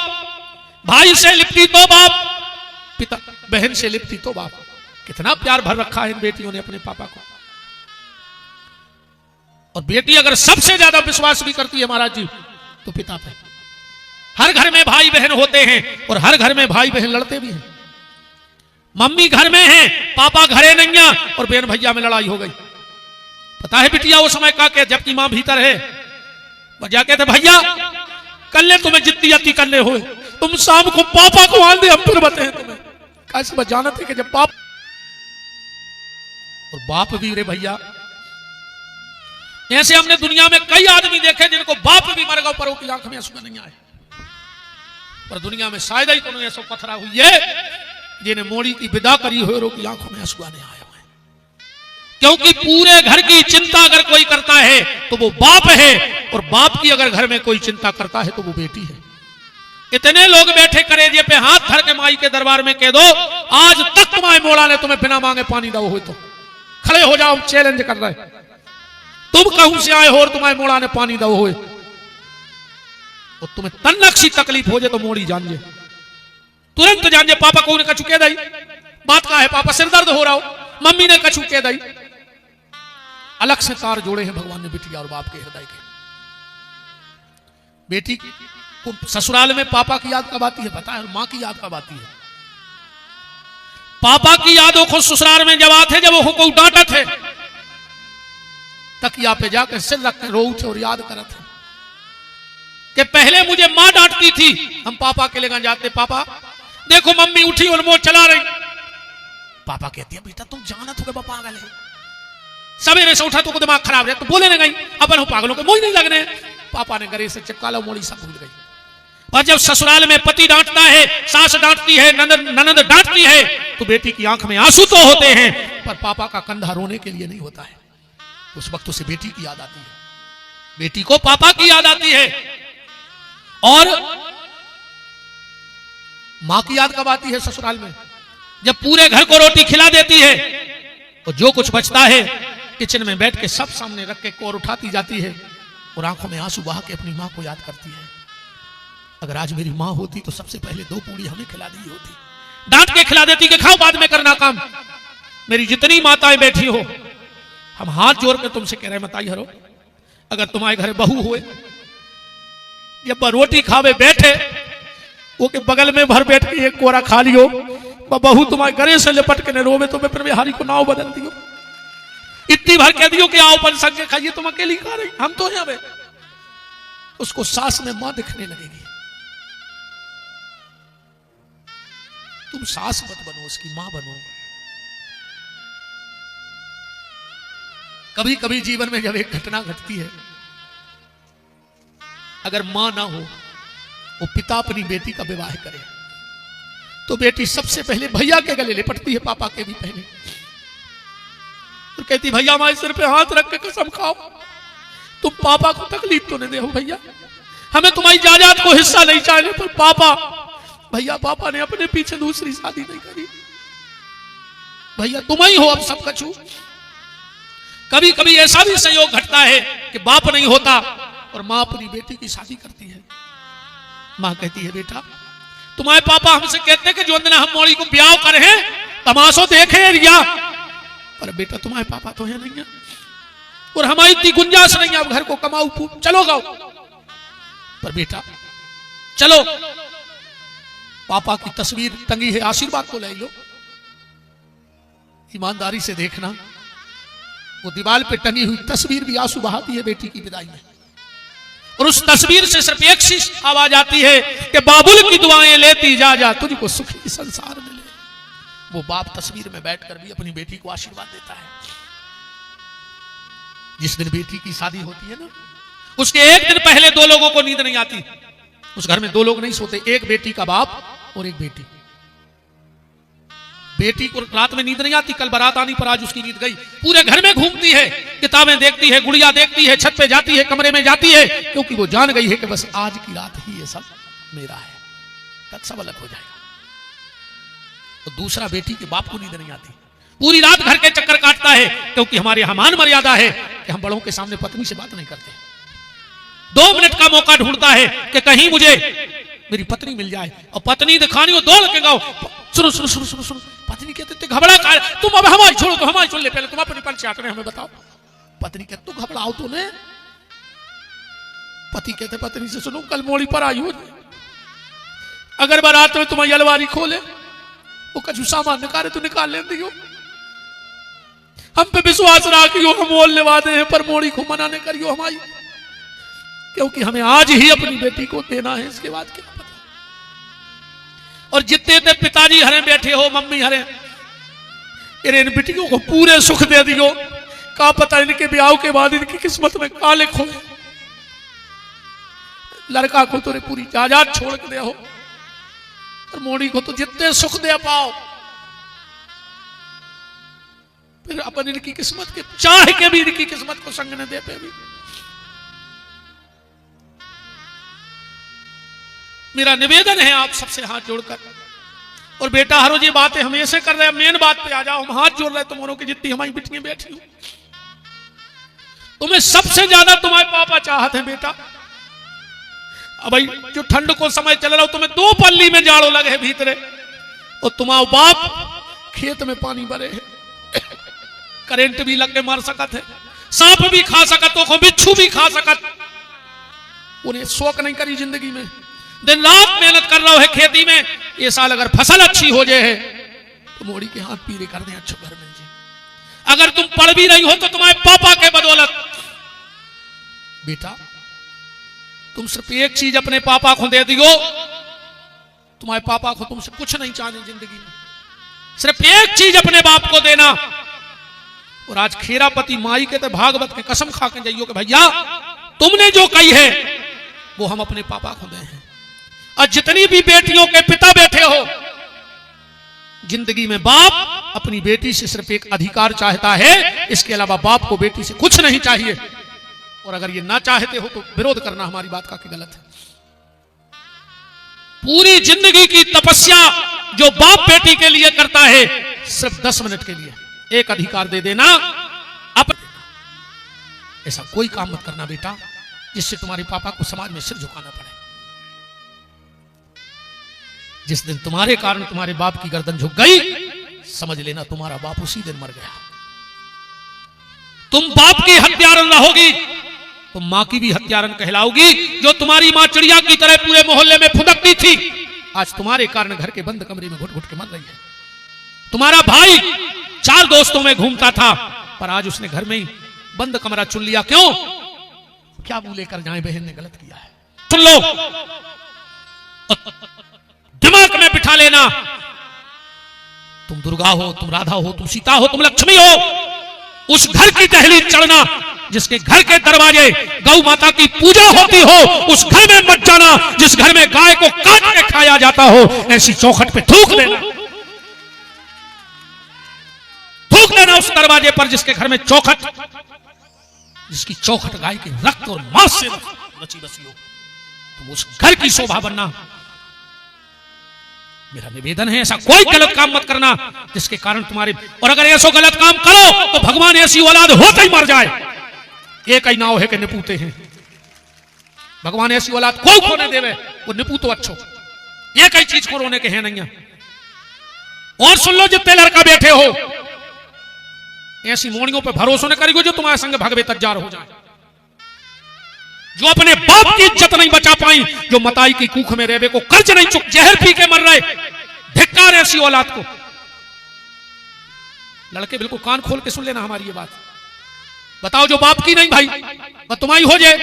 भाई से लिपटी तो बाप, पिता बहन से लिपटी तो बाप। कितना प्यार भर रखा है इन बेटियों ने अपने पापा को। और बेटी अगर सबसे ज्यादा विश्वास भी करती है महाराज जी तो पिता पे। हर घर में भाई बहन होते हैं और हर घर में भाई बहन लड़ते भी हैं। मम्मी घर में है, पापा घरे नहीं है और बहन भैया में लड़ाई हो गई। पता है बिटिया वो समय का के जबकि मां भीतर है, वो जाके थे भैया कल तुम्हें जितनी अति कल हो, तुम शाम को पापा को आन दे, हम फिर बते हैं तुम्हें कैसे बचाना थे कि जब बाप और बाप भी रे भैया, ऐसे हमने दुनिया में कई आदमी देखे जिनको बाप भी मर गए पर वो की आंख में आंसू नहीं आए, पर दुनिया में शायद ही कोनो ऐसा पथरा हुई है जिन्हें मोड़ी की विदा करी हो रो की आंखों में आंसू नहीं आया है। क्योंकि पूरे घर की चिंता अगर कोई करता है तो वो बाप है, और बाप की अगर घर में कोई चिंता करता है तो वो बेटी है। इतने लोग बैठे करेजे पे हाथ धर के माई के दरबार में कह दो, आज तक तुम्हारे मोड़ा ने तुम्हें बिना मांगे पानी दो हो तो खड़े हो जाओ, चैलेंज कर रहे, तुम कहूं से आए हो और तुम्हारे मोड़ा ने पानी दो हो, और तुम्हें तन्नक सी तकलीफ हो जाए तो मोड़ी जान जे, तुरंत जान जे पापा को कछु कह दई, बात का है पापा सिर दर्द हो रहा हो, मम्मी ने कछु कह दई। अलग से तार जोड़े हैं भगवान ने बिटिया और बाप के हृदय के। बेटी को ससुराल में पापा की याद कब आती है पता है, और मां की याद कब आती है। पापा की यादों को ससुराल में जब आते जब वो को डांटा थे, तकिया पे जाकर सिर रख कर रो उठे और याद करा था कि पहले मुझे मां डांटती थी, हम पापा के लेकर जाते, पापा देखो मम्मी उठी और वो चला रही, पापा कहती है बेटा तुम जाना तो पागल है, सवेरे से उठा तो दिमाग खराब है, तो बोले नहीं गई अपन हो पागलों के मोह नहीं लगने, पापा ने गले से चिपका लो मोड़ी सब भूल गई। और जब ससुराल में पति डांटता है, सास डांटती है, ननद डांटती है, तो बेटी की आंख में आंसू तो होते हैं पर पापा का कंधा रोने के लिए नहीं होता है। उस वक्त उसे बेटी की याद आती है, बेटी को पापा की याद आती है। और मां की याद कब आती है ससुराल में, जब पूरे घर को रोटी खिला देती है और जो कुछ बचता है किचन में बैठ के सब सामने रख के कोर उठाती जाती है और आंखों में आंसू बहा के अपनी मां को याद करती है। अगर आज मेरी मां होती तो सबसे पहले 2 पूड़ी हमें खिला दी होती, डांट के खिला देती कि खाओ बाद में करना काम। मेरी जितनी माताएं बैठी हो, हम हाथ जोड़ कर तुमसे कह रहे हैं मताई हरो, अगर तुम्हारे घर बहू हुए जब रोटी खावे बैठे वो के बगल में भर बैठ के एक कोरा खा लियो, बहू तुम्हारे गले से लिपट के न रोवे तो मैं फिर हारी को नाव बदल दियो, इतनी भर कह दियो कि आओ पन संग के खाइए, तुम अकेली खा रही, हम तो हैं। उसको सास में मां दिखने लगेगी। तुम सास मत बनो, उसकी मां बनो। कभी कभी जीवन में जब एक घटना घटती है, अगर मां ना हो, वो पिता अपनी बेटी का विवाह करे तो बेटी सबसे पहले भैया के गले लिपटती है, पापा के भी पहले, और कहती भैया हमारे सिर पे हाथ रख के कसम खाओ तुम पापा को तकलीफ तो नहीं दे हो भैया, हमें तुम्हारी जायदाद को हिस्सा नहीं चाहिए, पर पापा भैया पापा ने अपने पीछे दूसरी शादी नहीं करी, भैया तुम ही हो अब सब कछु। कभी कभी ऐसा भी संयोग घटता है कि बाप नहीं होता और मां अपनी बेटी की शादी करती है। मां कहती है बेटा तुम्हारे पापा हमसे कहते हैं कि जो दिन हम मोड़ी को ब्याह करे हैं तमाशो देखे रिया, पर बेटा तुम्हारे पापा तो है नहीं है और हमारी इतनी गुंजाइश नहीं है अब घर को कमाओ चलो गाओ, पर बेटा चलो पापा की तस्वीर टंगी है आशीर्वाद तो ले लो। ईमानदारी से देखना वो दीवार पे टंगी हुई तस्वीर भी आंसू बहाती है बेटी की विदाई में, और उस तस्वीर से सिर्फ एक सी आवाज आती है कि बाबुल की दुआएं लेती जा जा तुझको सुखी संसार मिले। वो बाप तस्वीर में बैठकर भी अपनी बेटी को आशीर्वाद देता है। जिस दिन बेटी की शादी होती है ना, उसके एक दिन पहले 2 लोगों को नींद नहीं आती। उस घर में 2 लोग नहीं सोते, एक बेटी का बाप और एक बेटी। बेटी को रात में नींद नहीं आती, कल बारात आनी पर आज उसकी नींद गई। पूरे घर में घूमती है, किताबें देखती है, गुड़िया देखती है, छत पे जाती है, कमरे में जाती है, क्योंकि वो जान गई है कि बस आज की रात ही ये सब मेरा है, कल सब अलग हो जाएगा। तो दूसरा बेटी के बाप को नींद नहीं आती, पूरी रात घर के चक्कर काटता है, क्योंकि हमारे यहाँ मान मर्यादा है कि हम बड़ों के सामने पत्नी से बात नहीं करते। 2 मिनट का मौका ढूंढता है कि कहीं मुझे मेरी पत्नी मिल जाए, और पत्नी दिखानी हो दौड़ के गाओ सुनो सुनो सुनो सुनो सुनो। पत्नी कहते घबरा का तुम अब हमारी छोड़ो, तो हमारी छोड़ ले, पहले तुम अपनी परिचय आकर हमें बताओ। पत्नी कहते तो घबराओ तो ने। पति कहते पत्नी से सुनो कल मोड़ी पर आई हो, अगर बारात में तुम्हारी अलमारी खोले वो कछु सामान निकाले तो निकाल ले दियो, हम पे विश्वास रखियो, हम बोलने वादे हैं पर मोड़ी को मना नहीं करियो हमारी। क्योंकि हमें आज ही अपनी बेटी को देना है, इसके बाद क्या पता। और जितने ते पिताजी हरे बैठे हो, मम्मी हरे, इन बेटियों को पूरे सुख दे दियो, का पता इनके ब्याह के बाद इनकी किस्मत में का लिखो। लड़का को तो पूरी जायदाद छोड़ के दे हो, और मोड़ी को तो जितने सुख दे पाओ, फिर अपन इनकी किस्मत के चाह के भी इनकी किस्मत को संग न दे पे भी। मेरा निवेदन है आप सबसे हाथ जोड़कर, और बेटा हरो जी बातें हम ऐसे कर रहे हैं, मेन बात पे आ जाओ। हम हाथ जोड़ रहे तुम्हारों की जितनी हमारी बिटियां बैठी हो, तुम्हें सबसे ज्यादा तुम्हारे पापा चाहते हैं बेटा। अब भाई जो ठंड को समय चल रहा हो, तुम्हें 2 पल्ली में जाड़ो लगे भीतरे, और तुम्हारा बाप खेत में पानी भरे है, करंट भी लग के मार सकत है, सांप भी खा सकत हो, बिच्छू भी खा सकत। उन्हें शौक नहीं करी जिंदगी में, दिन रात मेहनत कर रहा है खेती में। ये साल अगर फसल अच्छी हो जाए है तो मोड़ी के हाथ पीरे कर दें, अच्छो घर मिल जाए। अगर तुम पढ़ भी नहीं हो तो तुम्हारे पापा के बदौलत। बेटा तुम सिर्फ एक चीज अपने पापा को दे दियो, तुम्हारे पापा को तुमसे कुछ नहीं चाहिए जिंदगी में, सिर्फ एक चीज अपने बाप को देना। और आज खेरापति माई के तो भागवत के कसम खा के जाइयो कि भैया तुमने जो कही है वो हम अपने पापा को दे हैं। और जितनी भी बेटियों के पिता बैठे हो, जिंदगी में बाप अपनी बेटी से सिर्फ एक अधिकार चाहता है, इसके अलावा बाप को बेटी से कुछ नहीं चाहिए। और अगर ये ना चाहते हो तो विरोध करना हमारी बात का गलत है। पूरी जिंदगी की तपस्या जो बाप बेटी के लिए करता है, सिर्फ 10 मिनट के लिए एक अधिकार दे देना, ऐसा कोई काम मत करना बेटा जिससे तुम्हारे पापा को समाज में सिर झुकाना पड़े। जिस दिन तुम्हारे कारण तुम्हारे बाप की गर्दन झुक गई, समझ लेना तुम्हारा बाप उसी दिन मर गया। तुम बाप की हत्यारन रहोगी, तुम मां की भी हत्यारन कहलाओगी। जो तुम्हारी मां चिड़िया की तरह पूरे मोहल्ले में फुदकती थी, आज तुम्हारे कारण घर के बंद कमरे में घुट घुट के मर रही है। तुम्हारा भाई 4 दोस्तों में घूमता था, पर आज उसने घर में ही बंद कमरा चुन लिया। क्यों? क्या मुंह लेकर जाए, बहन ने गलत किया है। सुन लो, दिमाग में बिठा लेना, तुम दुर्गा हो, तुम राधा हो, तुम सीता हो, तुम लक्ष्मी हो, उस घर की दहलीज चढ़ना जिसके घर के दरवाजे गौ माता की पूजा होती हो, उस घर में मत जाना जिस घर में गाय को काट के खाया जाता हो। ऐसी चौखट पे थूक देना, थूक देना उस दरवाजे पर जिसके घर में चौखट, जिसकी चौखट गाय के रक्त और मांस से बची बसी हो। तुम उस घर की शोभा बनना। मेरा निवेदन है, ऐसा कोई गलत काम मत करना जिसके कारण तुम्हारे, और अगर ऐसा गलत काम करो तो भगवान ऐसी औलाद होते ही मर जाए। एक ही नाव है कि निपूते हैं, भगवान ऐसी औलाद कोई खोने देवे, वो निपूतो अच्छो। एक ही चीज को रोने के हैं नहीं। और सुन लो जितने लड़का बैठे हो, ऐसी मोड़ियों पे भरोसा न करियो जो तुम्हारे संग भगवे तज्जार हो जाए, जो अपने बाप की इज्जत नहीं बचा पाई, जो मताई की कूख में रेबे को कर्ज नहीं चुक, जहर पी के मर रहे। धिक्कार ऐसी औलाद को। लड़के बिल्कुल कान खोल के सुन लेना हमारी ये बात। बताओ, जो बाप की नहीं भाई वह तुम्हारी हो जाए,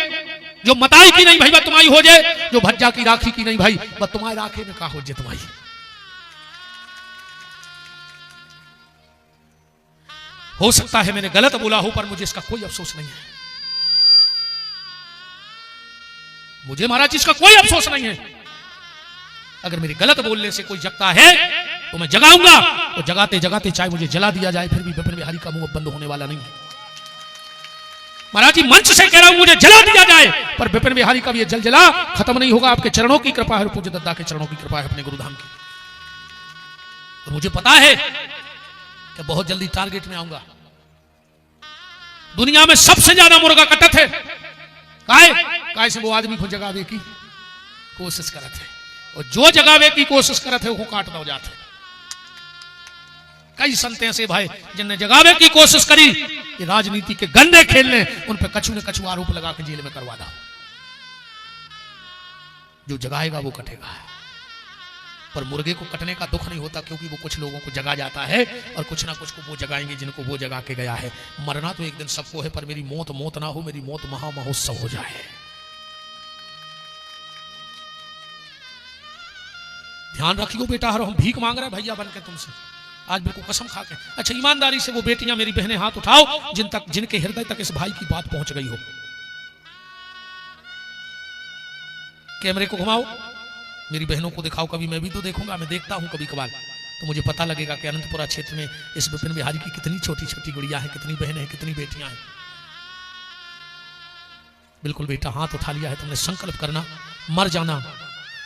जो मताई की नहीं भाई वह तुम्हारी हो जाए, जो भज्जा की राखी की नहीं भाई वह तुम्हारे राखे में का हो जाए तुम्हारी। हो सकता है मैंने गलत बोला हो, पर मुझे इसका कोई अफसोस नहीं है। मुझे महाराज इसका कोई अफसोस नहीं है। अगर मेरी गलत बोलने से कोई जगता है तो मैं जगाऊंगा, और जगाते जगाते चाहे मुझे जला दिया जाए, फिर भी विपिन बिहारी का मुंह बंद होने वाला नहीं है। महाराज जी मंच से कह रहा हूं, मुझे जला दिया जाए, पर विपिन बिहारी का भी ये जलजला खत्म नहीं होगा। आपके चरणों की कृपा है, पूज्य दद्दा के चरणों की कृपा है, अपने गुरुधाम की। तो मुझे पता है कि बहुत जल्दी टारगेट में आऊंगा। दुनिया में सबसे ज्यादा मुर्गा कटत है काय से वो आदमी को जगावे की कोशिश करत है, और जो जगावे की कोशिश करत है वो काट दो जाते। कई संत ऐसे भाई जिनने जगावे की कोशिश करी कि राजनीति के गंदे खेलने, उन पर कछु न कछु आरोप लगा के जेल में करवा दो। जो जगाएगा वो कटेगा, पर मुर्गे को कटने का दुख नहीं होता, क्योंकि वो कुछ लोगों को जगा जाता है और कुछ ना कुछ को वो जगाएंगे जिनको वो जगा के गया है। मरना तो एक दिन सबको है, पर मेरी मौत मौत ना हो, मेरी मौत महा महोत्सव हो जाए। ध्यान रखियो बेटा, हर हम भीख मांग रहे हैं भैया बन के तुमसे, आज बिल्कुल कसम खा के। अच्छा ईमानदारी से वो बेटियां मेरी बहनें हाथ उठाओ जिनके हृदय तक इस भाई की बात पहुंच गई हो। कैमरे को घुमाओ, मेरी बहनों को दिखाओ, कभी मैं भी तो देखूंगा, मैं देखता हूं कभी कभार, तो मुझे पता लगेगा कि अनंतपुरा क्षेत्र में इस विपिन बिहारी की कितनी छोटी छोटी गुड़िया है, कितनी बहनें हैं, कितनी बेटियां हैं। बिल्कुल बेटा, हाथ उठा लिया है तुमने, संकल्प करना, मर जाना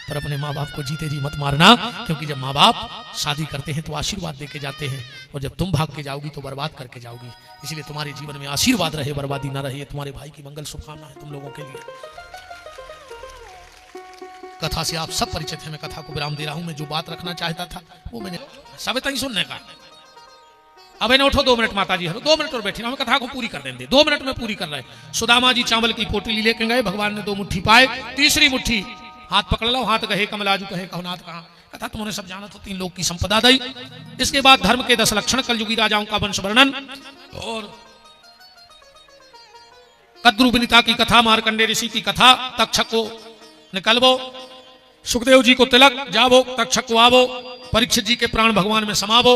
पर अपने माँ बाप को जीते जी मत मारना, क्योंकि जब माँ बाप शादी करते हैं तो आशीर्वाद देके जाते हैं, और जब तुम भाग के जाओगी तो बर्बाद करके जाओगी। इसलिए तुम्हारे जीवन में आशीर्वाद रहे, बर्बादी ना रहे। तुम्हारे भाई की मंगल शुभकामना है तुम लोगों के लिए। कथा से आप सब परिचित हैं, मैं कथा को विराम दे रहा हूं। मैं जो बात रखना चाहता था वो मैंने सब तक सुनने का। अब इन्हें उठो 2 मिनट माता जी, हरो 2 मिनट और बैठी, हमें कथा को पूरी कर देंगे, 2 मिनट में पूरी कर रहे हैं। सुदामा जी चावल की पोटली लेके गए, भगवान ने 2 मुट्ठी पाए, तीसरी मुट्ठी हाथ पकड़ लो, हाथ कहे कमलाजू कहे कहुनाथ कहा। कथा तुमने सब जाना, तो 3 लोग की संपदा दी। इसके बाद धर्म के 10 लक्षण, कलयुगी राजाओं का वंश वर्णन, और कद्रु विनीता की कथा, मार्कंडे ऋषि की कथा, तक्षक को निकलवो, सुखदेव जी को तिलक जावो, तक्षक को आवो, परीक्षित जी के प्राण भगवान में समावो,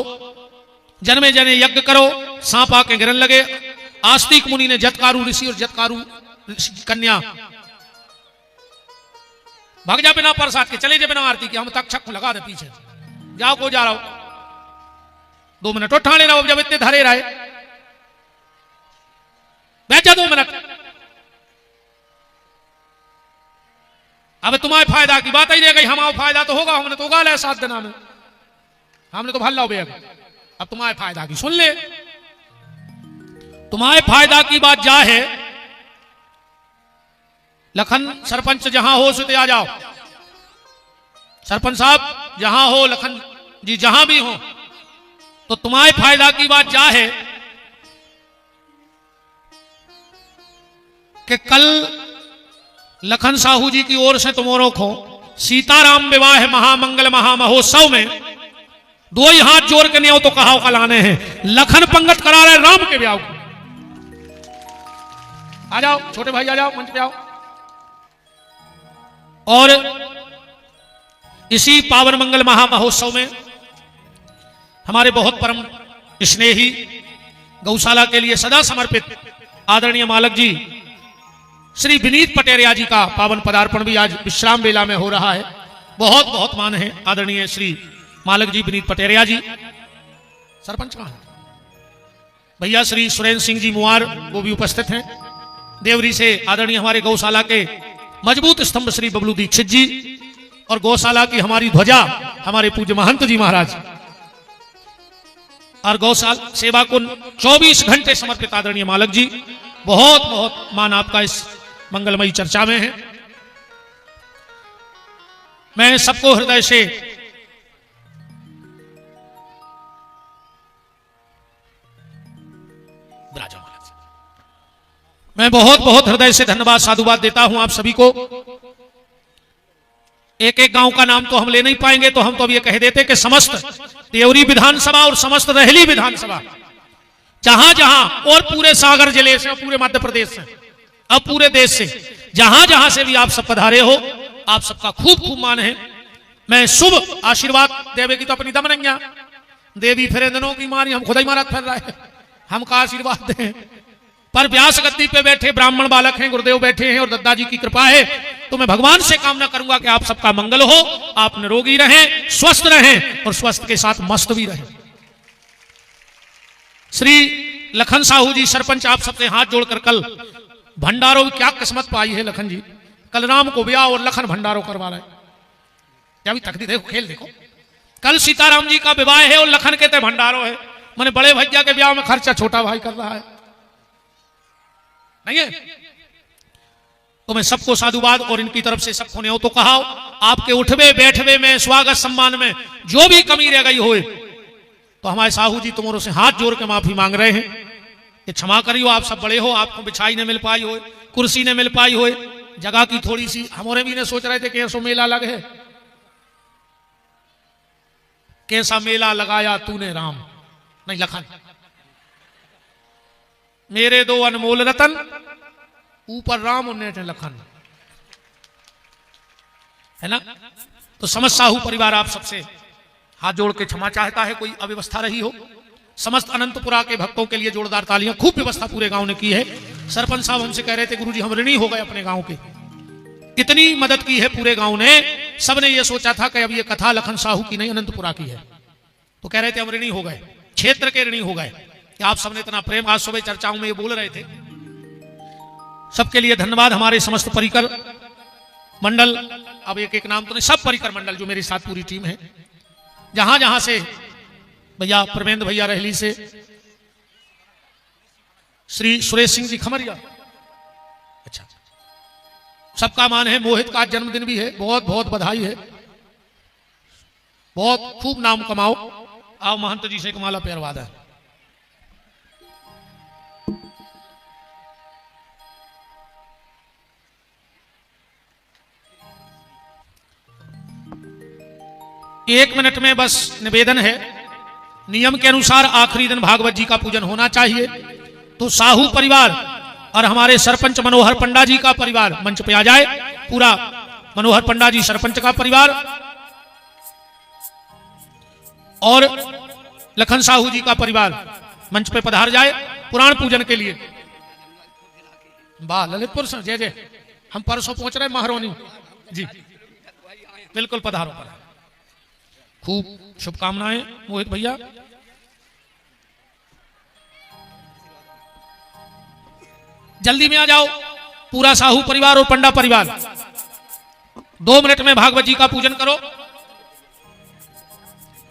जन्मे जने यज्ञ करो, सांप आके गिरन लगे। आस्तिक मुनि ने जतकारु ऋषि और जतकारु ऋषि की कन्या भाग जा बिना प्रसाद के, चले जा बिना आरती के, हम तक्षक को लगा दे पीछे, जाओ को जा रहा हो, 2 मिनट और ठाणे रहो, जब इतने धरे रहे बैठ जा 2 मिनट। अब तुम्हारे फायदा की बात ही रह गई, हमारा फायदा तो होगा, हमने तो गाल है 7 दिन में, हमने तो भल्ला बेग। अब तुम्हारे फायदा की सुन ले, तुम्हारे फायदा की बात जा है, लखन सरपंच जहां हो सुते आ जाओ, सरपंच साहब जहां हो, लखन जी जहां भी हो, तो तुम्हारे फायदा की बात जा है कि कल लखन साहू जी की ओर से तुम्हारों को सीताराम विवाह महामंगल महामहोत्सव में 2 ही हाथ जोड़ के नहीं तो कहा कलाने हैं, लखन पंगत करा रहे राम के ब्याह को। आ जाओ छोटे भाई, आ जाओ मंच पे आओ। और इसी पावन मंगल महामहोत्सव में हमारे बहुत परम स्नेही, गौशाला के लिए सदा समर्पित आदरणीय मालक जी श्री विनीत पटेरिया जी का पावन पदार्पण भी आज विश्राम बेला में हो रहा है। बहुत बहुत मान है आदरणीय श्री मालक जी विनीत पटेरिया जी। सरपंच कहां है? भैया श्री सुरेंद्र सिंह जी मुआर वो भी उपस्थित हैं। देवरी से आदरणीय हमारे गौशाला के मजबूत स्तंभ श्री बबलू दीक्षित जी, और गौशाला की हमारी ध्वजा हमारे पूज्य महंत जी महाराज, और गौशाला सेवा को 24 घंटे समर्पित आदरणीय मालक जी। बहुत बहुत मान आपका इस मंगलमयी चर्चा में है। मैं सबको हृदय से मैं बहुत बहुत हृदय से धन्यवाद साधुवाद देता हूं आप सभी को। एक एक गांव का नाम तो हम ले नहीं पाएंगे, तो हम तो अब ये कह देते कि समस्त देवरी विधानसभा और समस्त रहली विधानसभा जहां जहां, और पूरे सागर जिले से और पूरे मध्य प्रदेश से, अब पूरे देश से जहां जहां से भी आप सब पधारे हो, आप सबका खूब खूब मान है। मैं शुभ आशीर्वाद देवे की तो अपनी दम नहीं, देवी फिर दिनों की मारी, हम खुद ही मारा फिर रहा है, हमका आशीर्वाद दें। पर व्यास गद्दी पे बैठे ब्राह्मण बालक हैं, गुरुदेव बैठे हैं, और दद्दा जी की कृपा है, तो मैं भगवान से कामना करूंगा कि आप सबका मंगल हो, आप निरोगी रहें, स्वस्थ रहें, और स्वस्थ के साथ मस्त भी रहें। श्री लखन साहू जी सरपंच आप सबसे हाथ जोड़कर कल भंडारों की क्या किस्मत पाई है लखन जी, कल राम को ब्याह और लखन भंडारों करवा रहे। क्या भी तकदीर देखो, खेल देखो, कल सीताराम जी का विवाह है और लखन कहते भंडारों है। मैंने बड़े भैया के ब्याह में खर्चा छोटा भाई कर रहा है, नहीं है? तो मैं सबको साधुवाद और इनकी तरफ से सबको ने तो कहा, आपके उठवे बैठवे में, स्वागत सम्मान में जो भी कमी रह गई होए, तो हमारे साहू जी तुम्हारों से हाथ जोड़ के माफी मांग रहे हैं कि क्षमा करियो, आप सब बड़े हो, आपको बिछाई न मिल पाई हो, कुर्सी न मिल पाई हो, जगह की थोड़ी सी हमारे भी ने सोच रहे थे कि ऐसा मेला लगे, कैसा मेला लगाया तूने राम, नहीं लखन, मेरे 2 अनमोल रतन, ऊपर राम और नीचे लखन, है ना? तो समस्त साहू परिवार आप सबसे हाथ जोड़ के क्षमा चाहता है, कोई अव्यवस्था रही हो। समस्त अनंतपुरा के भक्तों के लिए जोरदार तालियां। खूब व्यवस्था पूरे गांव ने की है। सरपंच साहब हमसे कह रहे थे गुरुजी हम ऋणी हो गए अपने गांव के, इतनी मदद की है पूरे गांव ने। सबने ये सोचा था कि अब ये कथा लखन साहू की नहीं अनंतपुरा की है, तो कह रहे थे हम ऋणी हो गए, क्षेत्र के ऋणी हो गए कि आप सबने इतना प्रेम। आज सुबह चर्चाओं में ये बोल रहे थे। सबके लिए धन्यवाद। हमारे समस्त परिकर मंडल, अब एक एक नाम तो नहीं, सब परिकर मंडल जो मेरे साथ पूरी टीम है, जहां जहां से भैया परमेंद्र भैया रहली से, श्री सुरेश सिंह जी खमरिया, अच्छा सबका मान है। मोहित का जन्मदिन भी है, बहुत बहुत बधाई है, बहुत खूब नाम कमाओ। आओ महंत जी से कमाला पैरवादा है। एक मिनट में बस निवेदन है, नियम के अनुसार आखिरी दिन भागवत जी का पूजन होना चाहिए। तो साहू परिवार और हमारे सरपंच मनोहर पंडा जी का परिवार मंच पे आ जाए। पूरा मनोहर पंडा जी सरपंच का परिवार और लखन साहू जी का परिवार मंच पे पधार जाए पुराण पूजन के लिए। वाह ललितपुर से जय जय। हम परसों पहुंच रहे महारोनी जी, बिल्कुल पधारो पर। खूब शुभकामनाएं मोहित भैया। जल्दी में आ जाओ पूरा साहू परिवार और पंडा परिवार। 2 मिनट में भागवत जी का पूजन करो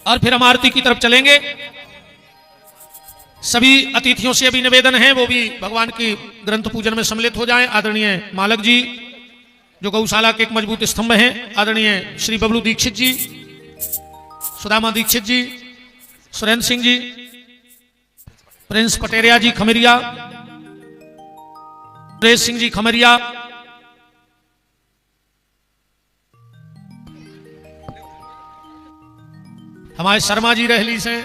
और फिर हम आरती की तरफ चलेंगे। सभी अतिथियों से भी निवेदन है वो भी भगवान की ग्रंथ पूजन में सम्मिलित हो जाएं। आदरणीय मालक जी जो गौशाला के एक मजबूत स्तंभ हैं, आदरणीय श्री बबलू दीक्षित जी, सुदामा दीक्षित जी, सुरेंद्र सिंह जी, प्रिंस पटेरिया जी खमरिया, सुरेश सिंह जी खमरिया, हमारे शर्मा जी रहली से,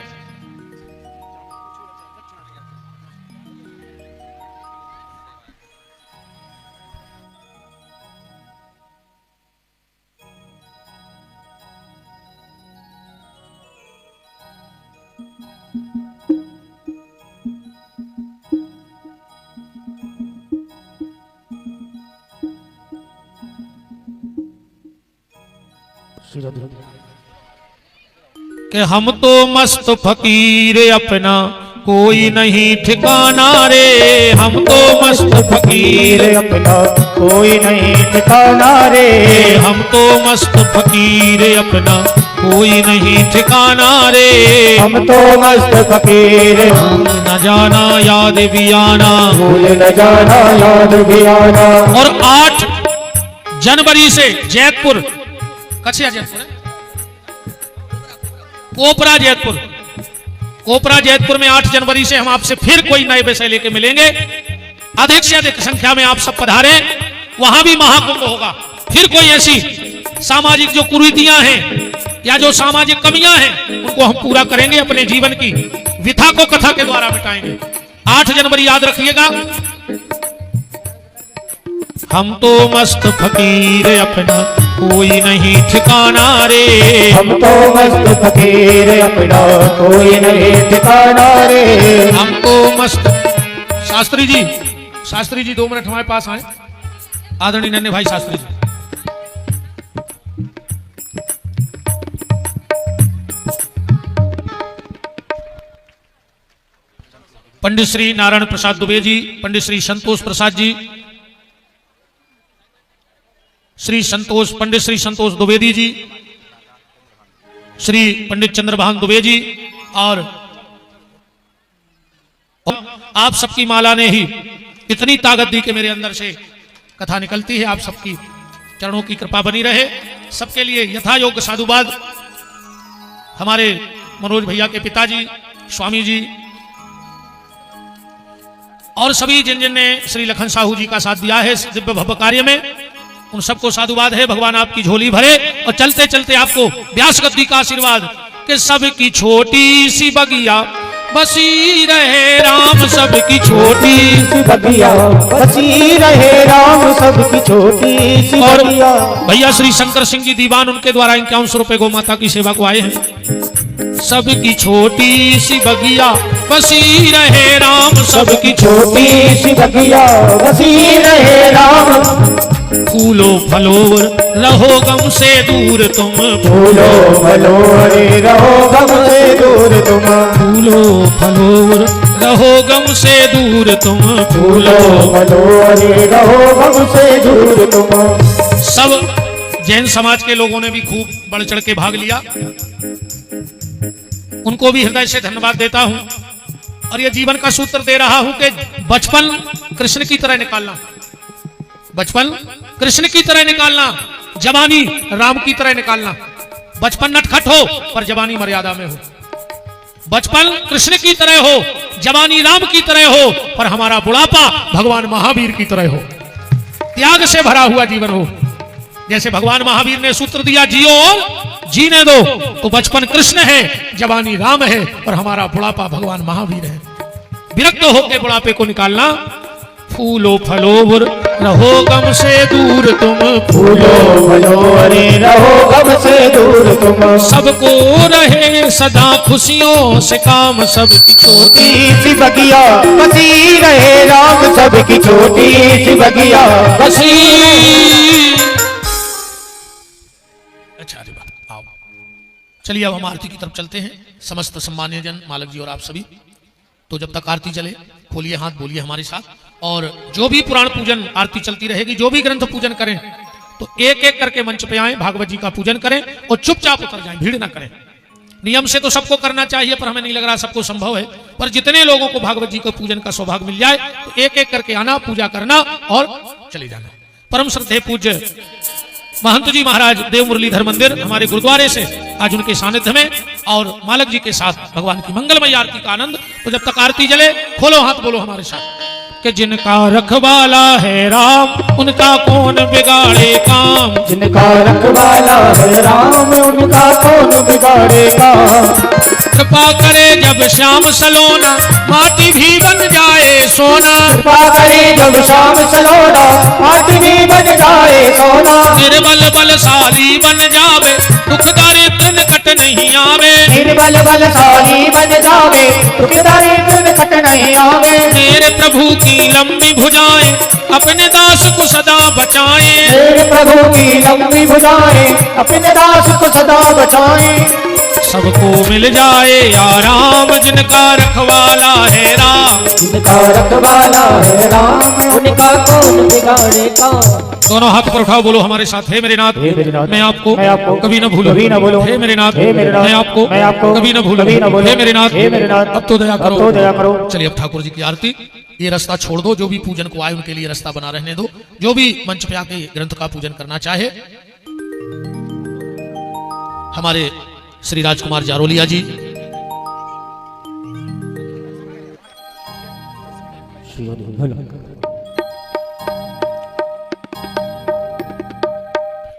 कि हम तो मस्त फकीर अपना कोई नहीं ठिकाना रे। हम तो मस्त फकीर अपना कोई नहीं ठिकाना रे। हम तो मस्त फकीर अपना कोई नहीं ठिकाना रे। हम तो मस्त फकीर न जाना याद भी आना, भूल न जाना याद भी आना। और 8 जनवरी से जैतपुर, कच्छिया जैतपुर है? कोपरा जैतपुर, कोपरा जैतपुर में 8 जनवरी से हम आपसे फिर कोई नए विषय लेके मिलेंगे। अधिक से अधिक संख्या में आप सब पधारें। वहां भी महाकुंभ होगा। फिर कोई ऐसी सामाजिक जो कुरीतियां हैं या जो सामाजिक कमियां हैं उनको हम पूरा करेंगे, अपने जीवन की विथा को कथा के द्वारा मिटाएंगे। 8 जनवरी याद रखिएगा। हम तो मस्त फकीर अपना कोई नहीं ठिकाना रे। हम तो मस्त फकीर अपना कोई नहीं ठिकाना रे। हम तो मस्त। शास्त्री जी, शास्त्री जी 2 मिनट हमारे पास आए। आदरणीय नन्हे भाई शास्त्री जी। पंडित श्री नारायण प्रसाद दुबे जी, पंडित श्री संतोष प्रसाद जी, पंडित श्री संतोष द्विवेदी जी, श्री पंडित चंद्रभान दुबे जी, और आप सबकी माला ने ही इतनी ताकत दी कि मेरे अंदर से कथा निकलती है। आप सबकी चरणों की कृपा बनी रहे। सबके लिए यथा योग्य साधुवाद। हमारे मनोज भैया के पिताजी स्वामी जी और सभी जिन जिन ने श्री लखन साहू जी का साथ दिया है इस दिव्य भव्य कार्य में, उन सबको साधुवाद है। भगवान आपकी झोली भरे और चलते चलते आपको व्यास गद्दी का आशीर्वाद कि सबकी छोटी सी बगिया बसी रहे राम सबकी छोटी सी बगिया, बसी रहे राम सबकी छोटी सी और बगिया। भैया श्री शंकर सिंह जी दीवान उनके द्वारा 51 रुपए गौ माता की सेवा को आए हैं। सबकी छोटी सी बगिया बसी रहे राम सबकी छोटी सी बगिया, बसी रहे राम। फूलो फलो रहो गम से दूर तुम, फूलो फलो रे रहो गम से दूर तुम, फूलो फलो रहो गम से दूर तुम, फूलो फलो रे रहो गम से दूर तुम। सब जैन समाज के लोगों ने भी खूब बढ़ चढ़ के भाग लिया, उनको भी हृदय से धन्यवाद देता हूं। और ये जीवन का सूत्र दे रहा हूं कि बचपन कृष्ण की तरह निकालना, बचपन कृष्ण की तरह निकालना, जवानी राम की तरह निकालना। बचपन नटखट हो पर जवानी मर्यादा में हो, बचपन कृष्ण की तरह हो, जवानी राम की तरह हो, पर हमारा बुढ़ापा भगवान महावीर की तरह हो, त्याग से भरा हुआ जीवन हो। जैसे भगवान महावीर ने सूत्र दिया, जियो और जीने दो, तो बचपन कृष्ण है, जवानी राम है, और हमारा बुढ़ापा भगवान महावीर है। विरक्त होकर बुढ़ापे को निकालना। फूलो फलो रहो गम से दूर तुम, फूलो फलो रे रहो गम से दूर तुम। सबको रहे सदा खुशियों से काम सबकी छोटी सी बगिया, बसी रहे राम सबकी छोटी सी बगिया, बसी। अच्छा अरे बात आओ, चलिए अब हम आरती की तरफ चलते हैं। समस्त सम्मान्य जन, मालक जी और आप सभी, तो जब तक आरती चले खोलिए हाथ, बोलिए हमारे साथ। और जो भी पुराण पूजन आरती चलती रहेगी, जो भी ग्रंथ पूजन करें तो एक एक करके मंच पे आए, भागवत जी का पूजन करें और चुपचाप उतर जाएं, भीड़ ना करें। नियम से तो सबको करना चाहिए, पर हमें नहीं लग रहा सबको संभव है। पर जितने लोगों को भागवत जी को पूजन का सौभाग्य मिल जाए तो एक एक करके आना, पूजा करना और चले जाना। परम श्रद्धेय पूज्य महंत जी महाराज देव मुरलीधर मंदिर हमारे गुरुद्वारे से आज उनके सानिध्य में और मालक जी के साथ भगवान की मंगलमय आरती का आनंद। तो जब तक आरती जले खोलो हाथ, बोलो हमारे साथ कि जिनका रखवाला है राम उनका कौन बिगाड़े काम, जिनका रखवाला है राम उनका कौन बिगाड़े काम। कृपा करे जब श्याम सलोना माटी भी बन जाए सोना, कृपा करे जब श्याम सलोना माटी भी बन जाए सोना। निर्बल बलशाली बन जावे दुख दारिद्र निकट नहीं आवे, निर्बल बलशाली बन जावे दुख दारिद्र निकट नहीं आवे। मेरे प्रभु की लंबी भुजाएं अपने दास को सदा बचाएं, मेरे प्रभु की लंबी भुजाएं अपने दास को सदा बचाएं। सबको मिल जाए आराम जिनका रखवाला है राम, जिनका रखवाला है राम उनका कौन बिगाड़े काम। दोनों हाथ पर उठाओ, बोलो हमारे साथ, हे मेरे नाथ मैं आपको कभी न भूलूं, कभी न भूलूं। हे मेरे नाथ हे मेरे नाथ मैं आपको कभी न भूलूं, हे मेरे नाथ अब तो दया करो। चलिए अब ठाकुर जी की आरती। ये रास्ता छोड़ दो, जो भी पूजन को आए उनके लिए रास्ता बना रहने दो। जो भी मंच पे आके ग्रंथ का पूजन करना चाहे, हमारे श्री राजकुमार जारोलिया जी,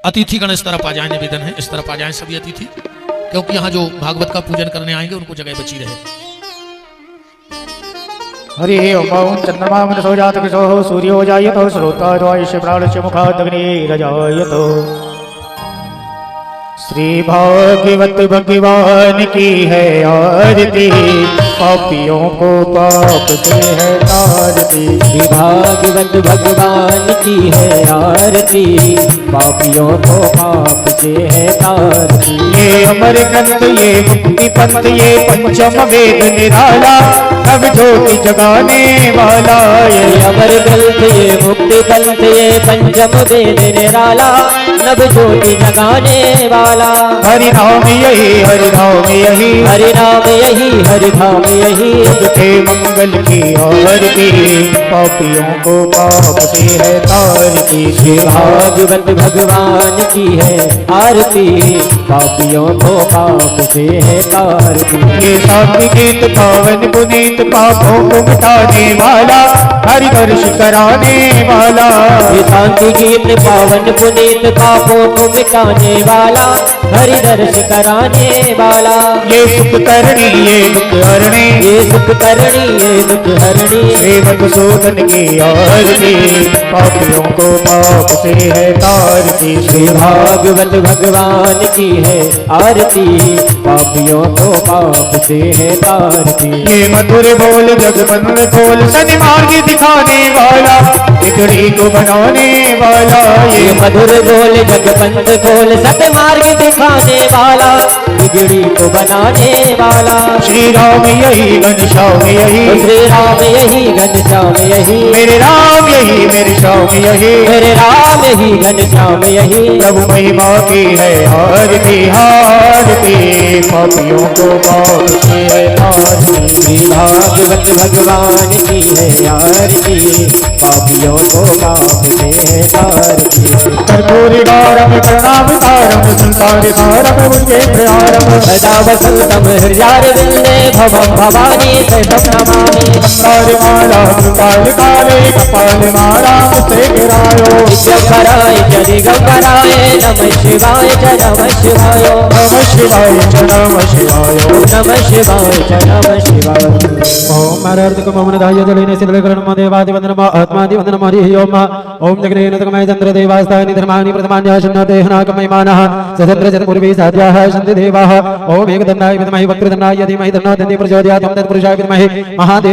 अतिथि गण इस तरफ आ जाए, निवेदन है इस तरफ आ जाए सभी अतिथि, क्योंकि यहाँ जो भागवत का पूजन करने आएंगे उनको जगह बची रहे। हरि ओम चंद्रमा मनसो जात कृशो सूर्यो जायतो श्रोता द्वायुष्य प्राणस्य मुखादग्निरजायतो। श्री भागवत भगवान की है आरती, पापियों को पाप से है तारती। श्री भागवत भगवान की है आरती, पापियों को पाप से है तारती। ये अमर ग्रंथ ये मुक्ति पंथ ये पंचम वेद निराला, अब ज्योति जगाने वाला। ये अमर ग्रंथ ये मुक्ति पंथ ये पंचम वेद निराला, नव ज्योति जगाने वाला। हरि नाम यही हरि नाम यही हरि नाम यही हरि नाम यही। थे मंगल की आरती, पापियों को पाप से है तारती। श्री भागवत भगवान की है आरती, पापियों को पाप से है तारती। ये शांति गीत पावन पुनीत पापों को मिटाने वाला, हरि दर्श कराने वाला। ये शांति गीत पावन पुनीत पापों को मिटाने वाला, हरि दर्श कराने वाला। ये सुख करणी ये दुख हरणी, ये सुख करणी ये दुख हरणी। श्रीमद सूदन की आरती, पापियों को पाप से है तारती। श्री भागवत भगवान की है आरती, पापियों को पाप से है तारती। ये मधुर बोल जगबंद खोल, सन्मार्ग दिखाने वाला, बिगड़ी को बनाने वाला। ये मधुर बोल जगबंद खोल, सतमार्ग दिखाने वाला, बिगड़ी को बनाने वाला। श्री राम यही घनश्याम यही, श्री राम यही घनश्याम यही, मेरे राम यही मेरे श्याम यही। मेरे राम यही घनश्याम यही। प्रभु महिमा की है आरती आरती, पापियों को पाप से है तारती। श्री भागवत भगवान की है आरती, पापियों को पाप से है तारती। कर्पूरी गारम प्रणाम तारम, संसार सारम उनके प्यारम। सदा वसंतम हृदयारविंदे भवं भवानी सहितं नमामि। संसार माला काल काले, कपाल माला मुझसे गिरायो। दिगंबराय च दिगंबराय, नमः शिवाय च नमः शिवाय। नमः शिवाय च नमः शिवाय। नमः शिवाय च नमः शिवाय। ओम हरर्धकम ममनदाय जलेन सिद्धकरणम देवादिवंदनम आत्मादिवंदनम हरि ओम। ओम जगनेन तकमय चंद्र देवास्तानि धर्माणि प्रथमान्याशन्नतेहनाकमयमानः सचंद्र चतुर्वी साध्याः सन्ति देवाः। ओम एकदन्नाय विद्महे वक्रतुण्डाय धीमहि तन्नो दन्ति प्रचोदयात्। ओम तत्पुरुषाय विद्महे महादेव